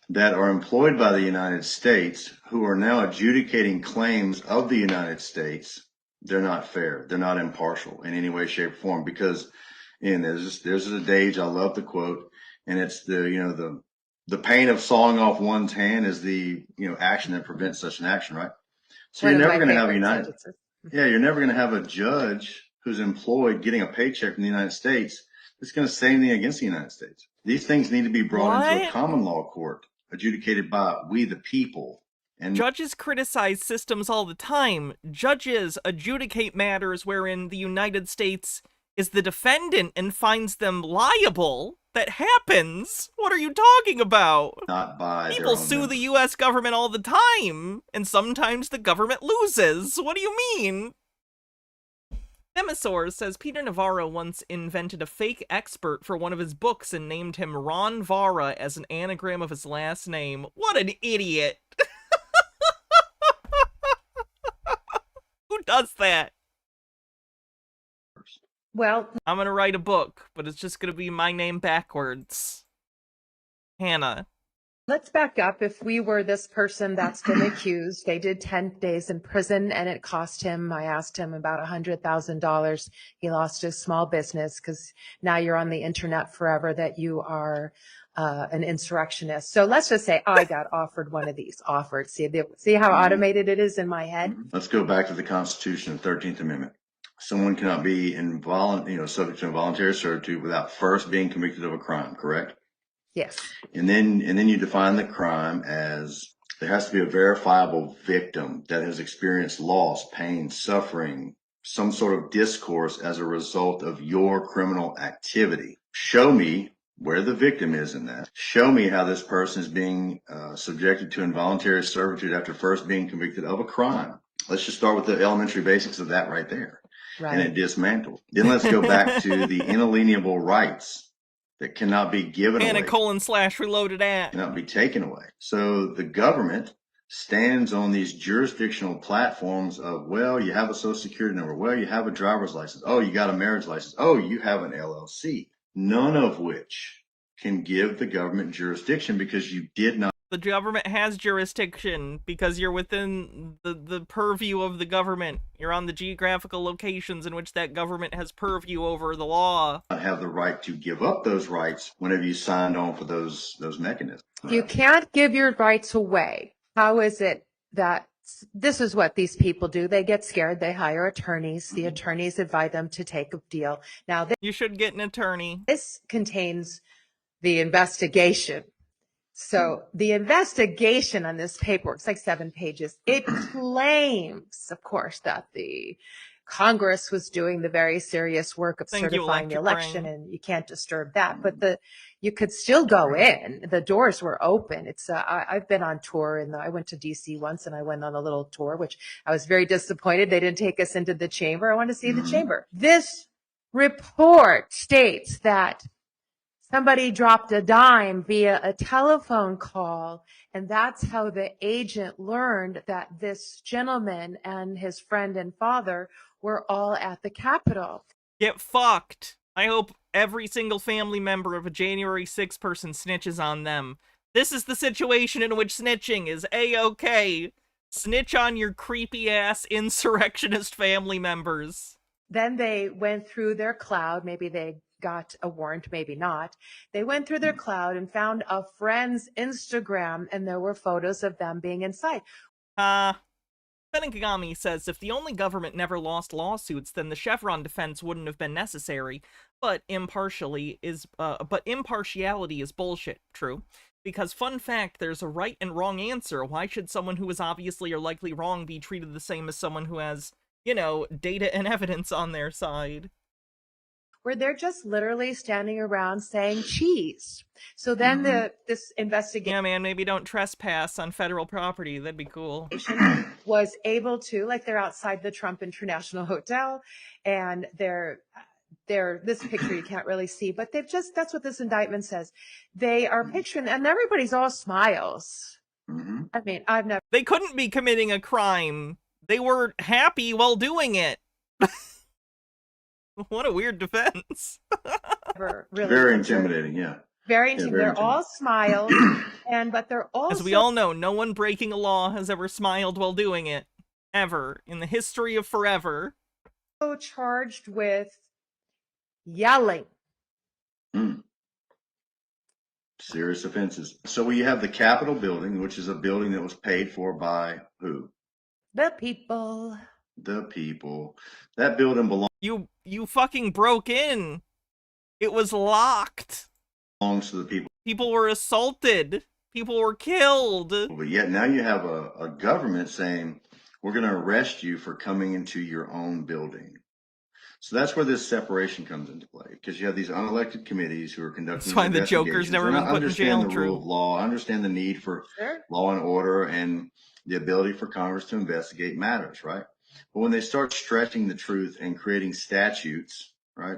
that are employed by the United States who are now adjudicating claims of the United States, they're not fair. They're not impartial in any way, shape, or form. Because, and there's a adage, I love the quote, and it's the pain of sawing off one's hand is the action that prevents such an action, right? So One you're of never my going to have a favorite United, sentences. yeah, you're never going to have a judge who's employed getting a paycheck from the United States that's going to say anything against the United States. These things need to be brought into a What? common law court, adjudicated by we the people. And Judges criticize systems all the time. Judges adjudicate matters wherein the United States is the defendant and finds them liable. That happens. What are you talking about? not by their People own sue members. the US government all the time, and sometimes the government loses. What do you mean? Nemesaur says Peter Navarro once invented a fake expert for one of his books and named him Ron Vara as an anagram of his last name. What an idiot! Who does that? Well, I'm gonna write a book, but it's just gonna be my name backwards. Hannah. let's back up. If we were this person that's been accused, they did 10 days in prison and it cost him, I asked him, about $100,000. He lost his small business because now you're on the internet forever that you are an insurrectionist. So let's just say I got offered one of these. See how automated it is in my head? Let's go back to the Constitution, the 13th Amendment. Someone cannot be subject to involuntary servitude without first being convicted of a crime, correct? Yes. And then you define the crime as there has to be a verifiable victim that has experienced loss, pain, suffering, some sort of discourse as a result of your criminal activity. Show me where the victim is in that. Show me how this person is being subjected to involuntary servitude after first being convicted of a crime. Let's just start with the elementary basics of that right there. Right. And it dismantled. Then let's go back to the inalienable rights that cannot be given And away. a : reloaded at. Cannot be taken away. So the government stands on these jurisdictional platforms of, well, you have a social security number. Well, you have a driver's license. Oh, you got a marriage license. Oh, you have an LLC. None of which can give the government jurisdiction because you did not. The government has jurisdiction because you're within the purview of the government. You're on the geographical locations in which that government has purview over the law. Have the right to give up those rights whenever you signed on for those mechanisms. You can't give your rights away. How is it that this is what these people do? They get scared. They hire attorneys. The attorneys advise them to take a deal. Now, you should get an attorney. This contains the investigation. So the investigation on this paperwork, it's like 7 pages. It claims, of course, that the Congress was doing the very serious work of certifying the election, and you can't disturb that. But you could still go in. The doors were open. It's I've been on tour, and I went to DC once, and I went on a little tour, which I was very disappointed they didn't take us into the chamber. I want to see the chamber. This report states that somebody dropped a dime via a telephone call, and that's how the agent learned that this gentleman and his friend and father were all at the Capitol. Get fucked. I hope every single family member of a January 6th person snitches on them. This is the situation in which snitching is A-okay. Snitch on your creepy-ass insurrectionist family members. Then they went through their cloud. Maybe they got a warrant, maybe not. They went through their cloud and found a friend's Instagram, and there were photos of them being inside. Benigami says if the only government never lost lawsuits, then the Chevron defense wouldn't have been necessary. But impartiality is bullshit. True. Because fun fact, there's a right and wrong answer. Why should someone who is obviously or likely wrong be treated the same as someone who has, you know, data and evidence on their side? Where they're just literally standing around saying cheese. So then this investigation, Yeah, man, maybe don't trespass on federal property. That'd be cool. Was able to, like, they're outside the Trump International Hotel, and they're this picture you can't really see, but that's what this indictment says. They are picturing, and everybody's all smiles. I mean, I've never. They couldn't be committing a crime. They were happy while doing it. What a weird defense. Really very intimidating, yeah. Very intimidating. They're all smiles, but they're also. As we all know, no one breaking a law has ever smiled while doing it. Ever. In the history of forever. Charged with yelling. Serious offenses. So we have the Capitol building, which is a building that was paid for by who? The people. The people. That building belongs. You fucking broke in. It was locked. Belongs to the people. People were assaulted. People were killed. But yet now you have a government saying, we're going to arrest you for coming into your own building. So that's where this separation comes into play, because you have these unelected committees who are conducting. That's why the Joker's never been put in jail. Understand the rule of law, understand the need for law and order, and the ability for Congress to investigate matters, right? But when they start stretching the truth and creating statutes, right,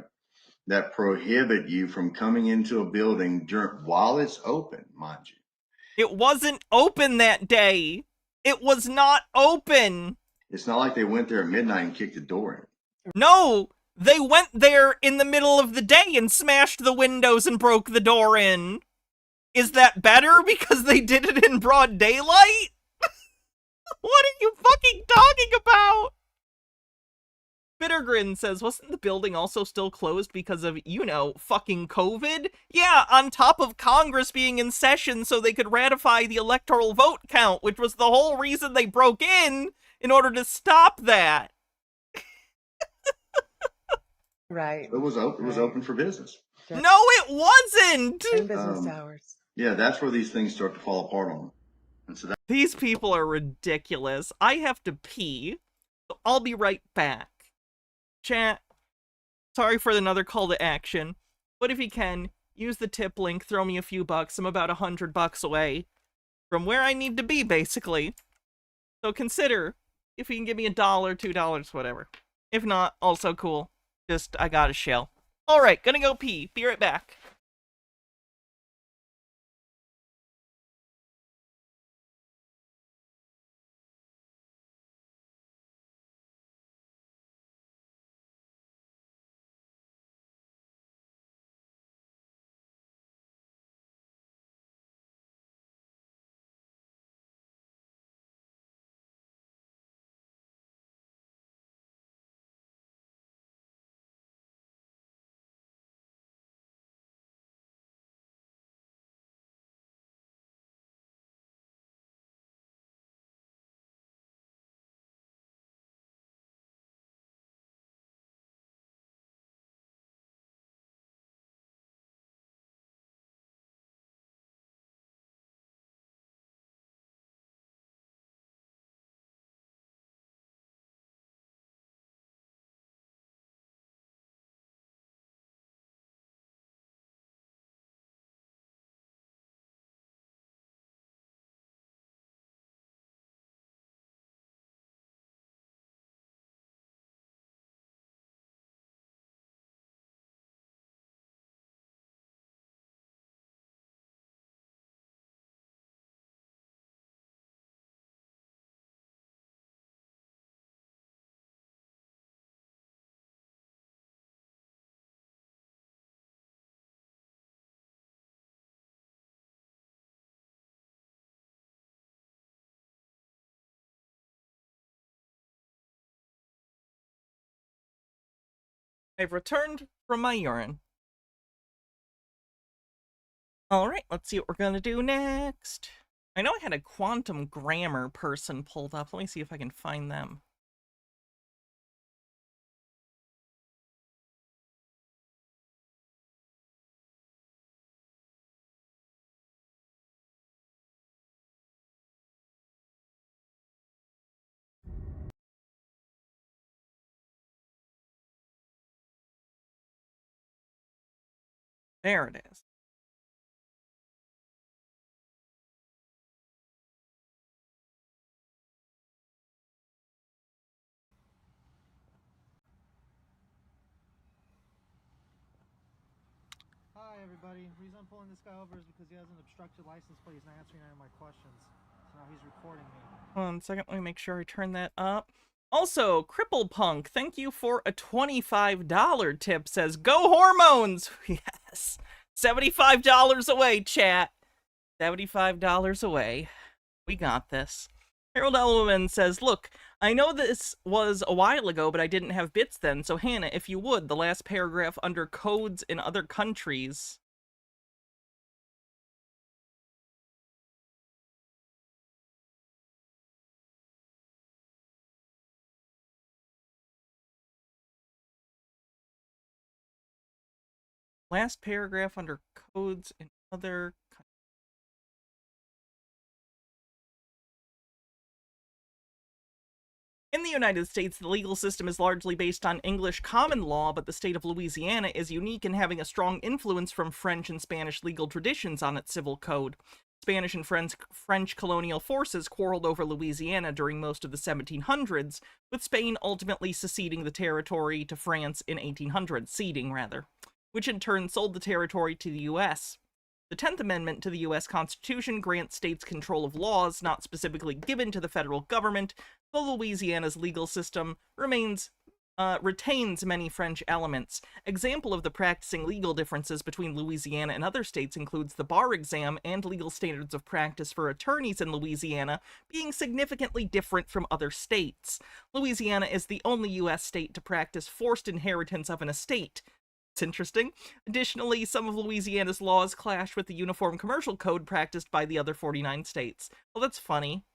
that prohibit you from coming into a building while it's open, mind you. It wasn't open that day. It was not open. It's not like they went there at midnight and kicked the door in. No, they went there in the middle of the day and smashed the windows and broke the door in. Is that better because they did it in broad daylight? What are you fucking talking about? Bittergrin says, wasn't the building also still closed because of, you know, fucking COVID? Yeah, on top of Congress being in session so they could ratify the electoral vote count, which was the whole reason they broke in order to stop that. Right. It was open. It was open for business. No, it wasn't. In business hours. Yeah, that's where these things start to fall apart on them. And so these people are ridiculous. I have to pee, so I'll be right back. Chat, sorry for another call to action, but if you can, use the tip link, throw me a few bucks. I'm about $100 away from where I need to be, basically. So consider if you can give me $1, $2, whatever. If not, also cool. Just, I got a shell. Alright, gonna go pee. Be right back. I've returned from my urine. Alright, let's see what we're gonna do next. I know I had a quantum grammar person pulled up. Let me see if I can find them. There it is. Hi everybody, the reason I'm pulling this guy over is because he has an obstructed license plate. He's not answering any of my questions. So now he's recording me. 1 second, let me make sure I turn that up. Also, Cripple Punk, thank you for a $25 tip, says, go hormones! Yes! $75 away, chat. $75 away. We got this. Harold Ellerman says, look, I know this was a while ago, but I didn't have bits then, so Hannah, if you would, the last paragraph under codes in other countries. Last paragraph under codes in other countries. In the United States, the legal system is largely based on English common law, but the state of Louisiana is unique in having a strong influence from French and Spanish legal traditions on its civil code. Spanish and French colonial forces quarreled over Louisiana during most of the 1700s, with Spain ultimately ceding the territory to France in 1800, which in turn sold the territory to the U.S. The 10th Amendment to the U.S. Constitution grants states control of laws not specifically given to the federal government, though Louisiana's legal system retains many French elements. Example of the practicing legal differences between Louisiana and other states includes the bar exam and legal standards of practice for attorneys in Louisiana being significantly different from other states. Louisiana is the only U.S. state to practice forced inheritance of an estate. It's interesting. Additionally, some of Louisiana's laws clash with the Uniform Commercial Code practiced by the other 49 states. Well, that's funny.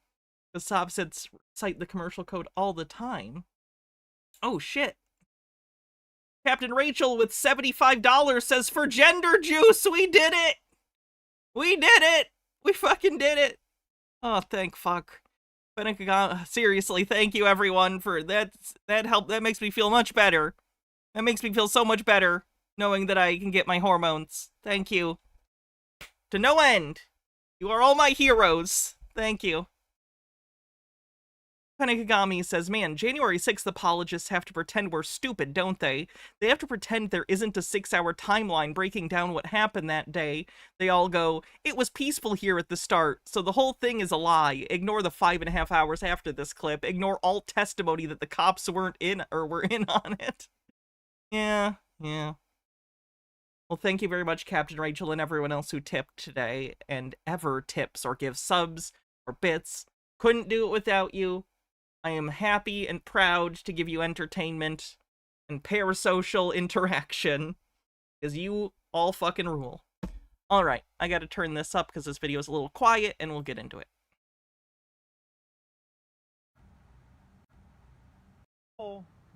The SovCits cite the Commercial Code all the time. Oh, shit. Captain Rachel with $75 says, for gender juice, we did it! We did it! We fucking did it! Oh, thank fuck. Seriously, thank you everyone for that. That helped. That makes me feel much better. That makes me feel so much better, knowing that I can get my hormones. Thank you. To no end. You are all my heroes. Thank you. Panekagami says, man, January 6th apologists have to pretend we're stupid, don't they? They have to pretend there isn't a 6-hour timeline breaking down what happened that day. They all go, it was peaceful here at the start, so the whole thing is a lie. Ignore the 5.5 hours after this clip. Ignore all testimony that the cops were in on it. Yeah. Well, thank you very much, Captain Rachel, and everyone else who tipped today, and ever tips or gives subs or bits. Couldn't do it without you. I am happy and proud to give you entertainment and parasocial interaction, because you all fucking rule. Alright, I gotta turn this up because this video is a little quiet, and we'll get into it.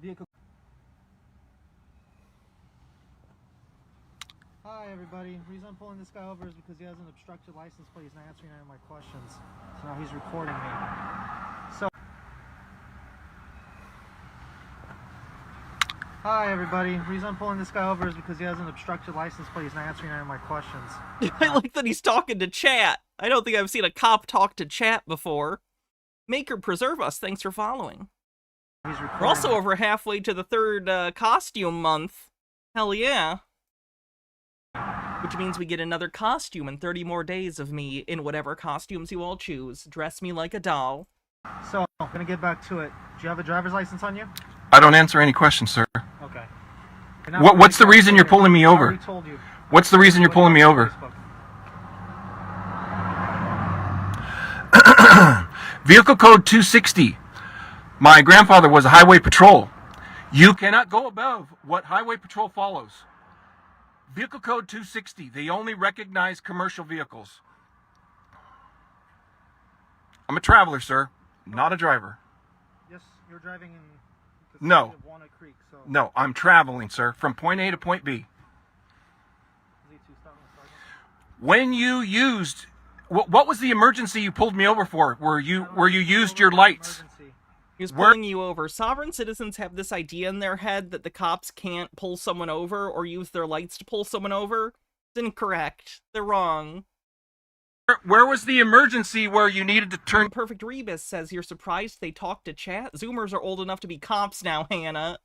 Vehicle. Hi everybody, the reason I'm pulling this guy over is because he has an obstructed license plate. He's not answering any of my questions. So now he's recording me. So hi everybody, the reason I'm pulling this guy over is because he has an obstructed license plate. He's not answering any of my questions. I like that he's talking to chat. I don't think I've seen a cop talk to chat before. Maker preserve us, thanks for following. We're also over halfway to the 3rd costume month. Hell yeah. Which means we get another costume and 30 more days of me in whatever costumes you all choose. Dress me like a doll. So, I'm gonna get back to it. Do you have a driver's license on you? I don't answer any questions, sir. Okay. What's the reason you're pulling me over? What's the reason you're pulling me over? Vehicle code 260. My grandfather was a highway patrol. You cannot go above what Highway Patrol follows. Vehicle Code 260, they only recognize commercial vehicles. I'm a traveler, sir, not a driver. Yes, you're driving in the No. city of Walnut Creek, so... No, I'm traveling, sir, from point A to point B. When you used, what was the emergency you pulled me over for? Where you used your lights? He was pulling you over. Sovereign citizens have this idea in their head that the cops can't pull someone over or use their lights to pull someone over. It's incorrect. They're wrong. Where was the emergency where you needed to turn? Perfect Rebus says you're surprised they talk to chat. Zoomers are old enough to be cops now, Hannah.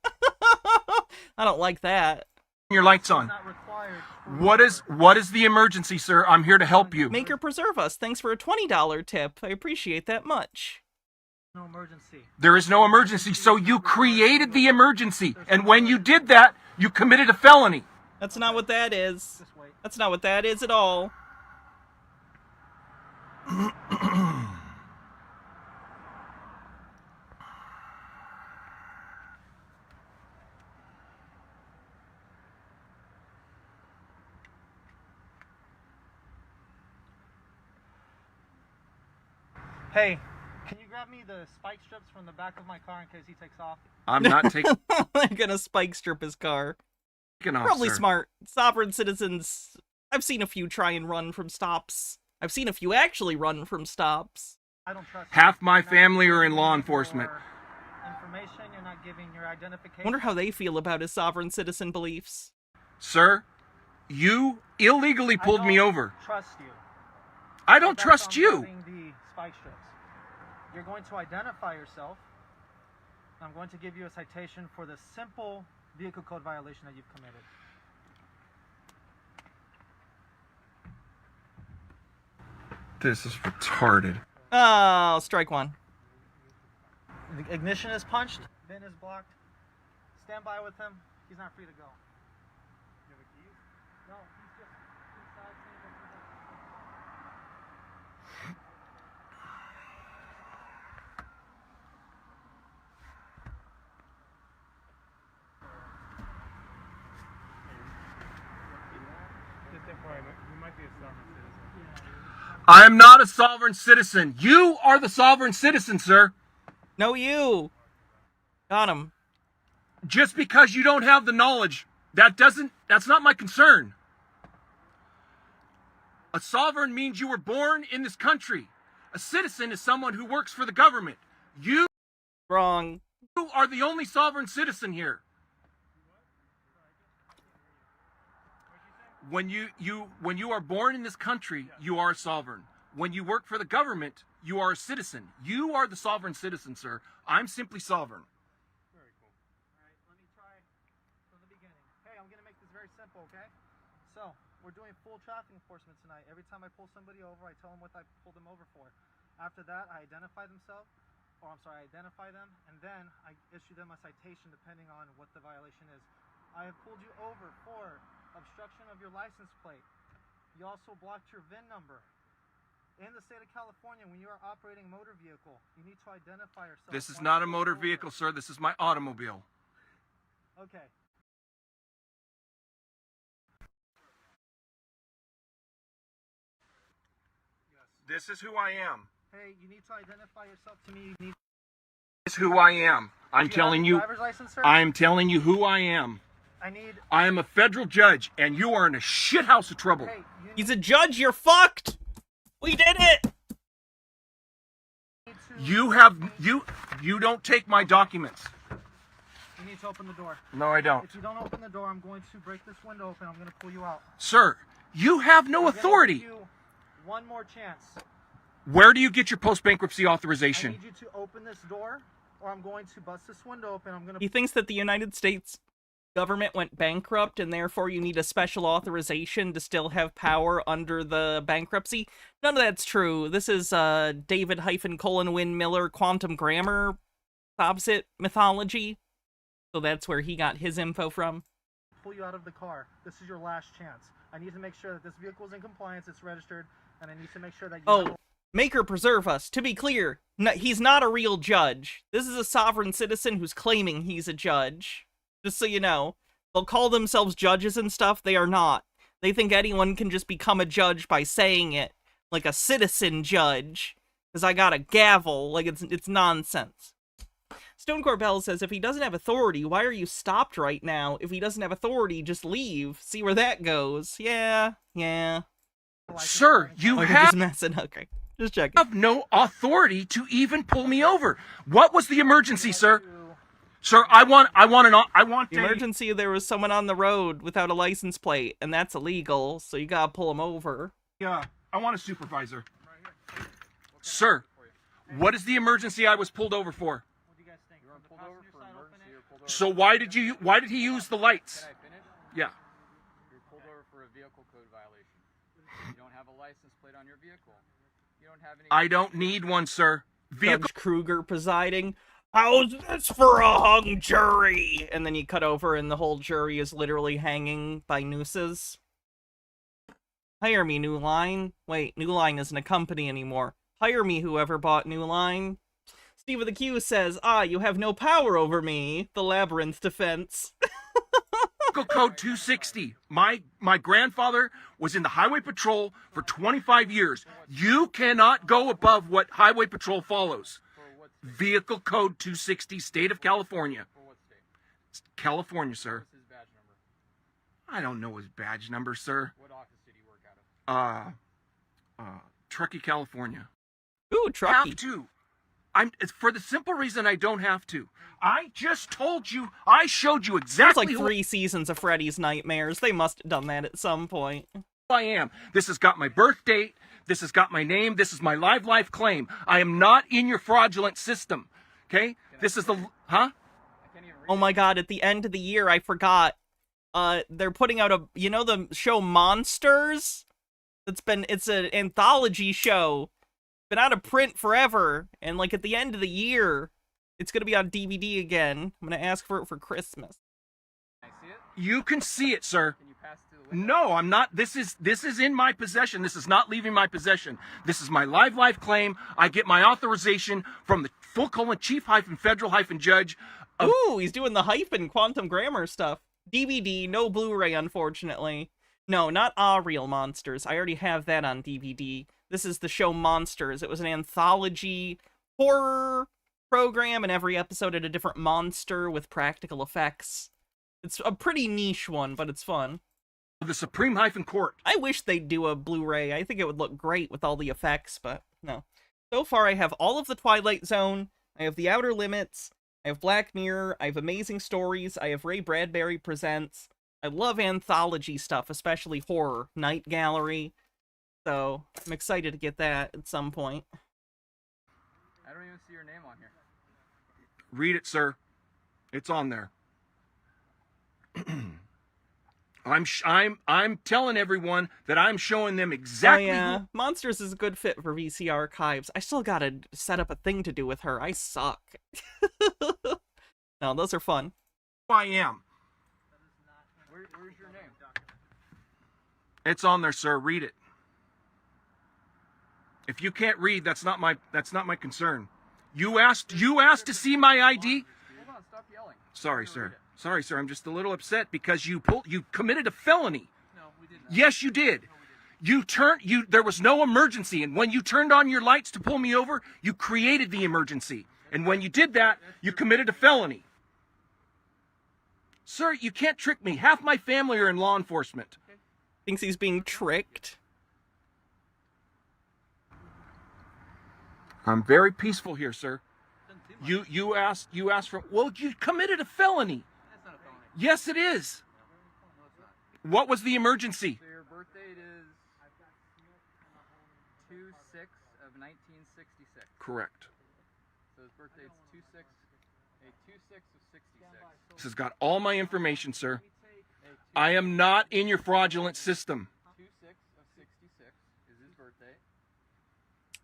I don't like that. Your lights on. What is the emergency, sir? I'm here to help you. Make or preserve us. Thanks for a $20 tip. I appreciate that much. No emergency. There is no emergency, so you created the emergency. And when you did that, you committed a felony. That's not what that is. That's not what that is at all. Hey, can you grab me the spike strips from the back of my car in case he takes off? I'm not taking... They're gonna spike strip his car. Off, probably sir. Smart. Sovereign citizens... I've seen a few try and run from stops. I've seen a few actually run from stops. I don't trust Half my family are in law enforcement. information, you're not giving your identification. Wonder how they feel about his sovereign citizen beliefs. Sir, you illegally pulled me over. Trust you. I don't trust you. The spike strips. You're going to identify yourself. I'm going to give you a citation for the simple vehicle code violation that you've committed. This is retarded. Oh, strike one. The ignition is punched. VIN is blocked. Stand by with him. He's not free to go. You have a key? No, he's just inside saying that he's I am not a sovereign citizen. You are the sovereign citizen, sir. No, you. Got him. Just because you don't have the knowledge, that's not my concern. A sovereign means you were born in this country. A citizen is someone who works for the government. You Wrong. You are the only sovereign citizen here. When you are born in this country, you are a sovereign. When you work for the government, you are a citizen. You are the sovereign citizen, sir. I'm simply sovereign. Very cool. All right, let me try from the beginning. Hey, I'm going to make this very simple, okay? So, we're doing full traffic enforcement tonight. Every time I pull somebody over, I tell them what I pulled them over for. After that, I identify them, and then I issue them a citation depending on what the violation is. I have pulled you over for obstruction of your license plate. You also blocked your VIN number. In the state of California, when you are operating a motor vehicle, you need to identify yourself. This is not a motor vehicle, sir. This is my automobile. Okay. This is who I am. Hey, you need to identify yourself to me. This is who I am. I'm telling you. I'm telling you who I am. I am a federal judge, and you are in a shithouse of trouble. He's a judge. You're fucked. We did it. You don't take my documents. You need to open the door. No, I don't. If you don't open the door, I'm going to break this window open. I'm going to pull you out. Sir, you have no authority. Give you one more chance. Where do you get your post-bankruptcy authorization? I need you to open this door, or I'm going to bust this window open. He thinks that the United States government went bankrupt and therefore you need a special authorization to still have power under the bankruptcy. None of that's true. This is David-Win Miller quantum grammar SovCit mythology. So that's where he got his info from. Pull you out of the car. This is your last chance. I need to make sure that this vehicle is in compliance, it's registered, and I need to make sure that you Make or preserve us. To be clear, he's not a real judge. This is a sovereign citizen who's claiming he's a judge. Just so you know. They'll call themselves judges and stuff. They are not. They think anyone can just become a judge by saying it. Like a citizen judge. Because I got a gavel. Like, it's nonsense. Stone Corbell says, if he doesn't have authority, why are you stopped right now? If he doesn't have authority, just leave. See where that goes. Yeah. Sir, you Just messing. Okay. Just checking. have no authority to even pull me over. What was the emergency, sir? Sir, I want the emergency. There was someone on the road without a license plate, and that's illegal. So you gotta pull him over. Yeah, I want a supervisor. Sir, what is the emergency I was pulled over for? So why did he use the lights? Yeah. You're pulled over for a vehicle code violation. You don't have a license plate on your vehicle. You don't have any. I don't need one, sir. Judge Kruger presiding. How's this for a hung jury? And then you cut over and the whole jury is literally hanging by nooses. Hire me, New Line. Wait, New Line isn't a company anymore. Hire me, whoever bought New Line. Steve with the Q says, you have no power over me. The Labyrinth defense. Code 260. My grandfather was in the Highway Patrol for 25 years. You cannot go above what Highway Patrol follows. Vehicle Code 260, State of California. California, sir. What's his badge number? I don't know his badge number, sir. What office did he work out of? Truckee, California. Ooh, Truckee. Have to. It's for the simple reason I don't have to. I just told you. I showed you exactly. It's like 3 seasons of Freddy's Nightmares. They must have done that at some point. Who I am. This has got my birth date. This has got my name. This is my live claim. I am not in your fraudulent system. Okay? This is the... Huh? Oh my god, at the end of the year, I forgot. They're putting out you know the show Monsters? It's an anthology show. Been out of print forever. And like at the end of the year, it's gonna be on DVD again. I'm gonna ask for it for Christmas. Can I see it? You can see it, sir. Can you pass it to the window? No, I'm not. This is in my possession. This is not leaving my possession. This is my live claim. I get my authorization from the Chief-Federal-Judge. Ooh, he's doing the hyphen quantum grammar stuff. DVD, no Blu-ray, unfortunately. No, not Real Monsters. I already have that on DVD. This is the show Monsters. It was an anthology horror program, and every episode had a different monster with practical effects. It's a pretty niche one, but it's fun. The Supreme-Court. I wish they'd do a Blu-ray. I think it would look great with all the effects, but no. So far, I have all of the Twilight Zone. I have The Outer Limits. I have Black Mirror. I have Amazing Stories. I have Ray Bradbury Presents. I love anthology stuff, especially horror. Night Gallery. So, I'm excited to get that at some point. I don't even see your name on here. Read it, sir. It's on there. I'm telling everyone that I'm showing them exactly. Oh, yeah. Monsters is a good fit for VC Archives. I still gotta set up a thing to do with her. I suck. No, those are fun. Who I am. Where's your name? It's on there, sir. Read it. If you can't read, that's not my concern. You asked to see my ID? Hold on, stop yelling. Sorry, sir. Sorry, sir. I'm just a little upset because you committed a felony. No, we did not. Yes, you did. There was no emergency, and when you turned on your lights to pull me over, you created the emergency. And when you did that, you committed a felony. Sir, you can't trick me. Half my family are in law enforcement. Thinks he's being tricked. I'm very peaceful here, sir. You asked for... Well, you committed a felony. That's not a felony. Yes, it is. No, it's not. What was the emergency? So your birth date is 2/6 of 1966. Correct. So his birth date's 2/6 of 66. This has got all my information, sir. I am not in your fraudulent system. 2/6 of 66 is his birth date.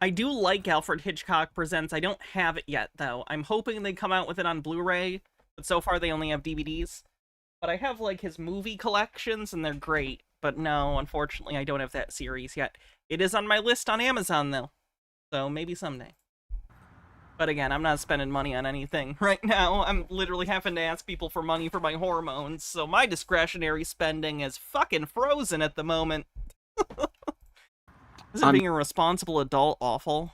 I do like Alfred Hitchcock Presents. I don't have it yet, though. I'm hoping they come out with it on Blu-ray, but so far they only have DVDs. But I have, like, his movie collections, and they're great. But no, unfortunately, I don't have that series yet. It is on my list on Amazon, though. So maybe someday. But again, I'm not spending money on anything right now. I'm literally having to ask people for money for my hormones, so my discretionary spending is fucking frozen at the moment. Isn't being a responsible adult awful?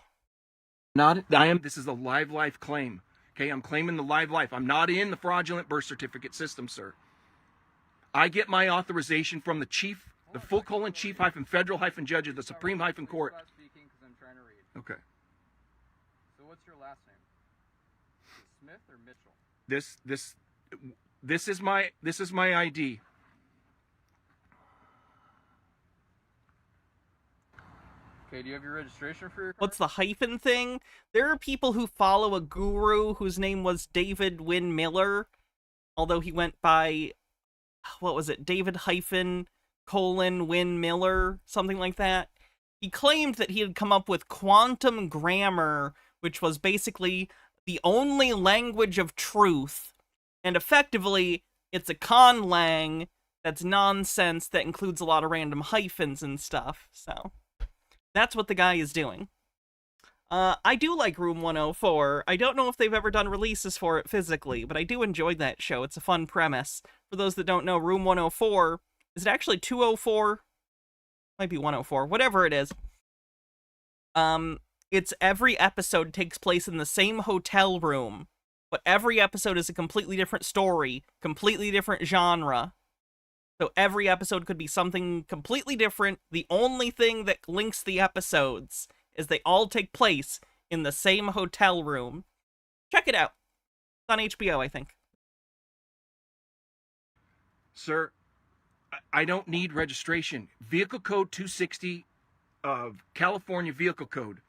This is a live life claim. Okay, I'm claiming the live life. I'm not in the fraudulent birth certificate system, sir. I get my authorization from the chief, the chief federal judge of the Supreme Court. Okay. So what's your last name? Is it Smith or Mitchell? This is my ID. Okay, do you have your registration for your car? What's the hyphen thing? There are people who follow a guru whose name was David Wynn Miller, although he went by, what was it, David hyphen colon Wynn Miller, something like that. He claimed that he had come up with quantum grammar, which was basically the only language of truth, and effectively, it's a conlang that's nonsense that includes a lot of random hyphens and stuff, so that's what the guy is doing. I do like Room 104. I don't know if they've ever done releases for it physically, but I do enjoy that show. It's a fun premise. For those that don't know, Room 104, is it actually 204? Might be 104, whatever it is. It's every episode takes place in the same hotel room, but every episode is a completely different story, completely different genre. So every episode could be something completely different. The only thing that links the episodes is they all take place in the same hotel room. Check it out. It's on HBO, I think. Sir, I don't need registration. Vehicle Code 260 of California Vehicle Code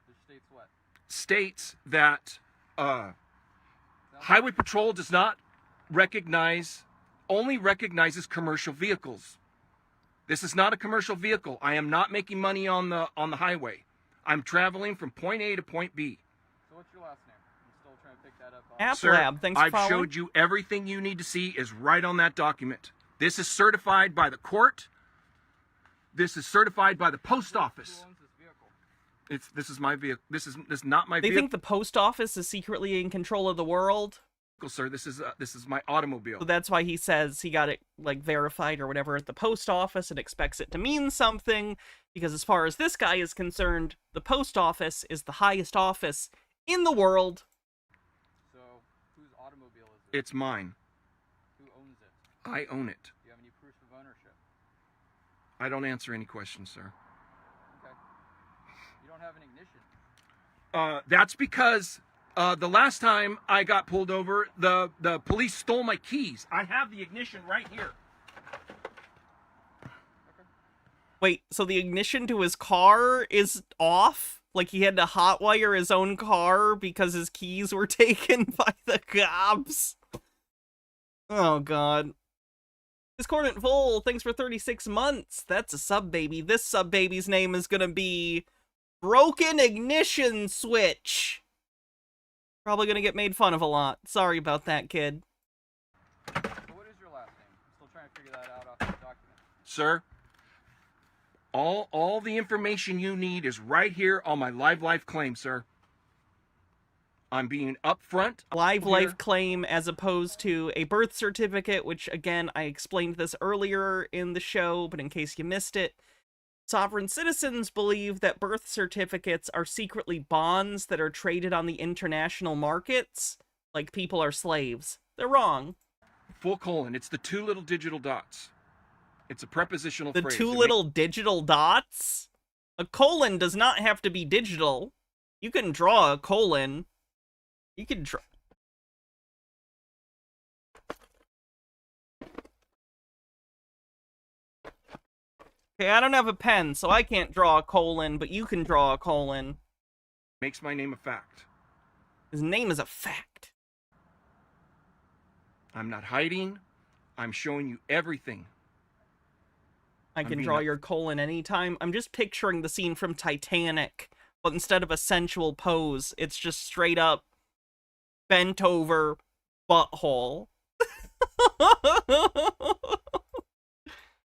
Which states what? states that Highway Patrol does not only recognizes commercial vehicles. This is not a commercial vehicle. I am not making money on the highway. I'm traveling from point A to point B. So what's your last name? I'm still trying to pick that up. AppLab, thanks for I've following. showed you everything you need to see is right on that document. This is certified by the court. This is certified by the post office. Who owns this vehicle? This is my vehicle. This is not my They vehicle. think the post office is secretly in control of the world. Sir, this is my automobile. So that's why he says he got it like verified or whatever at the post office and expects it to mean something, because as far as this guy is concerned, the post office is the highest office in the world. So whose automobile is it? It's mine. Who owns it? I own it. Do you have any proof of ownership? I don't answer any questions, sir. Okay. You don't have an ignition. That's because the last time I got pulled over, the police stole my keys. I have the ignition right here. Wait, so the ignition to his car is off? Like he had to hotwire his own car because his keys were taken by the cops? Oh, God. Discordant Full, thanks for 36 months. That's a sub baby. This sub baby's name is gonna be Broken Ignition Switch. Probably gonna get made fun of a lot. Sorry about that, kid. So what is your last name? I'm still trying to figure that out off the document. Sir, all the information you need is right here on my live life claim, sir. I'm being upfront. Live life claim as opposed to a birth certificate, which again, I explained this earlier in the show, but in case you missed it, sovereign citizens believe that birth certificates are secretly bonds that are traded on the international markets, like people are slaves. They're wrong. Full colon. It's the two little digital dots. It's a prepositional The phrase. two little digital dots? A colon does not have to be digital. You can draw a colon. You can draw... Okay, I don't have a pen, so I can't draw a colon, but you can draw a colon. Makes my name a fact. His name is a fact. I'm not hiding. I'm showing you everything. I can draw your colon anytime. I'm just picturing the scene from Titanic, but instead of a sensual pose, it's just straight up bent over butthole.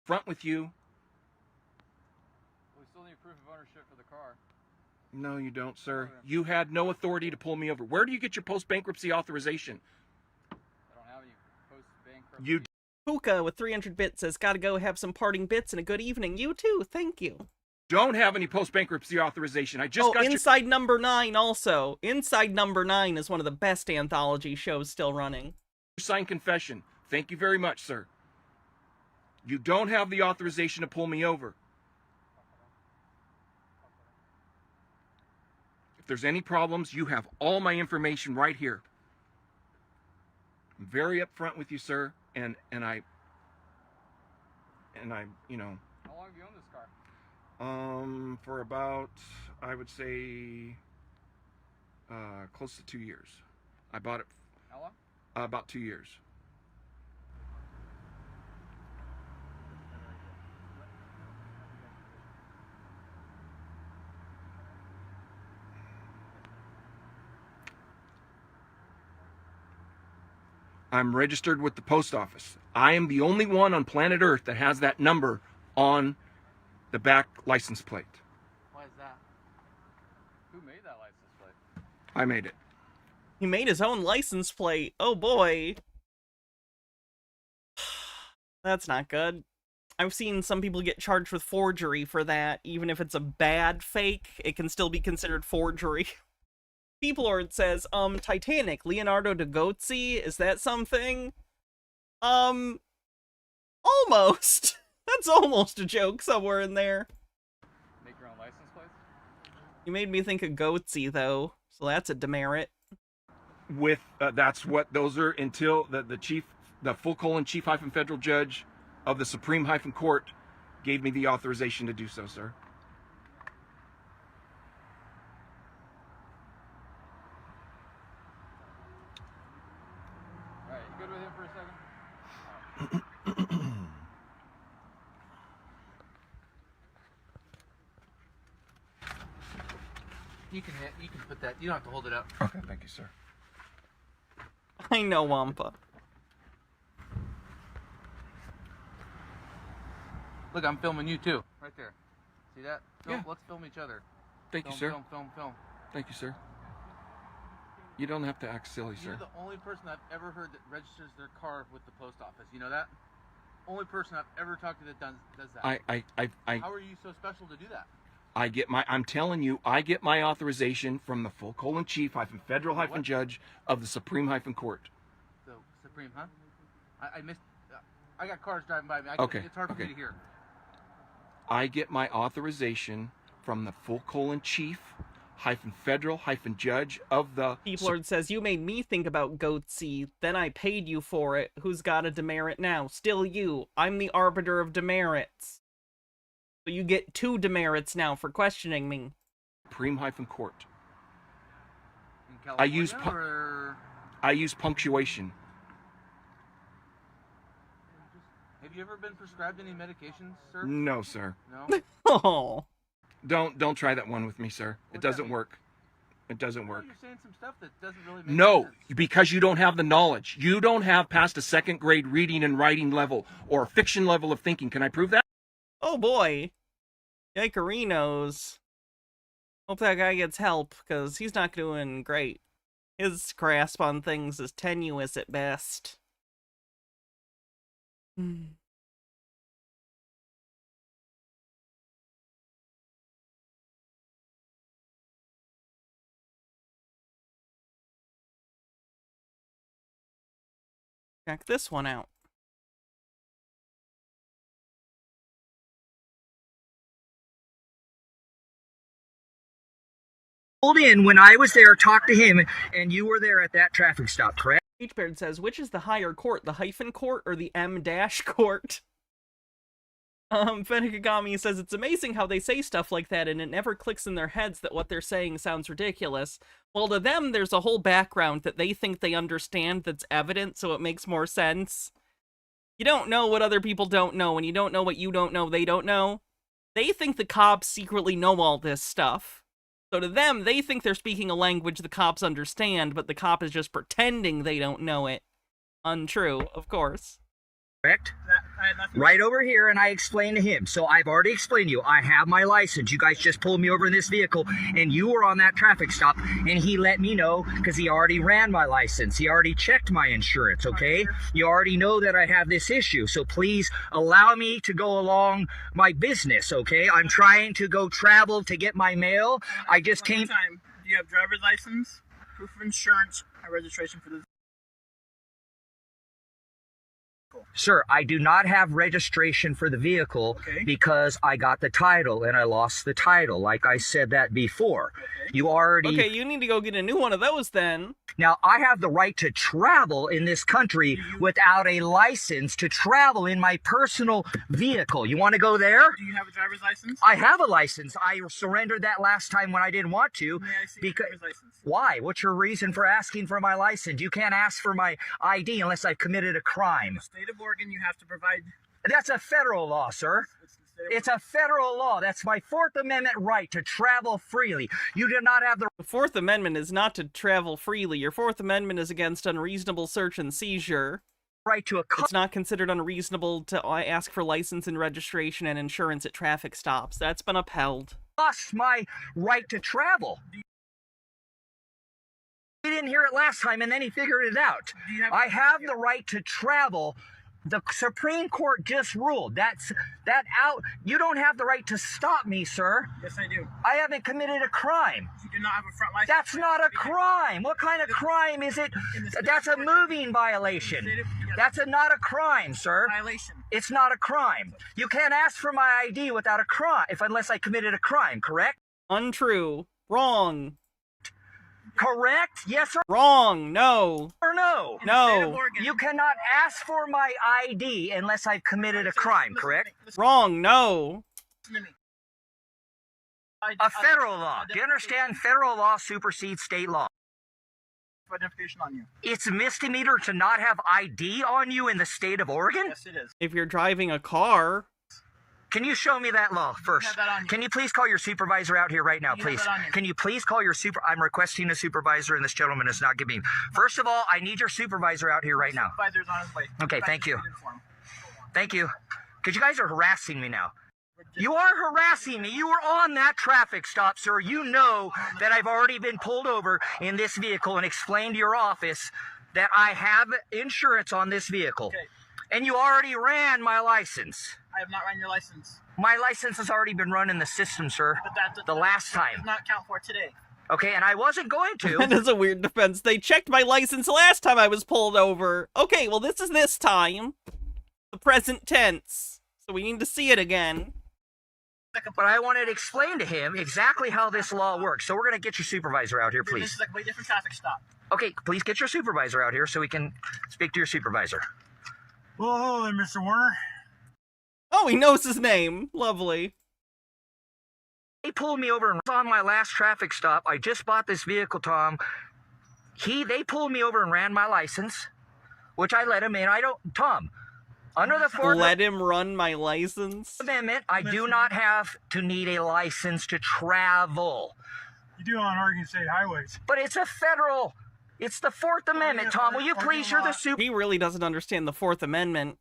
Front with you. We still need proof of ownership for the car. No, you don't, sir. You had no authority to pull me over. Where do you get your post-bankruptcy authorization? I don't have any post-bankruptcy. You Puka with 300 bits says, gotta go have some parting bits and a good evening. You too, thank you. don't have any post-bankruptcy authorization. I just got Inside Number 9 also. Inside Number 9 is one of the best anthology shows still running. your signed confession. Thank you very much, sir. You don't have the authorization to pull me over. If there's any problems, you have all my information right here. I'm very upfront with you, sir, and I, you know. How long have you owned this car? For about, I would say, close to 2 years. I bought it. How long? About 2 years. I'm registered with the post office. I am the only one on planet Earth that has that number on the back license plate. Why is that? Who made that license plate? I made it. He made his own license plate. Oh boy. That's not good. I've seen some people get charged with forgery for that. Even if it's a bad fake, it can still be considered forgery. Peoplord says, Titanic, Leonardo da Vinci, is that something? Almost. That's almost a joke somewhere in there. Make your own license plates? You made me think of Goatsy, though, so that's a demerit. With, that's what those are until the full chief hyphen federal judge of the Supreme hyphen court gave me the authorization to do so, sir. Alright, you good with him for a second? You can put that. You don't have to hold it up. Okay, thank you, sir. I know, Wampa. Look, I'm filming you too. Right there. See that? Film, Yeah. Let's film each other. Thank you, Film, sir. Film. Thank you, sir. You don't have to act silly, sir. You're the only person I've ever heard that registers their car with the post office. You know that? Only person I've ever talked to that does that. How are you so special to do that? I'm telling you, I get my authorization from the full chief hyphen federal hyphen judge of the Supreme hyphen court. The Supreme, huh? I missed. I got cars driving by me. Okay, It's hard for me okay. to hear. I get my authorization from the full chief hyphen federal hyphen judge of the Peoplord says, you made me think about Goatsy, then I paid you for it. Who's got a demerit now? Still you. I'm the arbiter of demerits. So you get 2 demerits now for questioning me. Supreme hyphen court. In California, I use punctuation. Have you ever been prescribed any medications, sir? No, sir. No. Oh. Don't try that one with me, sir. It doesn't work. It doesn't work. You're saying some stuff that doesn't really make No, sense. because you don't have the knowledge. You don't have past a 2nd grade reading and writing level or a fiction level of thinking. Can I prove that? Oh boy. Yikerinos. Hope that guy gets help, because he's not doing great. His grasp on things is tenuous at best. Check this one out. Pulled in when I was there, talked to him, and you were there at that traffic stop, correct? H-Beard says, which is the higher court, the hyphen court or the M-court? Fenikagami says, it's amazing how they say stuff like that and it never clicks in their heads that what they're saying sounds ridiculous. Well, to them, there's a whole background that they think they understand that's evident, so it makes more sense. You don't know what other people don't know, and you don't know what you don't know they don't know. They think the cops secretly know all this stuff. So to them, they think they're speaking a language the cops understand, but the cop is just pretending they don't know it. Untrue, of course. correct? Right over here, and I explained to him. So I've already explained to you, I have my license. You guys just pulled me over in this vehicle, and you were on that traffic stop, and he let me know because he already ran my license. He already checked my insurance, okay? You already know that I have this issue, so please allow me to go along my business, okay? I'm trying to go travel to get my mail. I just came... Do you have driver's license, proof of insurance, and registration for this? Sir, I do not have registration for the vehicle because I got the title and I lost the title, like I said that before. You already... Okay, you need to go get a new one of those then. Now, I have the right to travel in this country without a license to travel in my personal vehicle. You want to go there? Do you have a driver's license? I have a license. I surrendered that last time when I didn't want to. May I see your driver's license? Why? What's your reason for asking for my license? You can't ask for my ID unless I've committed a crime. In the state of Oregon, you have to provide... That's a federal law, sir. It's a federal law. That's my Fourth Amendment right to travel freely. You do not have the... The Fourth Amendment is not to travel freely. Your Fourth Amendment is against unreasonable search and seizure. Right to a... It's not considered unreasonable to ask for license and registration and insurance at traffic stops. That's been upheld. Plus my right to travel. He didn't hear it last time, and then he figured it out. I have the right to travel. The Supreme Court just ruled. You don't have the right to stop me, sir. Yes, I do. I haven't committed a crime. You do not have a front license. That's not a crime. What kind of crime is it? That's a moving violation. That's not a crime, sir. Violation. It's not a crime. You can't ask for my ID without a crime, unless I committed a crime, correct? Untrue. Wrong. Correct? Yes or wrong? No. Or no? No. You cannot ask for my ID unless I've committed a crime, correct? Wrong. No. A federal law. Do you understand? Federal law supersedes state law. Identification on you. It's a misdemeanor to not have ID on you in the state of Oregon? Yes, it is. If you're driving a car... Can you show me that law first? Can you please call your supervisor out here right now, please? Can you please call your I'm requesting a supervisor, and this gentleman is not giving. First of all, I need your supervisor out here right now. Supervisor's on his way. Okay, thank you. Thank you. Because you guys are harassing me now. You are harassing me. You were on that traffic stop, sir. You know that I've already been pulled over in this vehicle and explained to your office that I have insurance on this vehicle. Okay. And you already ran my license. I have not run your license. My license has already been run in the system, sir. But the last time. Does not count for today. Okay, and I wasn't going to. That is a weird defense. They checked my license last time I was pulled over. Okay, well this is this time. The present tense. So we need to see it again. But I wanted to explain to him exactly how this law works. So we're going to get your supervisor out here, please. This is a completely different traffic stop. Okay, please get your supervisor out here so we can speak to your supervisor. Well, hello there, Mr. Warner. Oh, he knows his name. Lovely. They pulled me over and was on my last traffic stop. I just bought this vehicle, Tom. They pulled me over and ran my license, which I let him in. Tom, under the Fourth Let him run my license? Amendment, I do not have to need a license to travel. You do on Oregon State highways. But it's a federal... It's the Fourth Amendment, Tom. Will you please, you're the He really doesn't understand the Fourth Amendment.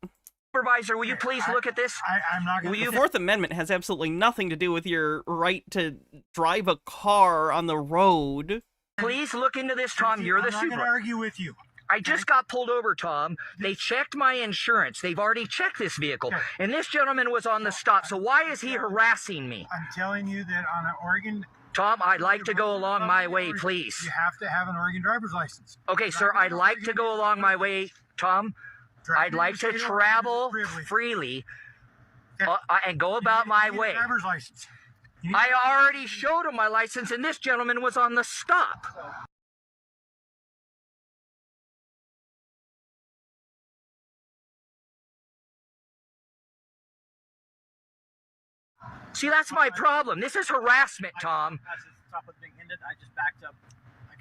Supervisor, will you please look at this? I'm not going to... The Fourth Amendment has absolutely nothing to do with your right to drive a car on the road. Please look into this, Tom. You're the supervisor. I'm not going to argue with you. I just got pulled over, Tom. They checked my insurance. They've already checked this vehicle. And this gentleman was on the stop. So why is he harassing me? I'm telling you that on an Oregon... Tom, I'd like to go along my way, please. You have to have an Oregon driver's license. Okay, sir, I'd like to go along my way, Tom. I'd like to travel freely and go about my way. Driver's license. I already showed him my license, and this gentleman was on the stop. See, that's my problem. This is harassment, Tom.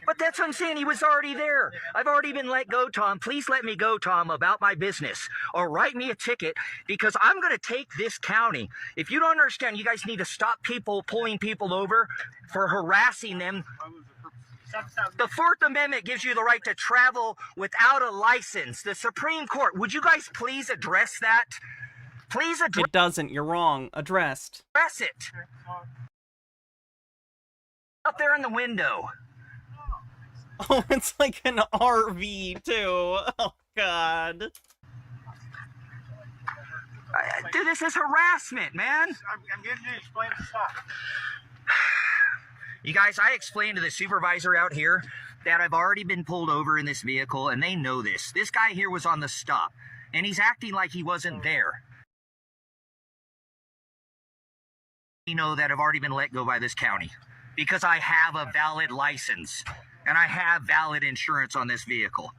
But that's what I'm saying. He was already there. I've already been let go, Tom. Please let me go, Tom, about my business. Or write me a ticket, because I'm going to take this county. If you don't understand, you guys need to stop pulling people over for harassing them. The Fourth Amendment gives you the right to travel without a license. The Supreme Court, would you guys please address that? Please address It doesn't. You're wrong. Addressed. it. Up there in the window. Oh, it's like an RV, too. Oh, God. Dude, this is harassment, man. I'm getting you to explain the stop. You guys, I explained to the supervisor out here that I've already been pulled over in this vehicle, and they know this. This guy here was on the stop, and he's acting like he wasn't there. You know that I've already been let go by this county because I have a valid license, and I have valid insurance on this vehicle.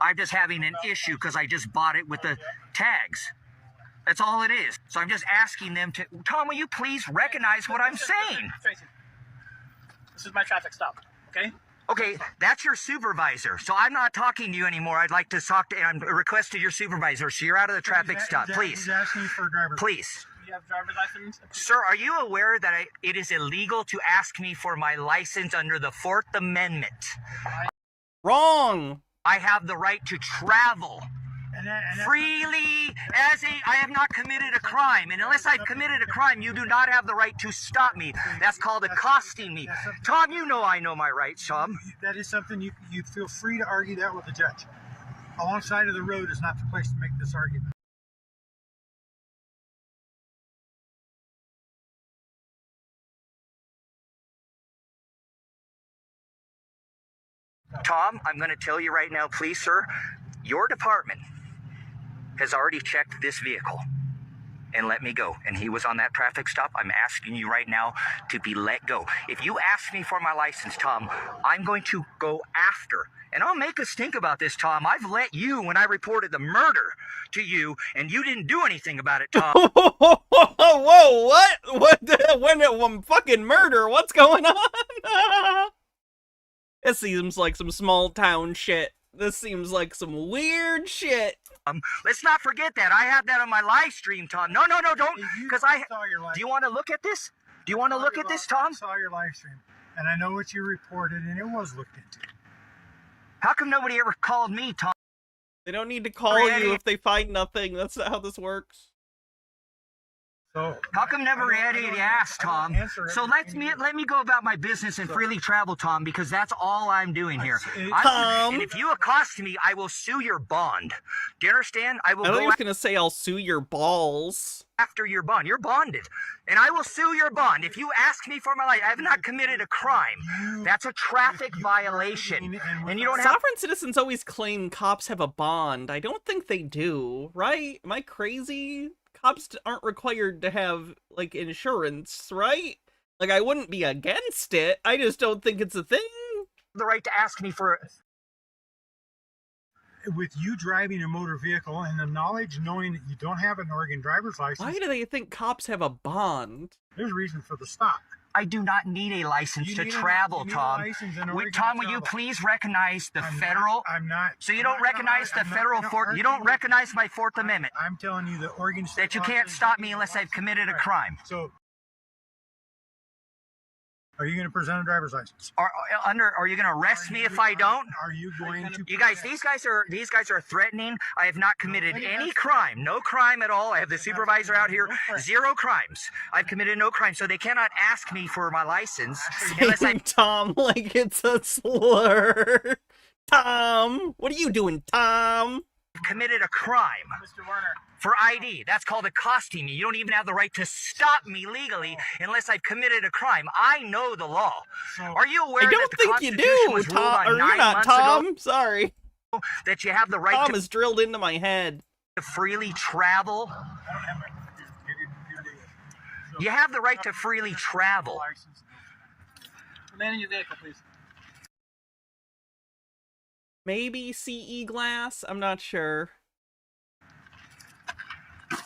I'm just having an issue because I just bought it with the tags. That's all it is. So I'm just asking them to... Tom, will you please recognize what I'm saying? Tracy, this is my traffic stop, okay? Okay, that's your supervisor. So I'm not talking to you anymore. I'd like to talk to... I'm requested your supervisor. So you're out of the traffic stop. Please. He's asking you for a driver's Please. Do you have a driver's license? Sir, are you aware that it is illegal to ask me for my license under the Fourth Amendment? Wrong. I have the right to travel freely I have not committed a crime, and unless I've committed a crime, you do not have the right to stop me. That's called accosting me. Tom, you know I know my rights, Tom. That is something you feel free to argue that with the judge. Alongside of the road is not the place to make this argument. Tom, I'm going to tell you right now, please, sir, your department has already checked this vehicle and let me go. And he was on that traffic stop. I'm asking you right now to be let go. If you ask me for my license, Tom, I'm going to go after. And I'll make us think about this, Tom. I've let you when I reported the murder to you, and you didn't do anything about it, Tom. Whoa, what? When fucking murder? What's going on? It seems like some small town shit. This seems like some weird shit. Let's not forget that. I have that on my live stream, Tom. No, don't. Because do you want to look at this? Do you want to look at this, Tom? I saw your live stream, and I know what you reported, and it was looked into. How come nobody ever called me, Tom? They don't need to call you if they find nothing. That's not how this works. So how come never anybody asked, Tom? So let me go about my business and freely travel, Tom, because that's all I'm doing here. Tom, and if you accost me, I will sue your bond. Do you understand? I thought he was gonna say I'll sue your balls. After your bond, you're bonded, and I will sue your bond. If you ask me for my life, I have not committed a crime. That's a traffic violation, and you don't have. Sovereign citizens always claim cops have a bond. I don't think they do, right? Am I crazy? Cops aren't required to have, like, insurance, right? Like, I wouldn't be against it. I just don't think it's a thing. The right to ask me for it. With you driving a motor vehicle and the knowledge knowing that you don't have an Oregon driver's license. Why do they think cops have a bond? There's a reason for the stop. I do not need a license to travel, Tom. Tom, will you please recognize the federal? I'm not. So you don't recognize the federal you don't recognize my Fourth Amendment. I'm telling you that Oregon State that you can't stop me unless I've committed a crime. So, are you going to present a driver's license? Are you going to arrest me if I don't? Are you going to? You guys, these guys are threatening. I have not committed any crime. No crime at all. I have the supervisor out here. Zero crimes. I've committed no crime, so they cannot ask me for my license unless I. Tom, like it's a slur. Tom, what are you doing, Tom? Committed a crime. Mr. Werner. For ID. That's called accosting me. You don't even have the right to stop me legally unless I've committed a crime. I know the law. Are you aware that the Constitution was ruled on 9 months ago? Sorry. That you have the right Tom is drilled into my head. To freely travel. You have the right to freely travel. Remain in your vehicle, please. Maybe CE glass? I'm not sure.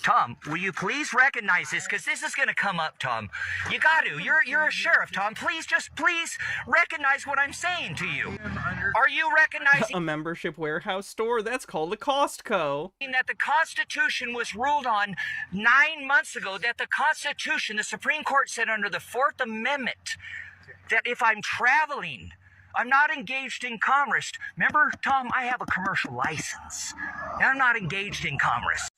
Tom, will you please recognize this? Because this is going to come up, Tom. You got to. You're a sheriff, Tom. Please recognize what I'm saying to you. Are you recognizing a membership warehouse store? That's called a Costco. That the Constitution was ruled on 9 months ago, that the Constitution, the Supreme Court said under the Fourth Amendment, that if I'm traveling I'm not engaged in commerce. Remember, Tom, I have a commercial license. And I'm not engaged in commerce.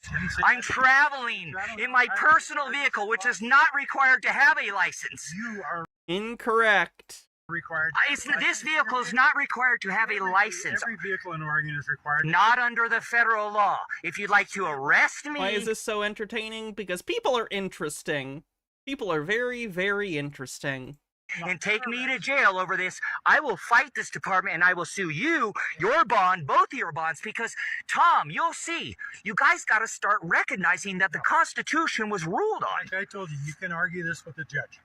I'm traveling in my personal vehicle, which is not required to have a license. You are incorrect. Required. This vehicle is not required to have a license. Every vehicle in Oregon is required. Not under the federal law. If you'd like to arrest me... Why is this so entertaining? Because people are interesting. People are very, very interesting. And take me to jail over this. I will fight this department and I will sue you, your bond, both of your bonds, because, Tom, you'll see, you guys got to start recognizing that the Constitution was ruled on. Like I told you, you can argue this with the judge.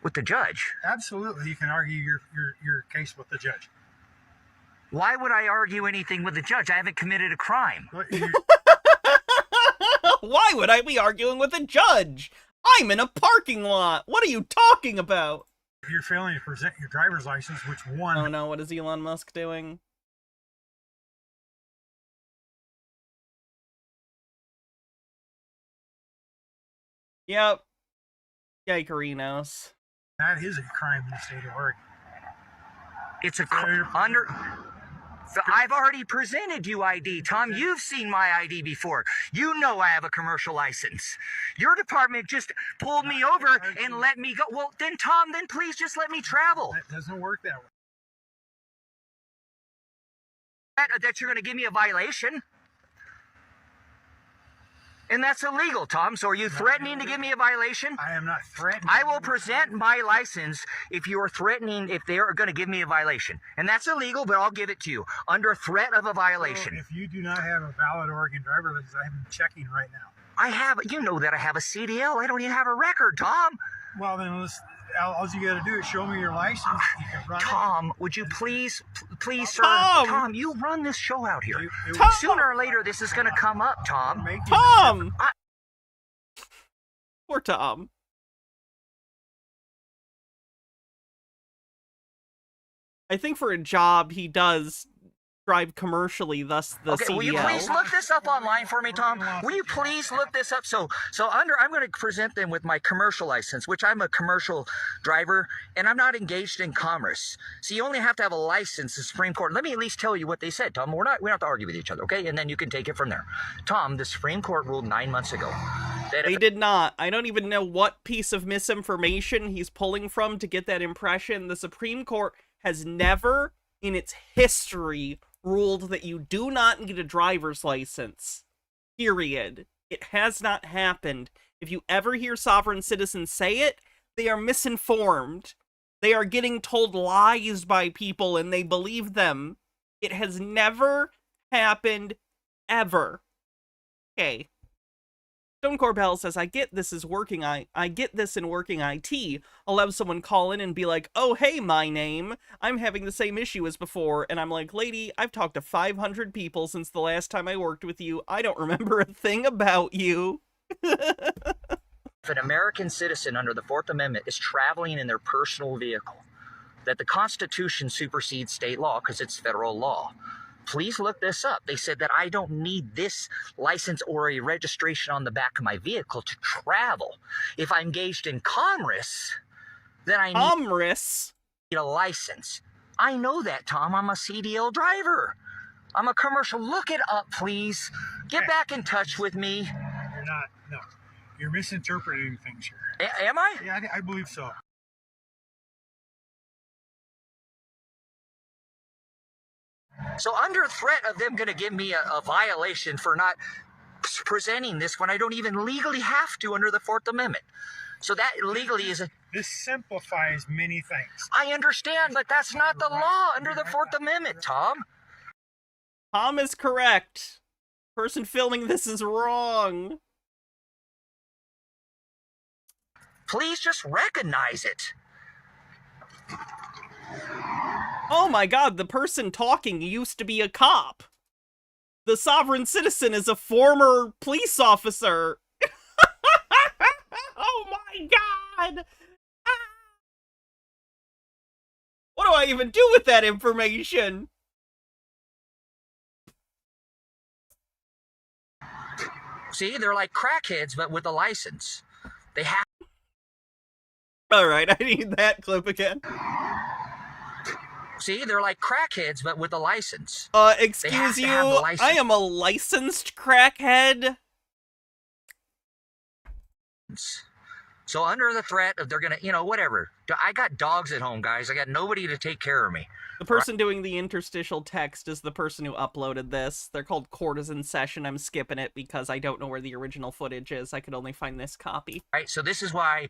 With the judge? Absolutely, you can argue your case with the judge. Why would I argue anything with the judge? I haven't committed a crime. Why would I be arguing with a judge? I'm in a parking lot. What are you talking about? You're failing to present your driver's license, which one... Oh no, what is Elon Musk doing? Yep. Yikerinos. That is a crime in the state of Oregon. It's a under... So I've already presented you ID, Tom. You've seen my ID before. You know I have a commercial license. Your department just pulled me over and let me go. Well, then, Tom, then please just let me travel. That doesn't work that way. That you're going to give me a violation. And that's illegal, Tom. So are you threatening to give me a violation? I am not threatening. I will present my license if you are threatening, if they are going to give me a violation. And that's illegal, but I'll give it to you under threat of a violation. So if you do not have a valid Oregon driver's license, I'm checking right now. I have, you know that I have a CDL. I don't even have a record, Tom. Well, then all you got to do is show me your license. You can run Tom, would you please, sir? Tom! Tom, you run this show out here. Tom! Sooner or later, this is going to come up, Tom. Tom! Poor Tom. I think for a job, he does drive commercially, thus the CDL. Will you please look this up online for me, Tom? Will you please look this up? I'm going to present them with my commercial license, which I'm a commercial driver, and I'm not engaged in commerce. So you only have to have a license, the Supreme Court. Let me at least tell you what they said, Tom. We don't have to argue with each other, okay? And then you can take it from there. Tom, the Supreme Court ruled 9 months ago that they did not. I don't even know what piece of misinformation he's pulling from to get that impression. The Supreme Court has never, in its history, ruled that you do not need a driver's license. Period. It has not happened. If you ever hear sovereign citizens say it, they are misinformed. They are getting told lies by people and they believe them. It has never happened, ever. Okay. Stone Corbell says, I get this is working. I get this in working IT. I'll have someone call in and be like, oh, hey, my name. I'm having the same issue as before. And I'm like, lady, I've talked to 500 people since the last time I worked with you. I don't remember a thing about you. if an American citizen under the Fourth Amendment is traveling in their personal vehicle, that the Constitution supersedes state law because it's federal law. Please look this up. They said that I don't need this license or a registration on the back of my vehicle to travel. If I'm engaged in commerce, then I need a license. I know that, Tom. I'm a CDL driver. I'm a commercial. Look it up, please. Get back in touch with me. You're not. No. You're misinterpreting things here. Am I? Yeah, I believe so. So under threat of them going to give me a violation for not presenting this when I don't even legally have to under the Fourth Amendment. So that legally is a... This simplifies many things. I understand, but that's not the law under the Fourth Amendment, Tom. Tom is correct. Person filming this is wrong. Please just recognize it. Oh my god, the person talking used to be a cop. The sovereign citizen is a former police officer. Oh my god! What do I even do with that information? See, they're like crackheads, but with a license. They have... Alright, I need that clip again. See, they're like crackheads, but with a license. They have Excuse to you, have the license. I am a licensed crackhead. So under the threat of they're gonna, you know, whatever. I got dogs at home, guys. I got nobody to take care of me. The person doing the interstitial text is the person who uploaded this. They're called Courtesan Session. I'm skipping it because I don't know where the original footage is. I could only find this copy. Right, so this is why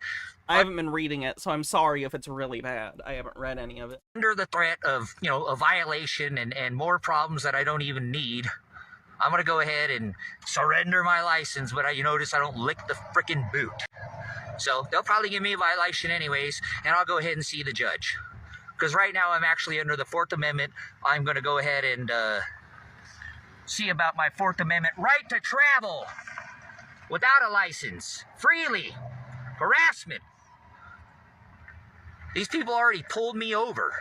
I haven't been reading it, so I'm sorry if it's really bad. I haven't read any of it. under the threat of, you know, a violation and more problems that I don't even need, I'm gonna go ahead and surrender my license, but you notice I don't lick the frickin' boot. So they'll probably give me a violation anyways, and I'll go ahead and see the judge. Because right now I'm actually under the 4th Amendment. I'm going to go ahead and see about my 4th Amendment right to travel without a license, freely, harassment. These people already pulled me over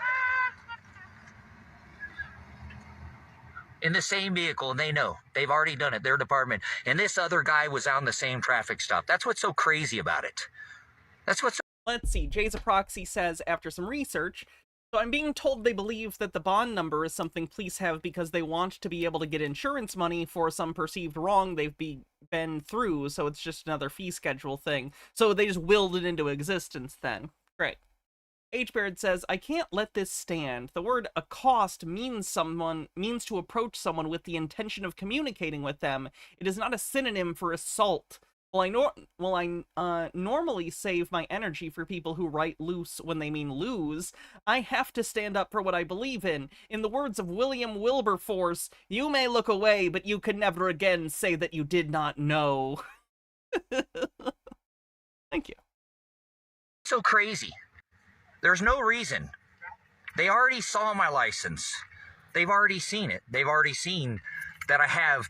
in the same vehicle, and they know. They've already done it, their department. And this other guy was on the same traffic stop. That's what's so crazy about it. That's what's... Let's see. Jay's a Proxy says, after some research, so I'm being told they believe that the bond number is something police have because they want to be able to get insurance money for some perceived wrong they've been through, so it's just another fee schedule thing. So they just willed it into existence then. Great. H-Baird says, I can't let this stand. The word accost means to approach someone with the intention of communicating with them. It is not a synonym for assault. While I normally save my energy for people who write loose when they mean lose, I have to stand up for what I believe in. In the words of William Wilberforce, you may look away, but you can never again say that you did not know. Thank you. So crazy. There's no reason. They already saw my license. They've already seen it. They've already seen that I have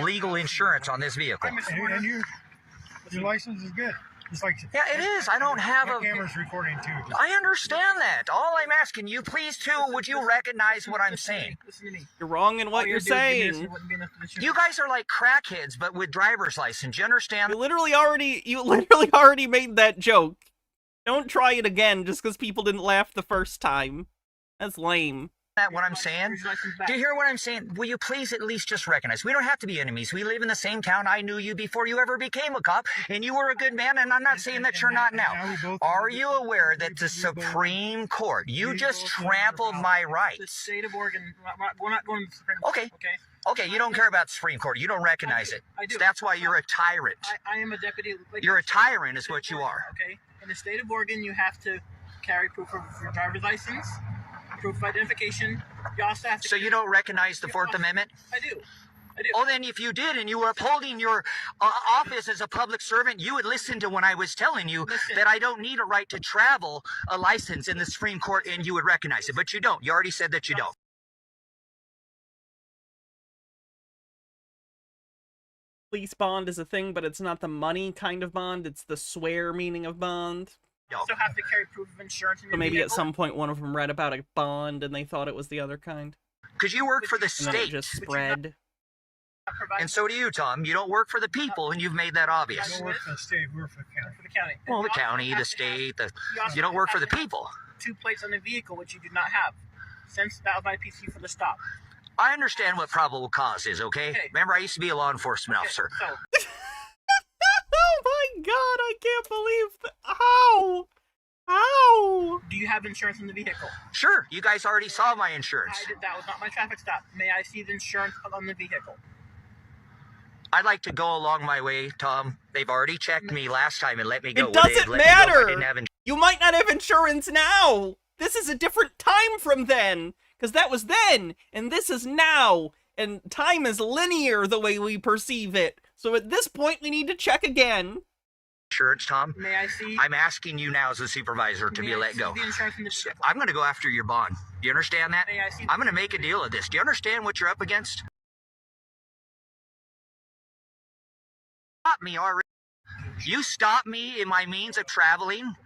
legal insurance on this vehicle. And your license is good. It's like, yeah, it is. I don't have a camera's recording too. I understand that. All I'm asking you, please too, would you recognize what I'm saying? You're wrong in what you're saying. You guys are like crackheads, but with driver's license. You understand? You literally already made that joke. Don't try it again just because people didn't laugh the first time. That's lame. That what I'm saying? Do you hear what I'm saying? Will you please at least just recognize? We don't have to be enemies. We live in the same town. I knew you before you ever became a cop, and you were a good man, and I'm not saying that you're not now. Are you aware that the Supreme Court, you just trampled my rights? The state of Oregon, we're not going to the Supreme Court. Okay. Okay, you don't care about the Supreme Court. You don't recognize it. I do. That's why you're a tyrant. I am a deputy. You're a tyrant is what you are. Okay. In the state of Oregon, you have to carry proof of your driver's license, proof of identification. You also have to. So you don't recognize the Fourth Amendment? I do. Oh, then if you did and you were upholding your office as a public servant, you would listen to when I was telling you that I don't need a right to travel a license in the Supreme Court, and you would recognize it. But you don't. You already said that you don't. Police bond is a thing, but it's not the money kind of bond. It's the swear meaning of bond. You also have to carry proof of insurance in your So maybe vehicle. at some point one of them read about a bond and they thought it was the other kind. Because you work for the And then it state. just spread. And so do you, Tom. You don't work for the people, and you've made that obvious. You don't work for the state, we work for the county. For the county. Well, the county, the state, you don't work for the people. 2 plates on the vehicle, which you do not have. Since that was my PC for the stop. I understand what probable cause is, okay? Remember, I used to be a law enforcement officer. So. Oh my god, I can't believe that. How? How? Do you have insurance in the vehicle? Sure, you guys already saw my insurance. That was not my traffic stop. May I see the insurance on the vehicle? I'd like to go along my way, Tom. They've already checked me last time and let me go. It doesn't matter! You might not have insurance now! This is a different time from then! Because that was then, and this is now, and time is linear the way we perceive it. So at this point, we need to check again. Insurance, Tom? May I see? I'm asking you now as a supervisor to be let go. The insurance in the vehicle? I'm going to go after your bond. Do you understand that? May I see? I'm going to make a deal of this. Do you understand what you're up against? Stop me already. You stop me in my means of traveling.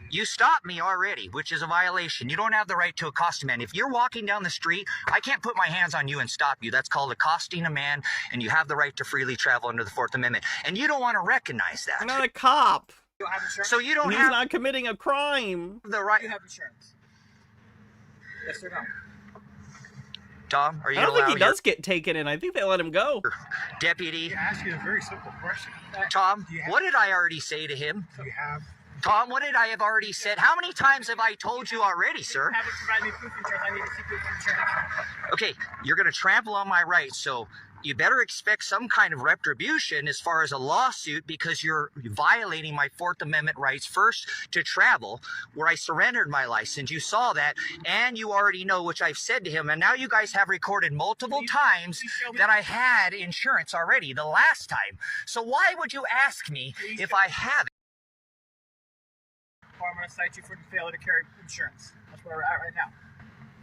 You stopped me already, which is a violation. You don't have the right to accost a man. If you're walking down the street, I can't put my hands on you and stop you. That's called accosting a man, and you have the right to freely travel under the Fourth Amendment. And you don't want to recognize that. I'm not a cop. You have insurance? So you don't He's have not committing a crime. the right. You have insurance. Yes or no? Tom, are you I don't gonna think allow he does get taken in. I think they let him go. Deputy? He asked you a very simple question. Tom, what did I already say to him? Do you have? Tom, what did I have already said? How many times have I told you already, sir? You haven't provided me proof of insurance. I need to see proof of insurance. Okay, you're going to trample on my rights, so you better expect some kind of retribution as far as a lawsuit because you're violating my Fourth Amendment rights first to travel, where I surrendered my license. You saw that, and you already know, which I've said to him, and now you guys have recorded multiple times that I had insurance already the last time. So why would you ask me if I have it? Or I'm going to cite you for the failure to carry insurance. That's where we're at right now.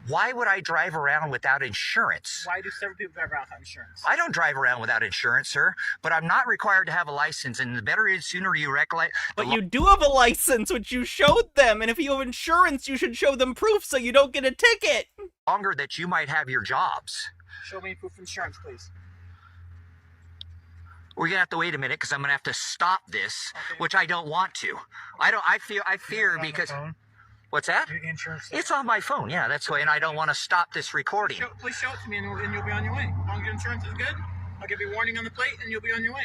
Why would I drive around without insurance? Why do several people drive around without insurance? I don't drive around without insurance, sir, but I'm not required to have a license, and the better is sooner you recollect. But you do have a license, which you showed them, and if you have insurance, you should show them proof so you don't get a ticket. Longer that you might have your jobs. Show me proof of insurance, please. We're gonna have to wait a minute because I'm gonna have to stop this, which I don't want to. I fear because. What's that? Insurance. It's on my phone. Yeah, that's why, and I don't want to stop this recording. Please show it to me, and you'll be on your way. As long as your insurance is good, I'll give you a warning on the plate, and you'll be on your way.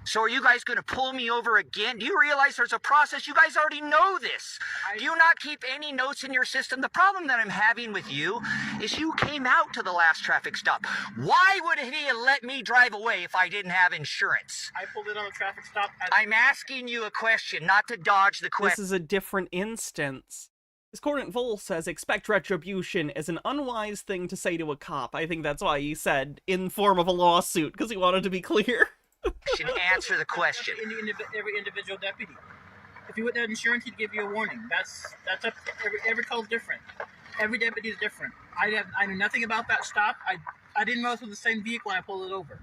So are you guys going to pull me over again? Do you realize there's a process? You guys already know this. Do you not keep any notes in your system? The problem that I'm having with you is you came out to the last traffic stop. Why would he have let me drive away if I didn't have insurance? I pulled it on the traffic stop. I'm asking you a question, not to dodge the question. This is a different instance. Discordant Vol says, expect retribution is an unwise thing to say to a cop. I think that's why he said, in form of a lawsuit, because he wanted to be clear. Answer the question. Every individual deputy. If you wouldn't have insurance, he'd give you a warning. That's up. Every call's different. Every deputy is different. I knew nothing about that stop. I didn't know this was the same vehicle when I pulled it over.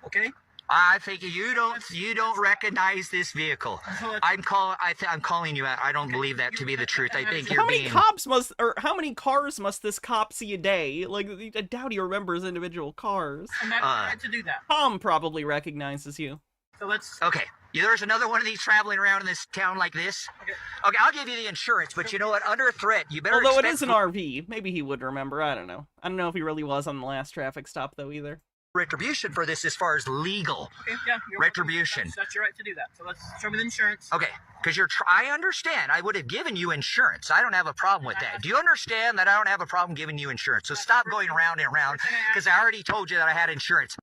Okay. I think you don't recognize this vehicle. I'm calling you out. I don't believe that to be the truth. I think you're being. How many cars must this cop see a day? Like, I doubt he remembers individual cars. I'm not right to do that. Tom probably recognizes you. So let's. Okay. There's another one of these traveling around in this town like this. Okay, I'll give you the insurance, but you know what? Under threat, you better. Although it is an RV, maybe he would remember. I don't know. I don't know if he really was on the last traffic stop though either. Retribution for this as far as legal. Okay, yeah, retribution. That's your right to do that. So let's show me the insurance. Okay, because I understand. I would have given you insurance. I don't have a problem with that. Do you understand that I don't have a problem giving you insurance? So stop going around and around because I already told you that I had insurance.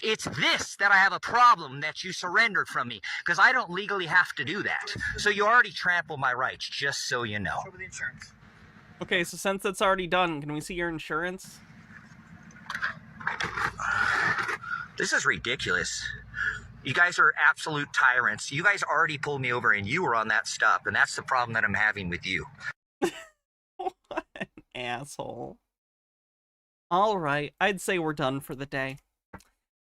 It's this that I have a problem that you surrendered from me because I don't legally have to do that. So you already trampled my rights, just so you know. Show me the insurance. Okay, so since it's already done, can we see your insurance? This is ridiculous. You guys are absolute tyrants. You guys already pulled me over and you were on that stop, and that's the problem that I'm having with you. What an asshole. Alright, I'd say we're done for the day.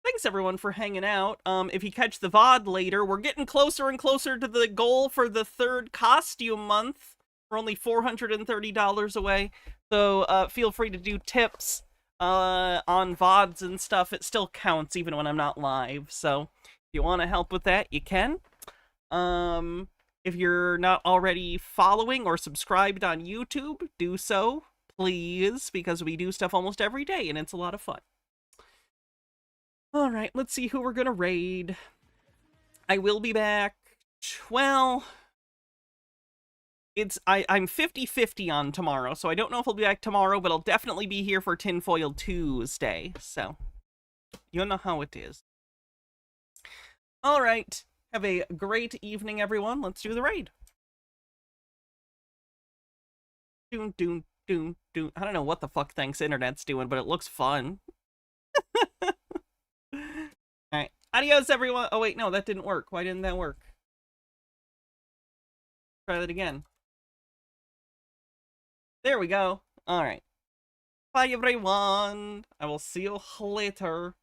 Thanks everyone for hanging out. If you catch the VOD later, we're getting closer and closer to the goal for the 3rd costume month. We're only $430 away, so feel free to do tips on VODs and stuff. It still counts even when I'm not live, so if you want to help with that, you can. If you're not already following or subscribed on YouTube, do so, please, because we do stuff almost every day, and it's a lot of fun. Alright, let's see who we're gonna raid. I will be back, well... I'm 50-50 on tomorrow, so I don't know if I'll be back tomorrow, but I'll definitely be here for Tinfoil Tuesday, so you know how it is. Alright, have a great evening, everyone. Let's do the raid. Doon, doon, doon, doon. I don't know what the fuck thanks internet's doing, but it looks fun. Alright, adios, everyone. Oh, wait, no, that didn't work. Why didn't that work? Try that again. There we go. Alright. Bye, everyone. I will see you later.